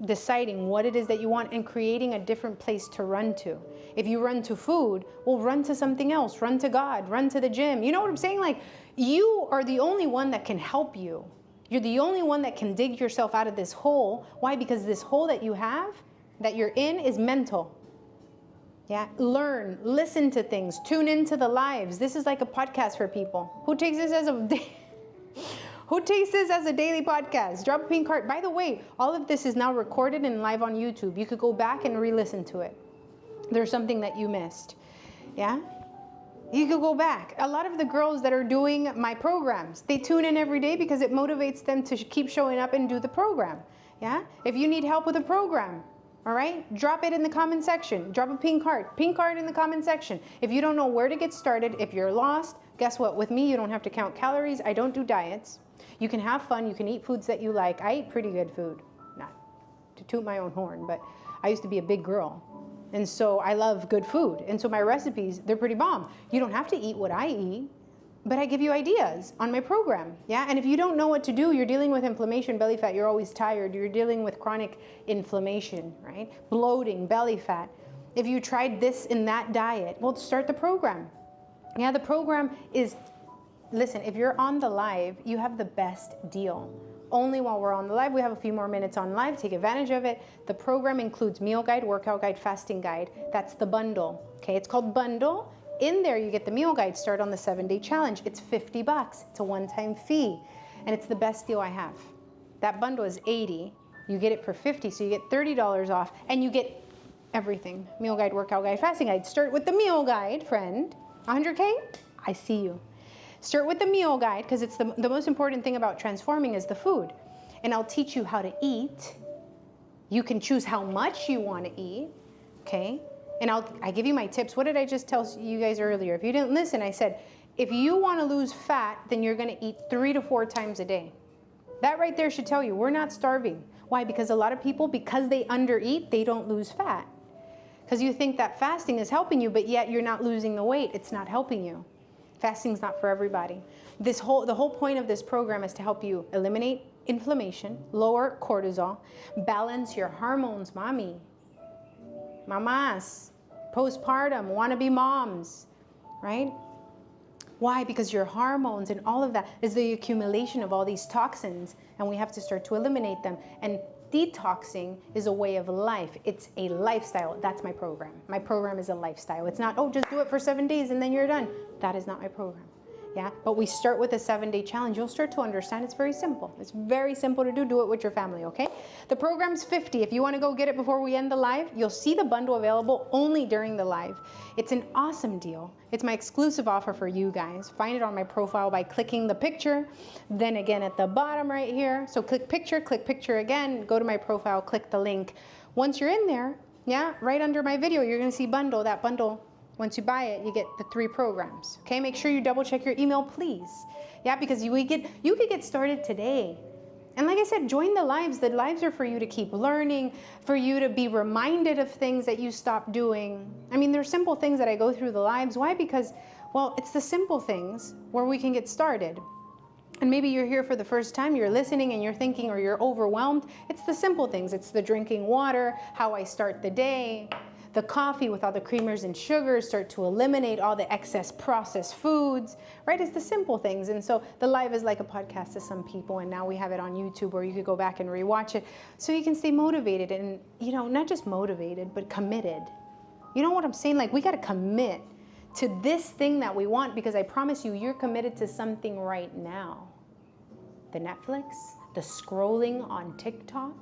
deciding what it is that you want and creating a different place to run to. If you run to food, well, run to something else. Run to God, run to the gym. You know what I'm saying? Like, you are the only one that can help you. You're the only one that can dig yourself out of this hole. Why? Because this hole that you have, that you're in, is mental. Yeah, learn, listen to things, tune into the lives. This is like a podcast for people. Who takes this as a daily podcast? Drop a pink heart. By the way, all of this is now recorded and live on YouTube. You could go back and re-listen to it. There's something that you missed. Yeah? You could go back. A lot of the girls that are doing my programs, they tune in every day because it motivates them to keep showing up and do the program. Yeah? If you need help with a program, all right, drop it in the comment section. Drop a pink heart in the comment section. If you don't know where to get started, if you're lost, guess what? With me, you don't have to count calories. I don't do diets. You can have fun. You can eat foods that you like. I eat pretty good food. Not to toot my own horn, but I used to be a big girl. And so I love good food. And so my recipes, they're pretty bomb. You don't have to eat what I eat, but I give you ideas on my program. Yeah. And if you don't know what to do, you're dealing with inflammation, belly fat, you're always tired, you're dealing with chronic inflammation, right? Bloating, belly fat. If you tried this and that diet, well, start the program. Yeah. The program is, listen, if you're on the live, you have the best deal. Only while we're on the live. We have a few more minutes on live. Take advantage of it. The program includes meal guide, workout guide, fasting guide. That's the bundle. Okay. It's called bundle. In there, you get the meal guide. Start on the 7-day challenge. It's $50. It's a one-time fee. And it's the best deal I have. That bundle is $80. You get it for $50, so you get $30 off. And you get everything. Meal guide, workout guide, fasting guide. Start with the meal guide, friend. 100K? I see you. Start with the meal guide, because it's the most important thing about transforming is the food. And I'll teach you how to eat. You can choose how much you want to eat. Okay? And I give you my tips. What did I just tell you guys earlier? If you didn't listen, I said, if you want to lose fat, then you're going to eat 3 to 4 times a day. That right there should tell you we're not starving. Why? Because a lot of people, because they undereat, they don't lose fat. Because you think that fasting is helping you, but yet you're not losing the weight. It's not helping you. Fasting's not for everybody. The whole point of this program is to help you eliminate inflammation, lower cortisol, balance your hormones, mommy. Mamas, postpartum, wannabe moms, right? Why? Because your hormones and all of that is the accumulation of all these toxins, and we have to start to eliminate them. And detoxing is a way of life. It's a lifestyle. That's my program. My program is a lifestyle. It's not, oh, just do it for 7 days and then you're done. That is not my program. Yeah, but we start with a 7-day challenge. You'll start to understand it's very simple. It's very simple to do. Do it with your family, okay? The program's $50. If you want to go get it before we end the live, you'll see the bundle available only during the live. It's an awesome deal. It's my exclusive offer for you guys. Find it on my profile by clicking the picture. Then again at the bottom right here. So click picture again, go to my profile, click the link. Once you're in there, yeah, right under my video, you're going to see bundle. That bundle, once you buy it, you get the 3 programs. Okay, make sure you double check your email, please. Yeah, because you could get started today. And like I said, join the lives. The lives are for you to keep learning, for you to be reminded of things that you stopped doing. I mean, there's simple things that I go through the lives. Why? Because, well, it's the simple things where we can get started. And maybe you're here for the first time, you're listening and you're thinking, or you're overwhelmed. It's the simple things. It's the drinking water, how I start the day, the coffee with all the creamers and sugars, start to eliminate all the excess processed foods, right? It's the simple things. And so the live is like a podcast to some people, and now we have it on YouTube where you could go back and rewatch it so you can stay motivated and, you know, not just motivated, but committed. You know what I'm saying? Like, we got to commit to this thing that we want, because I promise you, you're committed to something right now. The Netflix, the scrolling on TikTok,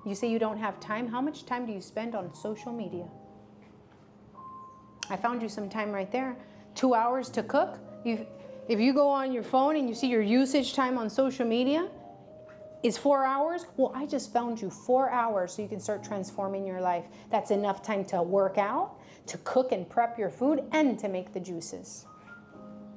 You say you don't have time. How much time do you spend on social media? I found you some time right there. 2 hours to cook. If you go on your phone and you see your usage time on social media is 4 hours, well, I just found you 4 hours so you can start transforming your life. That's enough time to work out, to cook and prep your food, and to make the juices.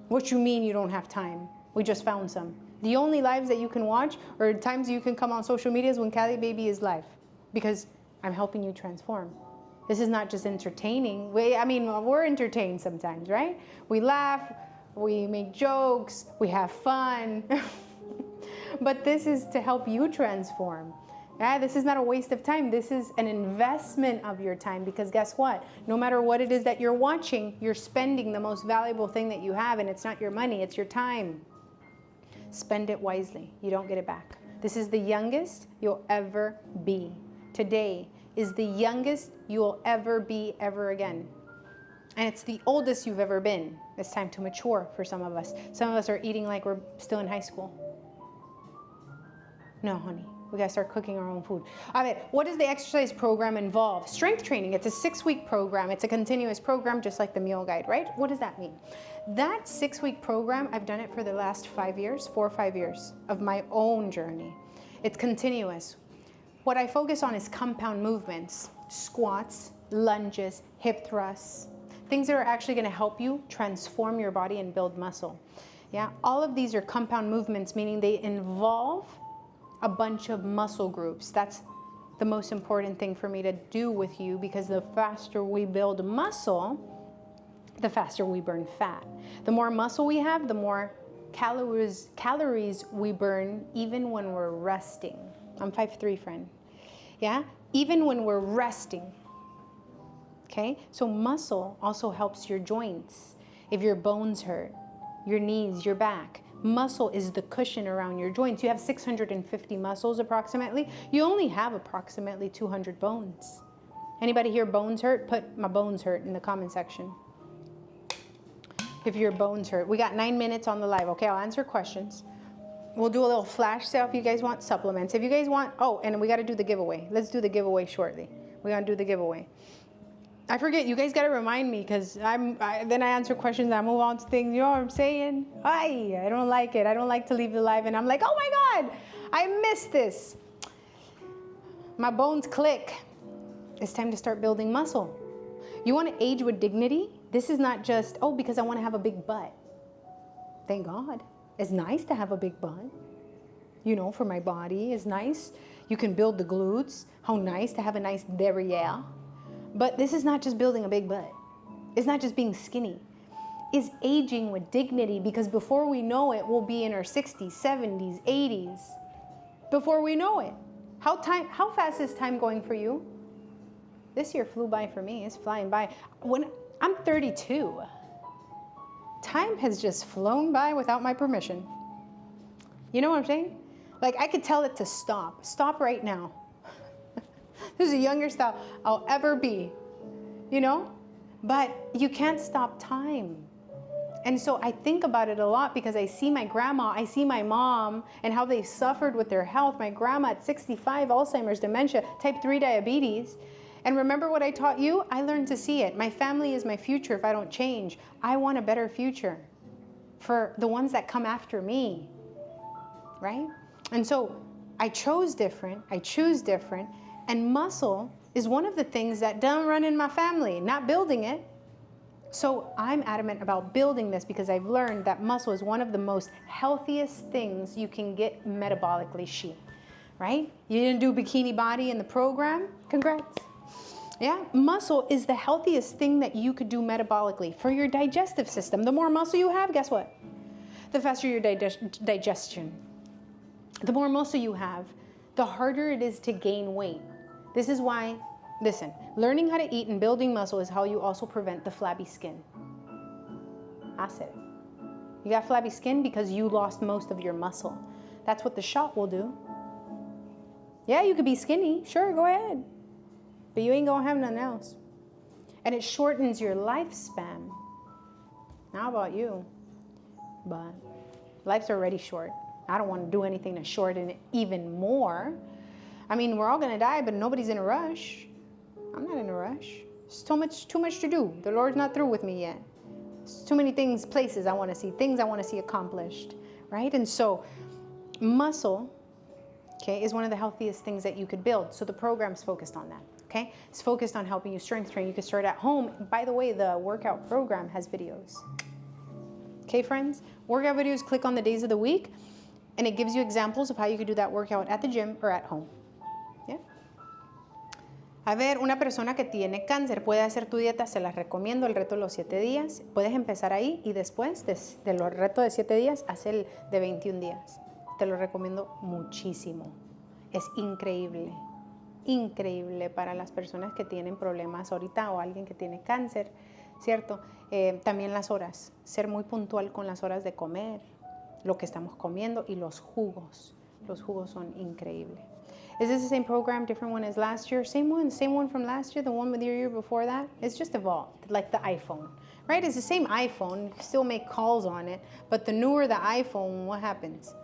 What you mean you don't have time? We just found some. The only lives that you can watch or times you can come on social media is when calibaby is live, because I'm helping you transform. This is not just entertaining. We're entertained sometimes, right? We laugh, we make jokes, we have fun. But this is to help you transform. Yeah, this is not a waste of time. This is an investment of your time, because guess what? No matter what it is that you're watching, you're spending the most valuable thing that you have, and it's not your money, it's your time. Spend it wisely. You don't get it back. This is the youngest you'll ever be. Today is the youngest you'll ever be ever again. And it's the oldest you've ever been. It's time to mature for some of us. Some of us are eating like we're still in high school. No, honey. We gotta start cooking our own food. All right, what does the exercise program involve? Strength training. It's a 6-week program. It's a continuous program, just like the meal guide, right? What does that mean? That 6-week program, I've done it for the last 5 years, 4 or 5 years of my own journey. It's continuous. What I focus on is compound movements, squats, lunges, hip thrusts, things that are actually gonna help you transform your body and build muscle. Yeah, all of these are compound movements, meaning they involve a bunch of muscle groups. That's the most important thing for me to do with you, because the faster we build muscle, the faster we burn fat. The more muscle we have, the more calories we burn, even when we're resting. I'm 5'3", friend. Yeah, even when we're resting. Okay, so muscle also helps your joints. If your bones hurt, your knees, your back, muscle is the cushion around your joints. You have 650 muscles approximately. You only have approximately 200 bones. Anybody here bones hurt? Put my bones hurt in the comment section. If your bones hurt. We got 9 minutes on the live. Okay, I'll answer questions. We'll do a little flash sale if you guys want supplements. If you guys want, oh, and we got to do the giveaway. Let's do the giveaway shortly. We're going to do the giveaway. I forget, you guys got to remind me, because then I answer questions, I move on to things, you know what I'm saying? I don't like it. I don't like to leave the live and I'm like, oh my God, I missed this. My bones click. It's time to start building muscle. You want to age with dignity? This is not just, oh, because I want to have a big butt. Thank God. It's nice to have a big butt. You know, for my body, it's nice. You can build the glutes. How nice to have a nice derriere. But this is not just building a big butt. It's not just being skinny. It's aging with dignity, because before we know it, we'll be in our 60s, 70s, 80s. Before we know it. How fast is time going for you? This year flew by for me. It's flying by. When I'm 32, time has just flown by without my permission. You know what I'm saying? Like, I could tell it to stop. Stop right now. This is the youngest I'll ever be, you know? But you can't stop time. And so I think about it a lot, because I see my grandma, I see my mom, and how they suffered with their health. My grandma at 65, Alzheimer's, dementia, type 3 diabetes. And remember what I taught you? I learned to see it. My family is my future if I don't change. I want a better future for the ones that come after me, right? And so I chose different, I choose different. And muscle is one of the things that don't run in my family, not building it. So I'm adamant about building this, because I've learned that muscle is one of the most healthiest things you can get metabolically, right? You didn't do bikini body in the program? Congrats. Yeah, muscle is the healthiest thing that you could do metabolically for your digestive system. The more muscle you have, guess what? The faster your digestion. The more muscle you have, the harder it is to gain weight. This is why, listen, learning how to eat and building muscle is how you also prevent the flabby skin. I said it. You got flabby skin because you lost most of your muscle. That's what the shot will do. Yeah, you could be skinny. Sure, go ahead. But you ain't gonna have nothing else. And it shortens your lifespan. How about you? But life's already short. I don't want to do anything to shorten it even more. I mean, we're all going to die, but nobody's in a rush. I'm not in a rush. There's too much to do. The Lord's not through with me yet. There's too many things, places I want to see, things I want to see accomplished, right? And so muscle, okay, is one of the healthiest things that you could build. So the program's focused on that, okay? It's focused on helping you strength train. You can start at home. By the way, the workout program has videos. Okay, friends? Workout videos, click on the days of the week, and it gives you examples of how you could do that workout at the gym or at home. Yeah? A ver, una persona que tiene cáncer puede hacer tu dieta, se las recomiendo, el reto de los 7 días. Puedes empezar ahí y después de los retos de 7 días, haz el de 21 días. Te lo recomiendo muchísimo. Es increíble, increíble para las personas que tienen problemas ahorita o alguien que tiene cáncer, ¿cierto? También las horas, ser muy puntual con las horas de comer, lo que estamos comiendo y los jugos. Los jugos son increíbles. Is this the same program, different one as last year? Same one from last year, the one with your year before that? It's just evolved, like the iPhone, right? It's the same iPhone, you still make calls on it, but the newer the iPhone, what happens?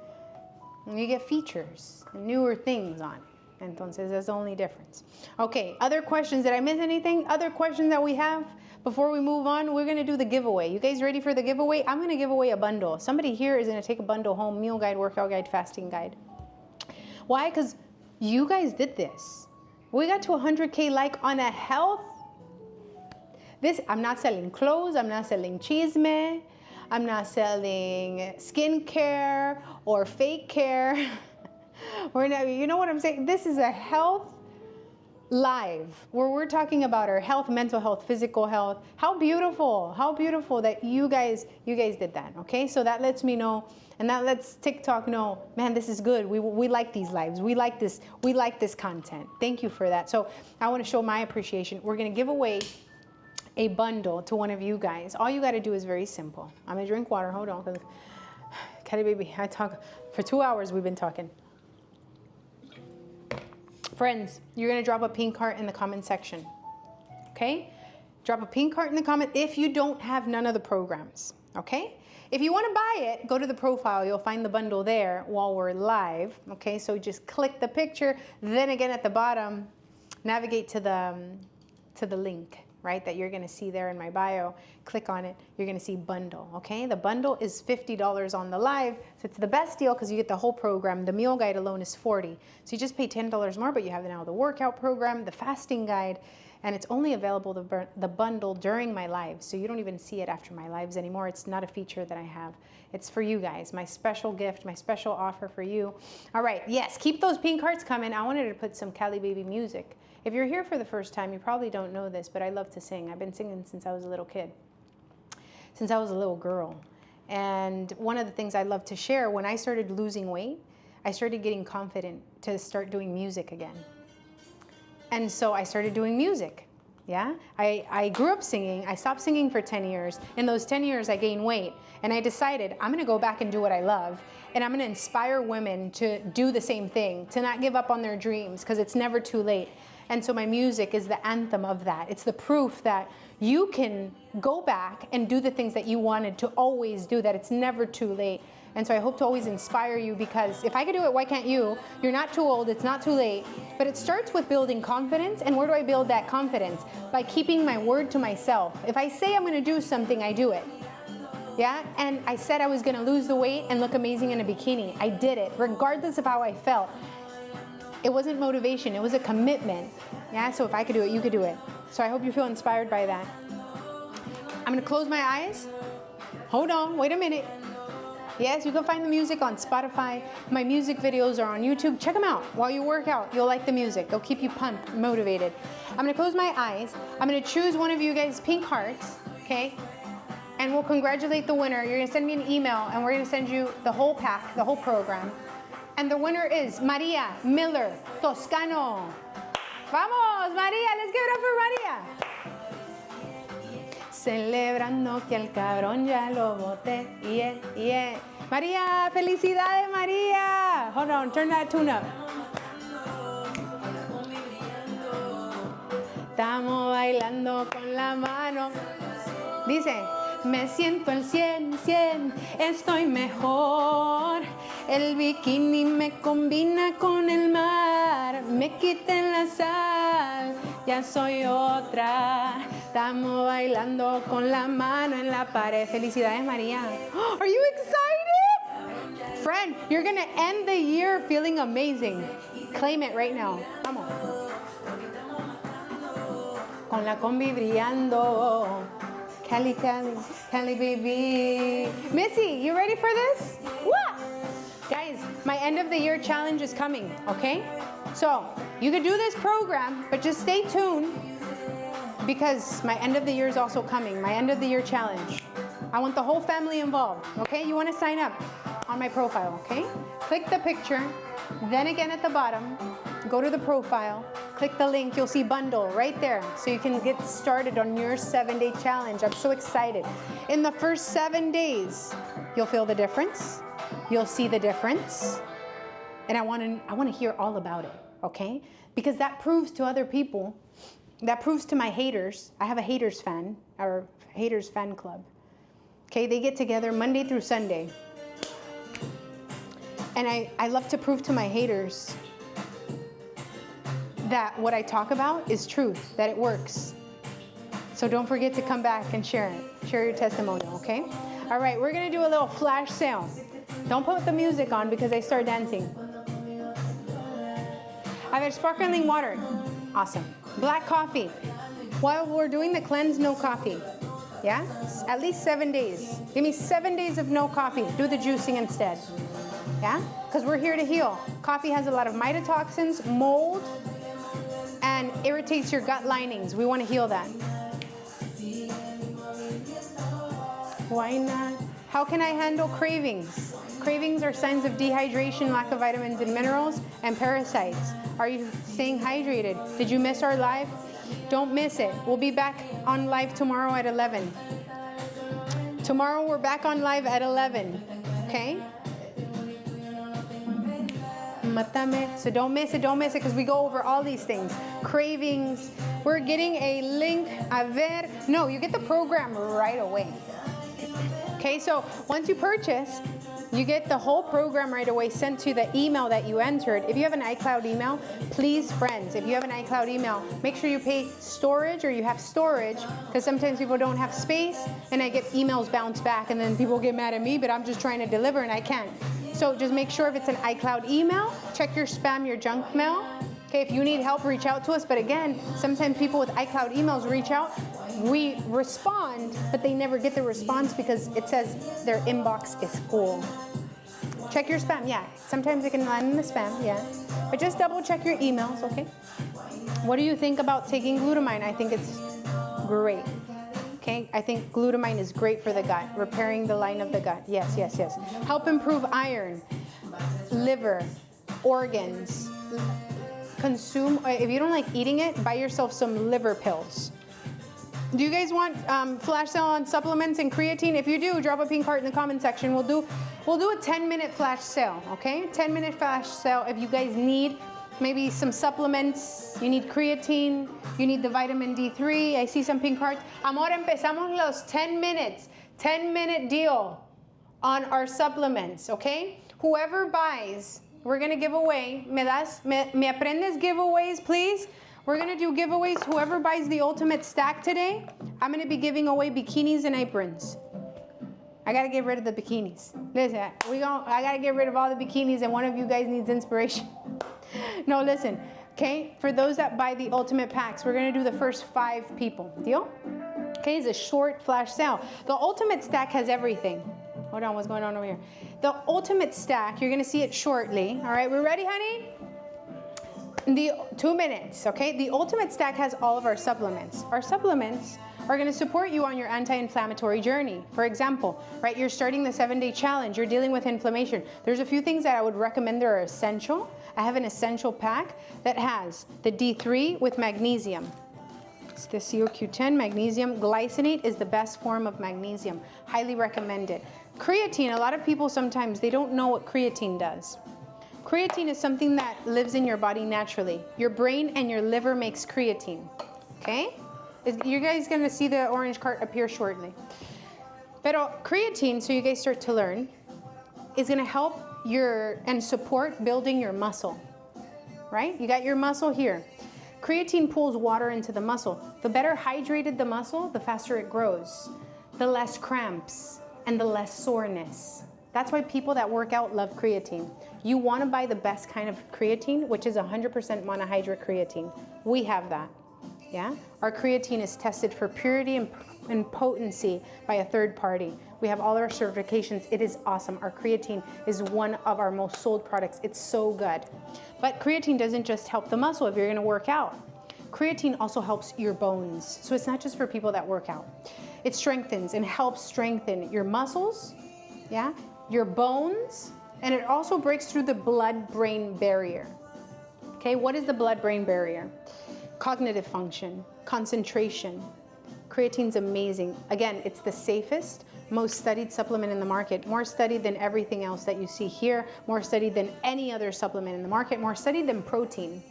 You get features, newer things on it. Entonces, that's the only difference. Okay, other questions? Did I miss anything? Other questions that we have? Before we move on, we're going to do the giveaway. You guys ready for the giveaway? I'm going to give away a bundle. Somebody here is going to take a bundle home, meal guide, workout guide, fasting guide. Why? Because you guys did this. We got to 100K like on a health. This, I'm not selling clothes. I'm not selling chisme. I'm not selling skincare or fake care. We're not, you know what I'm saying? This is a health live where we're talking about our health, mental health, physical health. How beautiful that you guys did that. Okay, so that lets me know, and that lets TikTok know, man, this is good. We like these lives. We like this content. Thank you for that. So I want to show my appreciation. We're going to give away a bundle to one of you guys. All you got to do is very simple. I'm going to drink water. Hold on. Calibaby, I talk for 2 hours. We've been talking. Friends, you're going to drop a pink heart in the comment section. Okay? Drop a pink heart in the comment if you don't have none of the programs. Okay? If you want to buy it, go to the profile. You'll find the bundle there while we're live. Okay? So just click the picture. Then again at the bottom, navigate to the link, right, that you're going to see there in my bio. Click on it. You're going to see bundle, okay? The bundle is $50 on the live, so it's the best deal because you get the whole program. The meal guide alone is $40. So you just pay $10 more, but you have now the workout program, the fasting guide, and it's only available, the bundle, during my lives. So you don't even see it after my lives anymore. It's not a feature that I have. It's for you guys, my special gift, my special offer for you. All right, yes, keep those pink hearts coming. I wanted to put some Calibaby music. If you're here for the first time, you probably don't know this, but I love to sing. I've been singing since I was a little kid, since I was a little girl. And one of the things I love to share, when I started losing weight, I started getting confident to start doing music again. And so I started doing music, yeah? I grew up singing. I stopped singing for 10 years. In those 10 years, I gained weight. And I decided I'm going to go back and do what I love. And I'm going to inspire women to do the same thing, to not give up on their dreams, because it's never too late. And so my music is the anthem of that. It's the proof that you can go back and do the things that you wanted to always do, that it's never too late. And so I hope to always inspire you, because if I could do it, why can't you? You're not too old, it's not too late. But it starts with building confidence. And where do I build that confidence? By keeping my word to myself. If I say I'm going to do something, I do it. Yeah, and I said I was going to lose the weight and look amazing in a bikini. I did it, regardless of how I felt. It wasn't motivation, it was a commitment. Yeah, so if I could do it, you could do it. So I hope you feel inspired by that. I'm going to close my eyes. Hold on, wait a minute. Yes, you can find the music on Spotify. My music videos are on YouTube. Check them out while you work out. You'll like the music. They'll keep you pumped, motivated. I'm going to close my eyes. I'm going to choose one of you guys' pink hearts, okay? And we'll congratulate the winner. You're going to send me an email, and we're going to send you the whole pack, the whole program. And the winner is Maria Miller Toscano. Vamos, Maria, let's give it up for Maria. Celebrando que el cabrón ya lo boté. Yeah, yeah. Maria, felicidades, Maria. Hold on, turn that tune up. Estamos bailando con la mano. Dice, Me siento el 100, estoy mejor. El bikini me combina con el mar. Me quiten la sal, ya soy otra. Estamos bailando con la mano en la pared. Felicidades, María. Are you excited? Friend, you're going to end the year feeling amazing. Claim it right now. Vamos. Con la combi brillando. Calibaby. Missy, you ready for this? What? Guys, my end of the year challenge is coming, okay? So, you could do this program, but just stay tuned because my end of the year is also coming, my end of the year challenge. I want the whole family involved, okay? You want to sign up on my profile, okay? Click the picture, then again at the bottom, go to the profile, click the link, you'll see bundle right there so you can get started on your 7-day challenge. I'm so excited. In the first 7 days, you'll feel the difference. You'll see the difference. And I want to hear all about it, okay? Because that proves to other people, that proves to my haters. I have a haters fan, or haters fan club. Okay, they get together Monday through Sunday. And I love to prove to my haters that what I talk about is truth, that it works. So don't forget to come back and share it. Share your testimonial, okay? All right, we're gonna do a little flash sale. Don't put the music on because I start dancing. I have sparkling water. Awesome. Black coffee. While we're doing the cleanse, no coffee. Yeah? At least 7 days. Give me 7 days of no coffee. Do the juicing instead. Yeah? Because we're here to heal. Coffee has a lot of mycotoxins, mold, and irritates your gut linings. We want to heal that. Why not? How can I handle cravings? Cravings are signs of dehydration, lack of vitamins and minerals, and parasites. Are you staying hydrated? Did you miss our live? Don't miss it. We'll be back on live tomorrow at 11. Tomorrow we're back on live at 11. Okay? So don't miss it, because we go over all these things. Cravings. We're getting a link. A ver. No, you get the program right away. Okay, so once you purchase, you get the whole program right away sent to the email that you entered. If you have an iCloud email, please, friends, if you have an iCloud email, make sure you pay storage or you have storage, because sometimes people don't have space and I get emails bounce back and then people get mad at me, but I'm just trying to deliver and I can't. So just make sure if it's an iCloud email, check your spam, your junk mail. Okay, if you need help, reach out to us. But again, sometimes people with iCloud emails reach out. We respond, but they never get the response because it says their inbox is full. Check your spam, yeah. Sometimes it can land in the spam, yeah. But just double check your emails, okay? What do you think about taking glutamine? I think it's great. Okay, I think glutamine is great for the gut, repairing the line of the gut. Yes, yes, yes. Help improve iron, liver, organs. Consume, if you don't like eating it, buy yourself some liver pills. Do you guys want flash sale on supplements and creatine? If you do, drop a pink heart in the comment section. We'll do a 10-minute flash sale, okay? 10-minute flash sale if you guys need maybe some supplements, you need creatine, you need the vitamin D3. I see some pink hearts. Amor, empezamos los 10 minutes. 10-minute deal on our supplements, okay? Whoever buys, we're gonna give away. Me aprendes giveaways, please? We're gonna do giveaways. Whoever buys the ultimate stack today, I'm gonna be giving away bikinis and aprons. I gotta get rid of the bikinis. Listen, I gotta get rid of all the bikinis and one of you guys needs inspiration. No, listen, okay? For those that buy the ultimate packs, we're gonna do the first 5 people. Deal? Okay, it's a short flash sale. The ultimate stack has everything. Hold on, what's going on over here? The ultimate stack, you're gonna see it shortly. All right, we're ready, honey? The 2 minutes, okay? The ultimate stack has all of our supplements. Our supplements are gonna support you on your anti-inflammatory journey. For example, right, you're starting the 7-day challenge, you're dealing with inflammation. There's a few things that I would recommend that are essential. I have an essential pack that has the D3 with magnesium. It's the CoQ10 magnesium. Glycinate is the best form of magnesium. Highly recommend it. Creatine, a lot of people sometimes, they don't know what creatine does. Creatine is something that lives in your body naturally. Your brain and your liver makes creatine, okay? You guys gonna see the orange cart appear shortly. Pero creatine, so you guys start to learn, is gonna help and support building your muscle, right? You got your muscle here. Creatine pulls water into the muscle. The better hydrated the muscle, the faster it grows, the less cramps, and the less soreness. That's why people that work out love creatine. You wanna buy the best kind of creatine, which is 100% monohydrate creatine. We have that, yeah? Our creatine is tested for purity and potency by a third party. We have all our certifications. It is awesome. Our creatine is one of our most sold products. It's so good. But creatine doesn't just help the muscle if you're gonna work out. Creatine also helps your bones. So it's not just for people that work out. It strengthens and helps strengthen your muscles, yeah, your bones, and it also breaks through the blood-brain barrier. Okay, what is the blood-brain barrier? Cognitive function, concentration. Creatine's amazing. Again, it's the safest, most studied supplement in the market, more studied than everything else that you see here, more studied than any other supplement in the market, more studied than protein.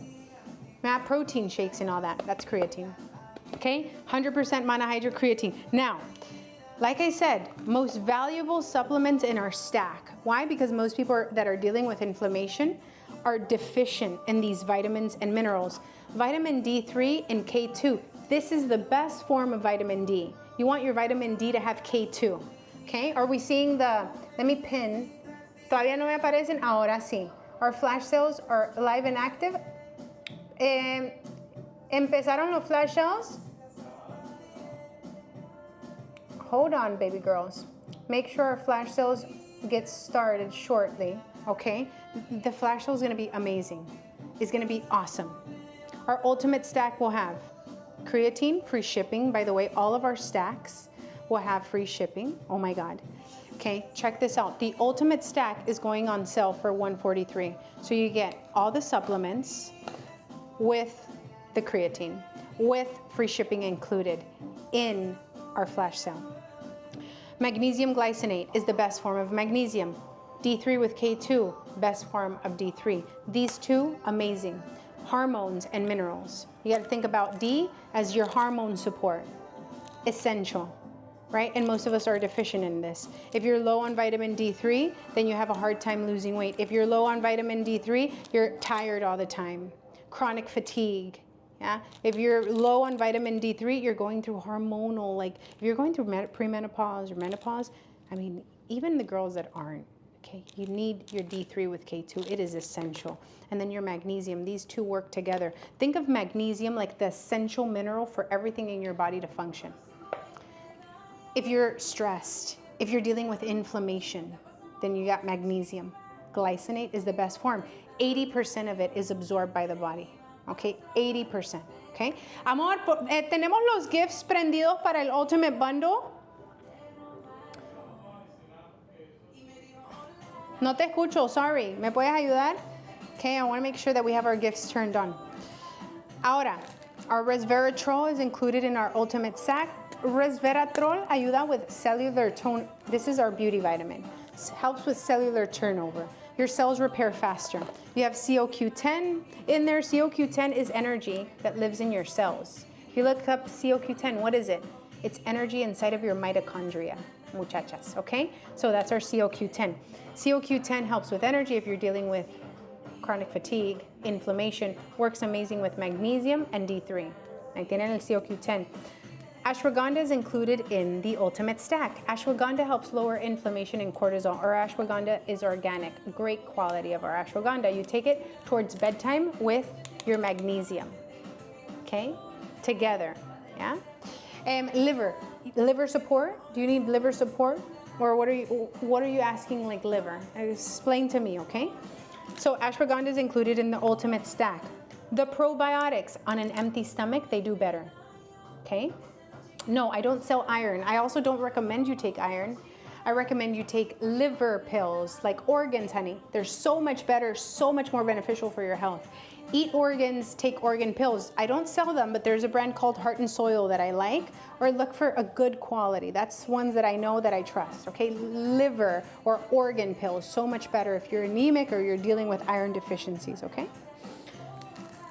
Not protein shakes and all that, that's creatine. Okay, 100% monohydrate creatine. Now, like I said, most valuable supplements in our stack. Why? Because most people that are dealing with inflammation are deficient in these vitamins and minerals. Vitamin D3 and K2. This is the best form of vitamin D. You want your vitamin D to have K2, okay? Are we seeing let me pin. Todavía no me aparecen, ahora sí. Our flash cells are alive and active. Empezaron los flash cells. Hold on, baby girls. Make sure our flash cells get started shortly, okay? The flash cell is gonna be amazing. It's gonna be awesome. Our ultimate stack will have creatine, free shipping. By the way, all of our stacks will have free shipping. Oh my God. Okay, check this out. The ultimate stack is going on sale for $143. So you get all the supplements with the creatine, with free shipping included in our flash sale. Magnesium glycinate is the best form of magnesium. D3 with K2, best form of D3. These two, amazing. Hormones and minerals. You got to think about D as your hormone support. Essential, right? And most of us are deficient in this. If you're low on vitamin D3, then you have a hard time losing weight. If you're low on vitamin D3, you're tired all the time. Chronic fatigue, yeah? If you're low on vitamin D3, you're going through hormonal, like if you're going through premenopause or menopause, I mean, even the girls that aren't, okay, you need your D3 with K2. It is essential. And then your magnesium. These two work together. Think of magnesium like the essential mineral for everything in your body to function. If you're stressed, if you're dealing with inflammation, then you got magnesium. Glycinate is the best form. 80% of it is absorbed by the body. Okay, 80%. Okay. Amor, tenemos los gifts prendidos para el Ultimate Bundle. No te escucho, sorry. ¿Me puedes ayudar? Okay, I want to make sure that we have our gifts turned on. Ahora, our resveratrol is included in our ultimate stack. Resveratrol ayuda with cellular tone. This is our beauty vitamin. It helps with cellular turnover. Your cells repair faster. You have CoQ10 in there. CoQ10 is energy that lives in your cells. If you look up CoQ10, what is it? It's energy inside of your mitochondria, muchachas, okay? So that's our CoQ10. CoQ10 helps with energy if you're dealing with chronic fatigue, inflammation, works amazing with magnesium and D3. Ahí tienen el CoQ10. Ashwagandha is included in the ultimate stack. Ashwagandha helps lower inflammation and cortisol. Our ashwagandha is organic, great quality of our ashwagandha. You take it towards bedtime with your magnesium, okay? Together, yeah? Liver support, do you need liver support? Or what are you asking, like liver? Explain to me, okay? So ashwagandha is included in the ultimate stack. The probiotics on an empty stomach, they do better, okay? No, I don't sell iron. I also don't recommend you take iron. I recommend you take liver pills, like organs, honey. They're so much better, so much more beneficial for your health. Eat organs, take organ pills. I don't sell them, but there's a brand called Heart and Soil that I like, or look for a good quality. That's ones that I know that I trust, okay? Liver or organ pills, so much better if you're anemic or you're dealing with iron deficiencies, okay?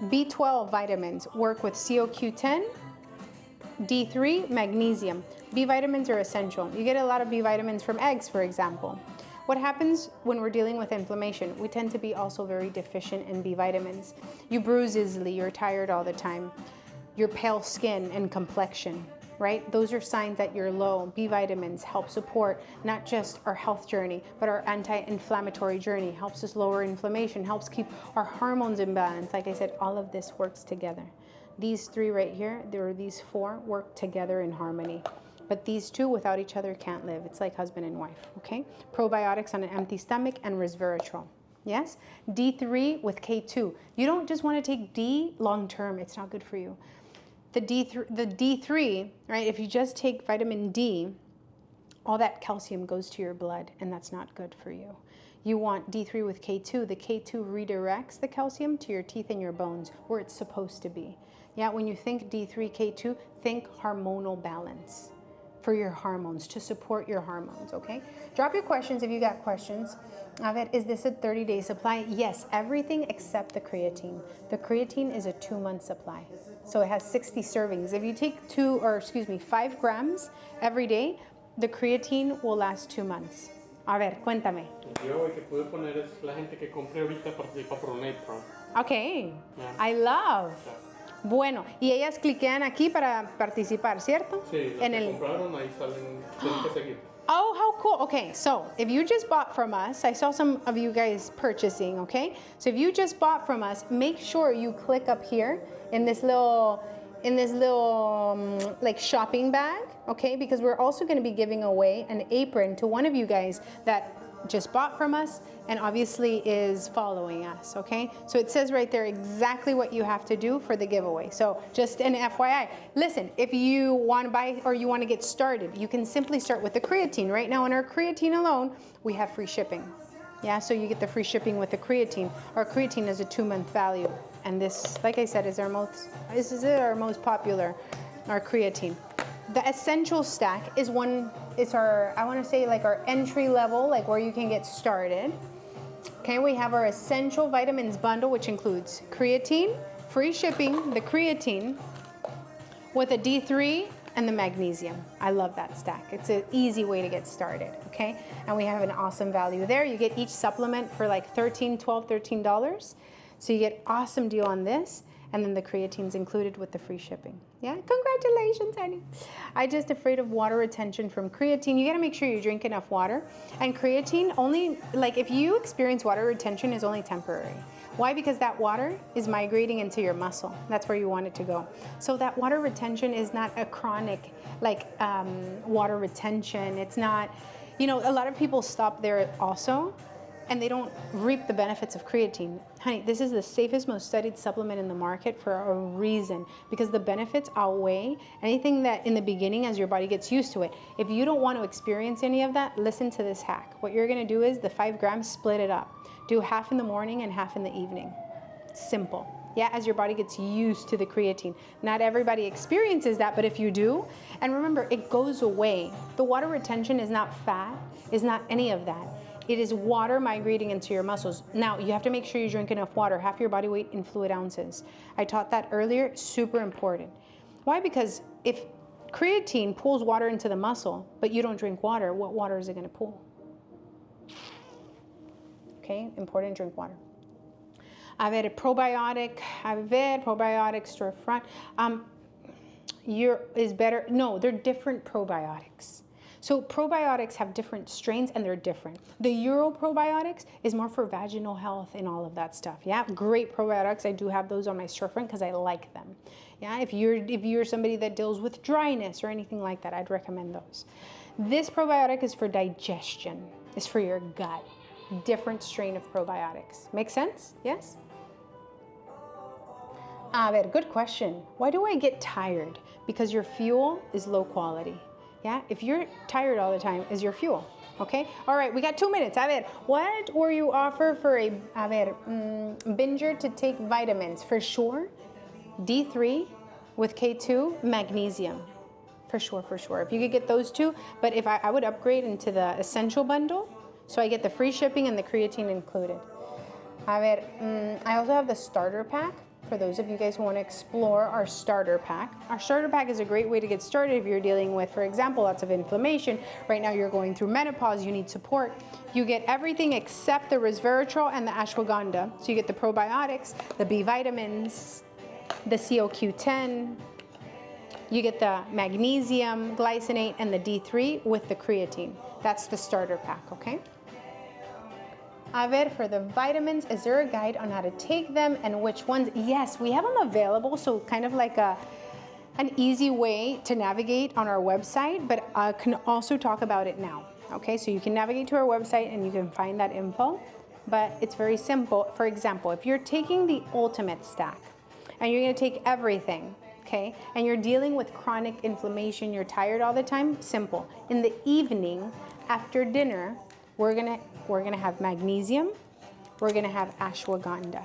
B12 vitamins work with CoQ10, D3, magnesium. B vitamins are essential. You get a lot of B vitamins from eggs, for example. What happens when we're dealing with inflammation? We tend to be also very deficient in B vitamins. You bruise easily, you're tired all the time, your pale skin and complexion, right? Those are signs that you're low. B vitamins help support not just our health journey, but our anti-inflammatory journey, helps us lower inflammation, helps keep our hormones in balance. Like I said, all of this works together. These three right here, these four work together in harmony. But these two without each other can't live. It's like husband and wife, okay? Probiotics on an empty stomach and resveratrol, yes? D3 with K2. You don't just want to take D long term. It's not good for you. The D3, right, if you just take vitamin D, all that calcium goes to your blood, and that's not good for you. You want D3 with K2. The K2 redirects the calcium to your teeth and your bones, where it's supposed to be. Yeah, when you think D3, K2, think hormonal balance for your hormones, to support your hormones, okay? Drop your questions if you got questions. Is this a 30-day supply? Yes, everything except the creatine. The creatine is a 2-month supply. So it has 60 servings. If you take 5 grams every day, the creatine will last 2 months. A ver, cuéntame. Yo que pude poner es la gente que compré ahorita participa por un April. Okay, Yeah. I love. Yeah. Bueno, y ellas cliquean aquí para participar, ¿cierto? Sí, las que compraron ahí salen, tienen que seguir. Oh, how cool. Okay, so if you just bought from us, I saw some of you guys purchasing, okay? So if you just bought from us, make sure you click up here in this little like shopping bag, okay? Because we're also going to be giving away an apron to one of you guys that just bought from us and obviously is following us, okay? So it says right there exactly what you have to do for the giveaway. So just an FYI. Listen, if you want to buy or you want to get started, you can simply start with the creatine. Right now in our creatine alone, we have free shipping. Yeah, so you get the free shipping with the creatine. Our creatine is a 2-month value. And this, like I said, is our most popular, our creatine. The essential stack is I want to say like our entry level, like where you can get started. Okay, we have our essential vitamins bundle, which includes creatine, free shipping, the creatine, with a D3 and the magnesium. I love that stack. It's an easy way to get started, okay? And we have an awesome value there. You get each supplement for like $13. So you get awesome deal on this. And then the creatine's included with the free shipping. Yeah, congratulations, honey. I'm just afraid of water retention from creatine. You gotta make sure you drink enough water. And creatine only, like if you experience water retention, is only temporary. Why? Because that water is migrating into your muscle. That's where you want it to go. So that water retention is not a chronic, like water retention. It's not, you know, a lot of people stop there also, and they don't reap the benefits of creatine. Honey, this is the safest, most studied supplement in the market for a reason, because the benefits outweigh anything that in the beginning as your body gets used to it. If you don't want to experience any of that, listen to this hack. What you're gonna do is the 5 grams, split it up. Do half in the morning and half in the evening. Simple. Yeah, as your body gets used to the creatine. Not everybody experiences that, but if you do, and remember, it goes away. The water retention is not fat, is not any of that. It is water migrating into your muscles. Now, you have to make sure you drink enough water, half your body weight in fluid ounces. I taught that earlier, super important. Why? Because if creatine pulls water into the muscle, but you don't drink water, what water is it gonna pull? Okay, important, drink water. Probiotic storefront. They're different probiotics. So probiotics have different strains and they're different. The Euro probiotics is more for vaginal health and all of that stuff. Yeah, great probiotics. I do have those on my storefront because I like them. Yeah, if you're somebody that deals with dryness or anything like that, I'd recommend those. This probiotic is for digestion. It's for your gut. Different strain of probiotics. Make sense? Yes? Good question. Why do I get tired? Because your fuel is low quality. Yeah, if you're tired all the time, is your fuel, okay? All right, we got 2 minutes. What were you offer for a, binger to take vitamins? For sure, D3 with K2, magnesium. For sure. If you could get those two, but if I would upgrade into the essential bundle, so I get the free shipping and the creatine included. I also have the starter pack. for those of you guys who want to explore our starter pack. Our starter pack is a great way to get started if you're dealing with, for example, lots of inflammation. Right now you're going through menopause, you need support. You get everything except the resveratrol and the ashwagandha. So you get the probiotics, the B vitamins, the CoQ10, you get the magnesium, glycinate, and the D3 with the creatine. That's the starter pack, okay? A ver, for the vitamins, is there a guide on how to take them and which ones? Yes, we have them available, so kind of like an easy way to navigate on our website, but I can also talk about it now, okay? So you can navigate to our website and you can find that info, but it's very simple. For example, if you're taking the ultimate stack and you're gonna take everything, okay, and you're dealing with chronic inflammation, you're tired all the time, simple. In the evening, after dinner, we're gonna have magnesium, we're gonna have ashwagandha,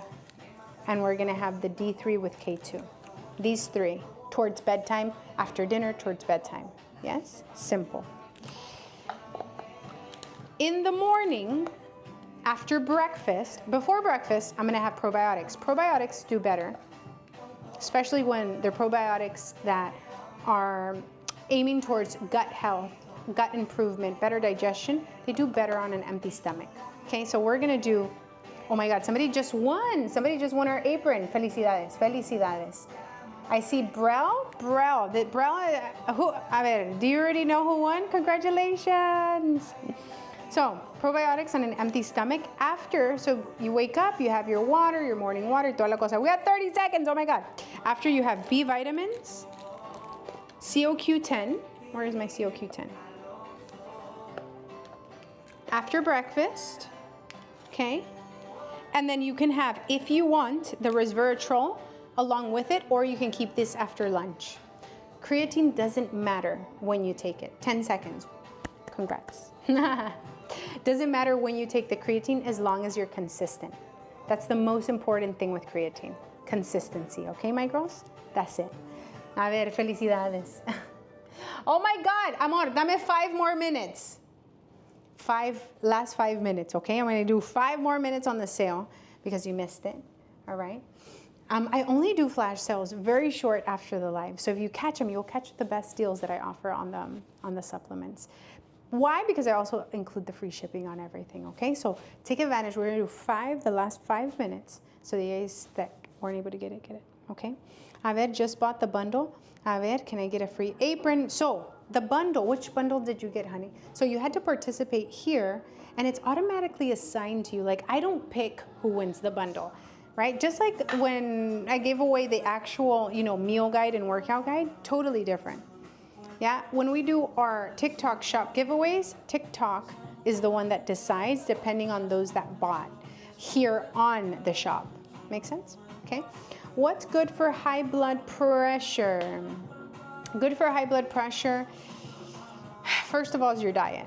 and we're gonna have the D3 with K2. These three, towards bedtime, after dinner, towards bedtime. Yes, simple. In the morning, after breakfast, before breakfast, I'm gonna have probiotics. Probiotics do better, especially when they're probiotics that are aiming towards gut health, gut improvement, better digestion. They do better on an empty stomach. Okay, so we're gonna do, oh my God, somebody just won our apron. Felicidades, felicidades. I see Brel, who, a ver, do you already know who won? Congratulations. So, probiotics on an empty stomach after, so you wake up, you have your water, your morning water, toda la cosa. We got 30 seconds, oh my God. After you have B vitamins, CoQ10, where is my CoQ10? After breakfast, okay? And then you can have, if you want, the resveratrol along with it, or you can keep this after lunch. Creatine doesn't matter when you take it. 10 seconds, congrats. Doesn't matter when you take the creatine as long as you're consistent. That's the most important thing with creatine, consistency, okay, my girls? That's it. A ver, felicidades. Oh my God, amor, dame 5 more minutes. Last 5 minutes, okay? I'm gonna do 5 more minutes on the sale because you missed it, all right? I only do flash sales very short after the live. So if you catch them, you'll catch the best deals that I offer on the supplements. Why? Because I also include the free shipping on everything, okay? So take advantage. We're gonna do the last 5 minutes. So the guys that weren't able to get it, okay? A ver, just bought the bundle. A ver, can I get a free apron? So the bundle, which bundle did you get, honey? So you had to participate here and it's automatically assigned to you. Like I don't pick who wins the bundle, right? Just like when I gave away the actual, meal guide and workout guide, totally different. Yeah, when we do our TikTok shop giveaways, TikTok is the one that decides depending on those that bought here on the shop. Make sense? Okay. What's good for high blood pressure? Good for high blood pressure, first of all, is your diet.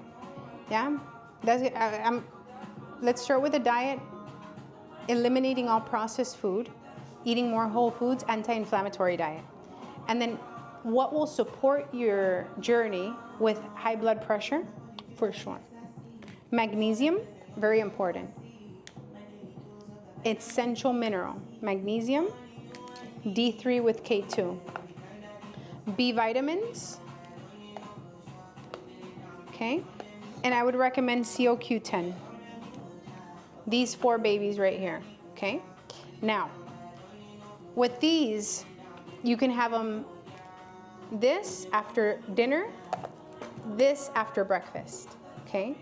Yeah? Let's start with the diet, eliminating all processed food, eating more whole foods, anti-inflammatory diet. And then what will support your journey with high blood pressure? For sure. Magnesium, very important. Essential mineral, magnesium, D3 with K2. B vitamins, okay? And I would recommend CoQ10. These 4 babies right here, okay? Now, with these, you can have them this after dinner, this after breakfast, okay?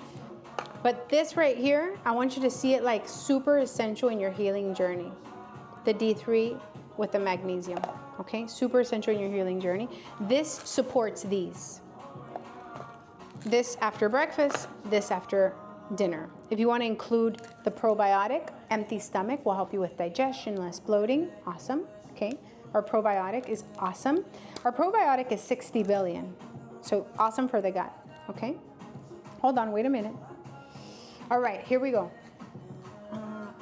But this right here, I want you to see it like super essential in your healing journey. The D3 with the magnesium, okay? Super essential in your healing journey. This supports these. This after breakfast, this after dinner. If you want to include the probiotic, empty stomach will help you with digestion, less bloating, awesome, okay? Our probiotic is awesome. Our probiotic is 60 billion, so awesome for the gut, okay? Hold on, wait a minute. All right, here we go.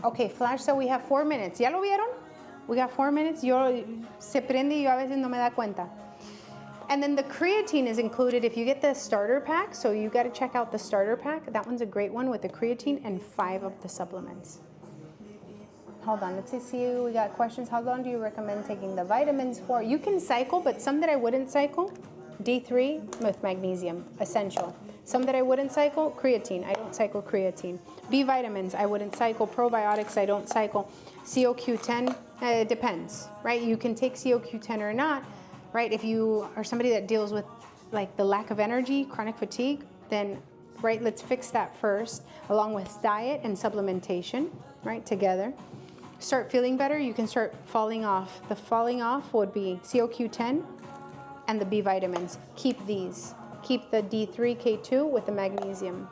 Okay, flash, so we have 4 minutes. ¿Ya lo vieron? We got 4 minutes. Yo se prende y yo a veces no me da cuenta. And then the creatine is included if you get the starter pack, so you got to check out the starter pack. That one's a great one with the creatine and 5 of the supplements. hold on, let's see, we got questions. How long do you recommend taking the vitamins for? You can cycle, but some that I wouldn't cycle, D3 with magnesium, essential. Some that I wouldn't cycle, creatine. I don't cycle creatine. B vitamins, I wouldn't cycle. Probiotics, I don't cycle. CoQ10, it depends, right? You can take CoQ10 or not, right? If you are somebody that deals with like the lack of energy, chronic fatigue, then, right, let's fix that first, along with diet and supplementation, right, together. Start feeling better, you can start falling off. The falling off would be CoQ10 and the B vitamins. Keep these. Keep the D3, K2 with the magnesium.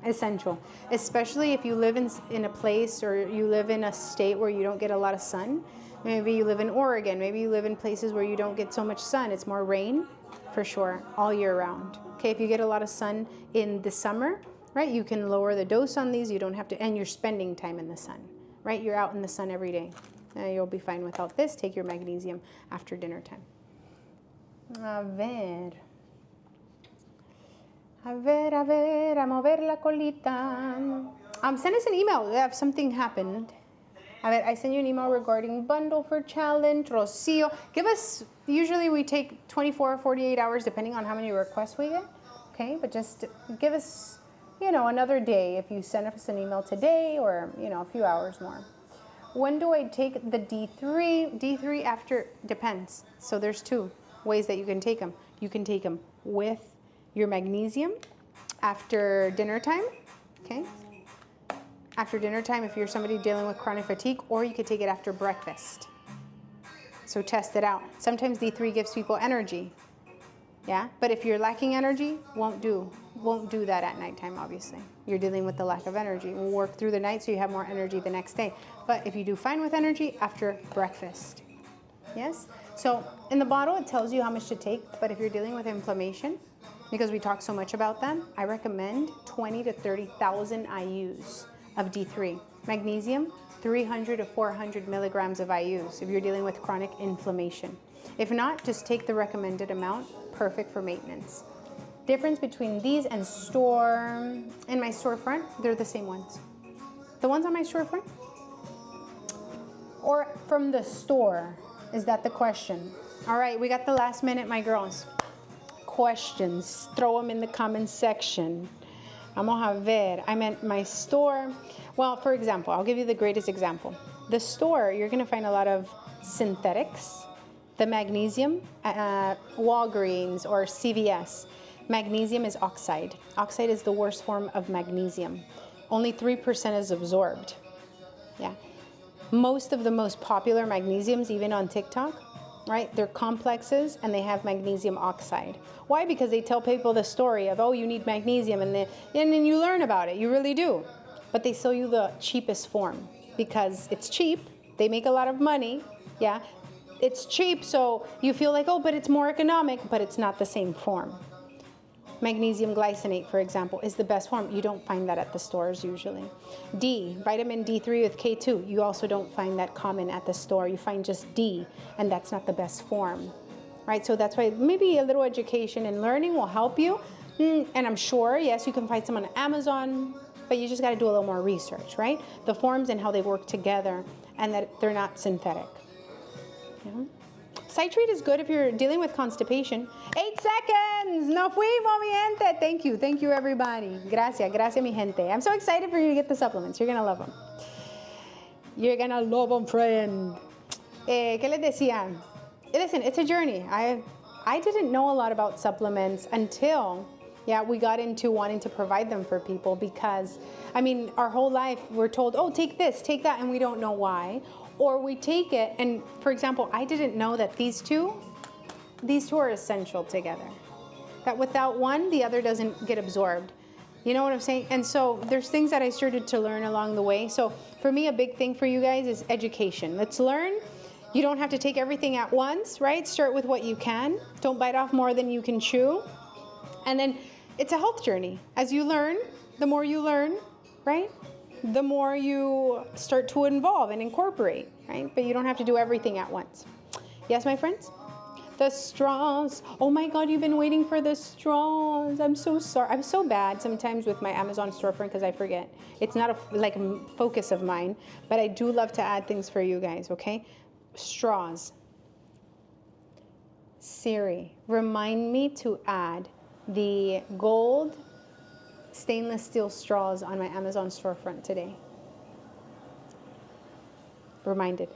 Essential. Especially if you live in a place or you live in a state where you don't get a lot of sun. Maybe you live in Oregon. Maybe you live in places where you don't get so much sun. It's more rain, for sure, all year round. Okay, if you get a lot of sun in the summer, right, you can lower the dose on these. You don't have to, and you're spending time in the sun, right? You're out in the sun every day. You'll be fine without this. Take your magnesium after dinner time. A ver, a mover la colita. Send us an email if something happened. A ver, I send you an email regarding bundle for challenge. Rocio, give us, usually we take 24 or 48 hours depending on how many requests we get. Okay, but just give us, you know, another day if you send us an email today or, you know, a few hours more. When do I take the D3? D3 after, depends. So there's two ways that you can take them. You can take them with your magnesium after dinner time, okay? After dinner time if you're somebody dealing with chronic fatigue, or you could take it after breakfast. So test it out. Sometimes D3 gives people energy, yeah? But if you're lacking energy, won't do that at nighttime, obviously. You're dealing with the lack of energy. We'll work through the night so you have more energy the next day. But if you do fine with energy, after breakfast, yes? So in the bottle, it tells you how much to take, but if you're dealing with inflammation, because we talk so much about them, I recommend 20 to 30,000 IUs of D3. Magnesium, 300 to 400 milligrams of IUs if you're dealing with chronic inflammation. If not, just take the recommended amount, perfect for maintenance. Difference between these and store, in my storefront, they're the same ones. The ones on my storefront? Or from the store? Is that the question? All right, we got the last minute, my girls. Questions, throw them in the comment section. Vamos a ver. I meant my store. Well, for example, I'll give you the greatest example. The store, you're going to find a lot of synthetics. The magnesium, Walgreens or CVS. Magnesium is oxide. Oxide is the worst form of magnesium. Only 3% is absorbed. Yeah. Most of the most popular magnesiums, even on TikTok, right? They're complexes and they have magnesium oxide. Why? Because they tell people the story of, oh, you need magnesium, and then you learn about it. You really do. But they sell you the cheapest form because it's cheap. They make a lot of money. Yeah. It's cheap, so you feel like, oh, but it's more economic, but it's not the same form. Magnesium glycinate, for example, is the best form. You don't find that at the stores usually. D, vitamin D3 with K2. You also don't find that common at the store. You find just D, and that's not the best form, right? So that's why maybe a little education and learning will help you. And I'm sure, yes, you can find some on Amazon, but you just got to do a little more research, right? The forms and how they work together, and that they're not synthetic. Yeah. Citrate is good if you're dealing with constipation. 8 seconds. No fuimos, mi gente. Thank you, everybody. Gracias, mi gente. I'm so excited for you to get the supplements. You're gonna love them. You're gonna love them, friend. ¿Qué les decía? Listen, it's a journey. I didn't know a lot about supplements until, we got into wanting to provide them for people because, I mean, our whole life we're told, oh, take this, take that, and we don't know why. Or we take it, and for example, I didn't know that these two are essential together. That without one, the other doesn't get absorbed. You know what I'm saying? And so there's things that I started to learn along the way. So for me, a big thing for you guys is education. Let's learn. You don't have to take everything at once, right? Start with what you can. Don't bite off more than you can chew. And then it's a health journey. As you learn, the more you learn, right? The more you start to involve and incorporate, right? But you don't have to do everything at once. Yes, my friends? The straws. Oh my God, you've been waiting for the straws. I'm so sorry. I'm so bad sometimes with my Amazon storefront because I forget. It's not a focus of mine, but I do love to add things for you guys, okay? Straws. Siri, remind me to add the gold stainless steel straws on my Amazon storefront today. Reminded.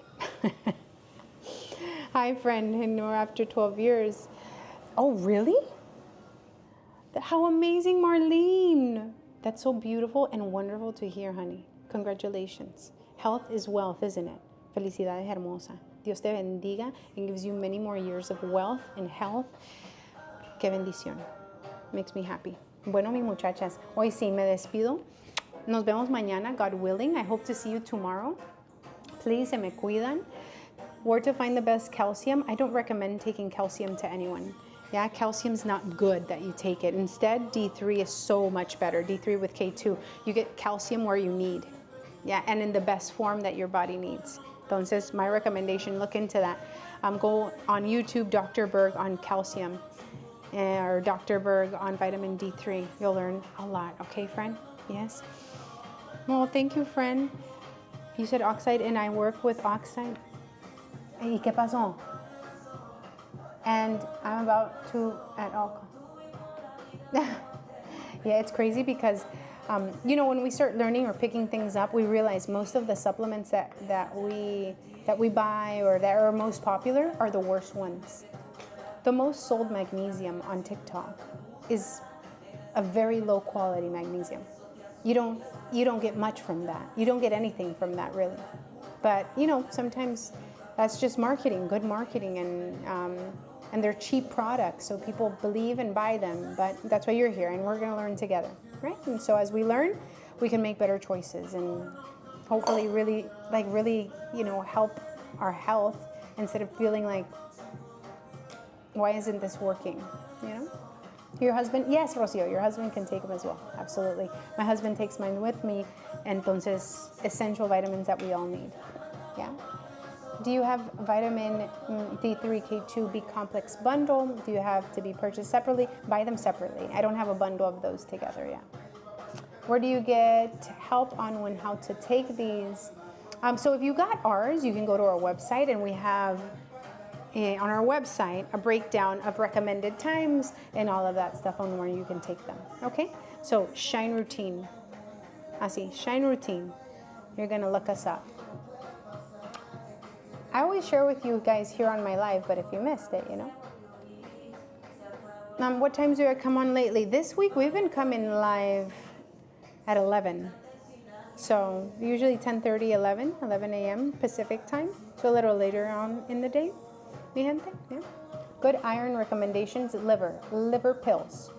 Hi, friend, and we're after 12 years. Oh, really? How amazing, Marlene. That's so beautiful and wonderful to hear, honey. Congratulations. Health is wealth, isn't it? Felicidades, hermosa. Dios te bendiga and gives you many more years of wealth and health. Qué bendición. Makes me happy. Bueno, mis muchachas, hoy sí me despido. Nos vemos mañana, God willing. I hope to see you tomorrow. Please, se me cuidan. Where to find the best calcium? I don't recommend taking calcium to anyone. Yeah, calcium's not good that you take it. Instead, D3 is so much better. D3 with K2. You get calcium where you need. Yeah, and in the best form that your body needs. Entonces, my recommendation, look into that. Go on YouTube, Dr. Berg on calcium, or Dr. Berg on vitamin D3. You'll learn a lot. Okay, friend? Yes? Well, thank you, friend. You said oxide, and I work with oxide. ¿Y qué pasó? And I'm about to at all. Yeah, it's crazy because, you know, when we start learning or picking things up, we realize most of the supplements that we buy or that are most popular are the worst ones. The most sold magnesium on TikTok is a very low quality magnesium. You don't get much from that. You don't get anything from that, really. But you know, sometimes that's just marketing, good marketing, and they're cheap products, so people believe and buy them. But that's why you're here, and we're going to learn together, right? And so as we learn, we can make better choices and hopefully really, you know, help our health instead of feeling like, why isn't this working? You know? Your husband, yes, Rocio, your husband can take them as well. Absolutely. My husband takes mine with me, entonces essential vitamins that we all need. Yeah. Do you have vitamin D3, K2, B complex bundle? Do you have to be purchased separately? Buy them separately. I don't have a bundle of those together yet. Where do you get help on how to take these? So if you got ours, you can go to our website, and we have on our website a breakdown of recommended times and all of that stuff on where you can take them. Okay? So Shine Routine. Así, Shine Routine. You're going to look us up. I always share with you guys here on my live, but if you missed it, you know. What times do I come on lately? This week we've been coming live at 11. So usually 10:30, 11 a.m. Pacific time. So a little later on in the day, mi gente. Yeah. Good iron recommendations, liver pills.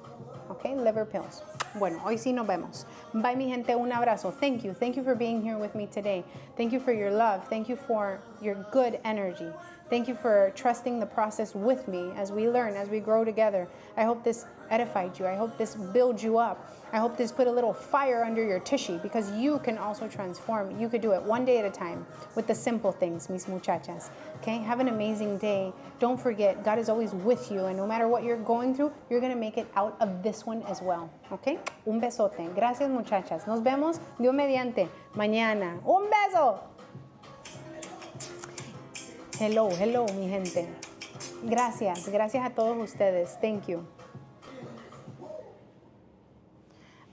Okay, liver pills. Bueno, hoy sí nos vemos. Bye, mi gente. Un abrazo. Thank you. Thank you for being here with me today. Thank you for your love. Thank you for your good energy. Thank you for trusting the process with me as we learn, as we grow together. I hope this edified you. I hope this builds you up. I hope this put a little fire under your tushy, because you can also transform. You could do it one day at a time with the simple things, mis muchachas. Okay? Have an amazing day. Don't forget, God is always with you, and no matter what you're going through, you're going to make it out of this one as well. Okay? Un besote. Gracias, muchachas. Nos vemos, Dios mediante, mañana. Un beso. Hello, mi gente. Gracias a todos ustedes. Thank you.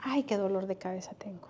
Ay, qué dolor de cabeza tengo.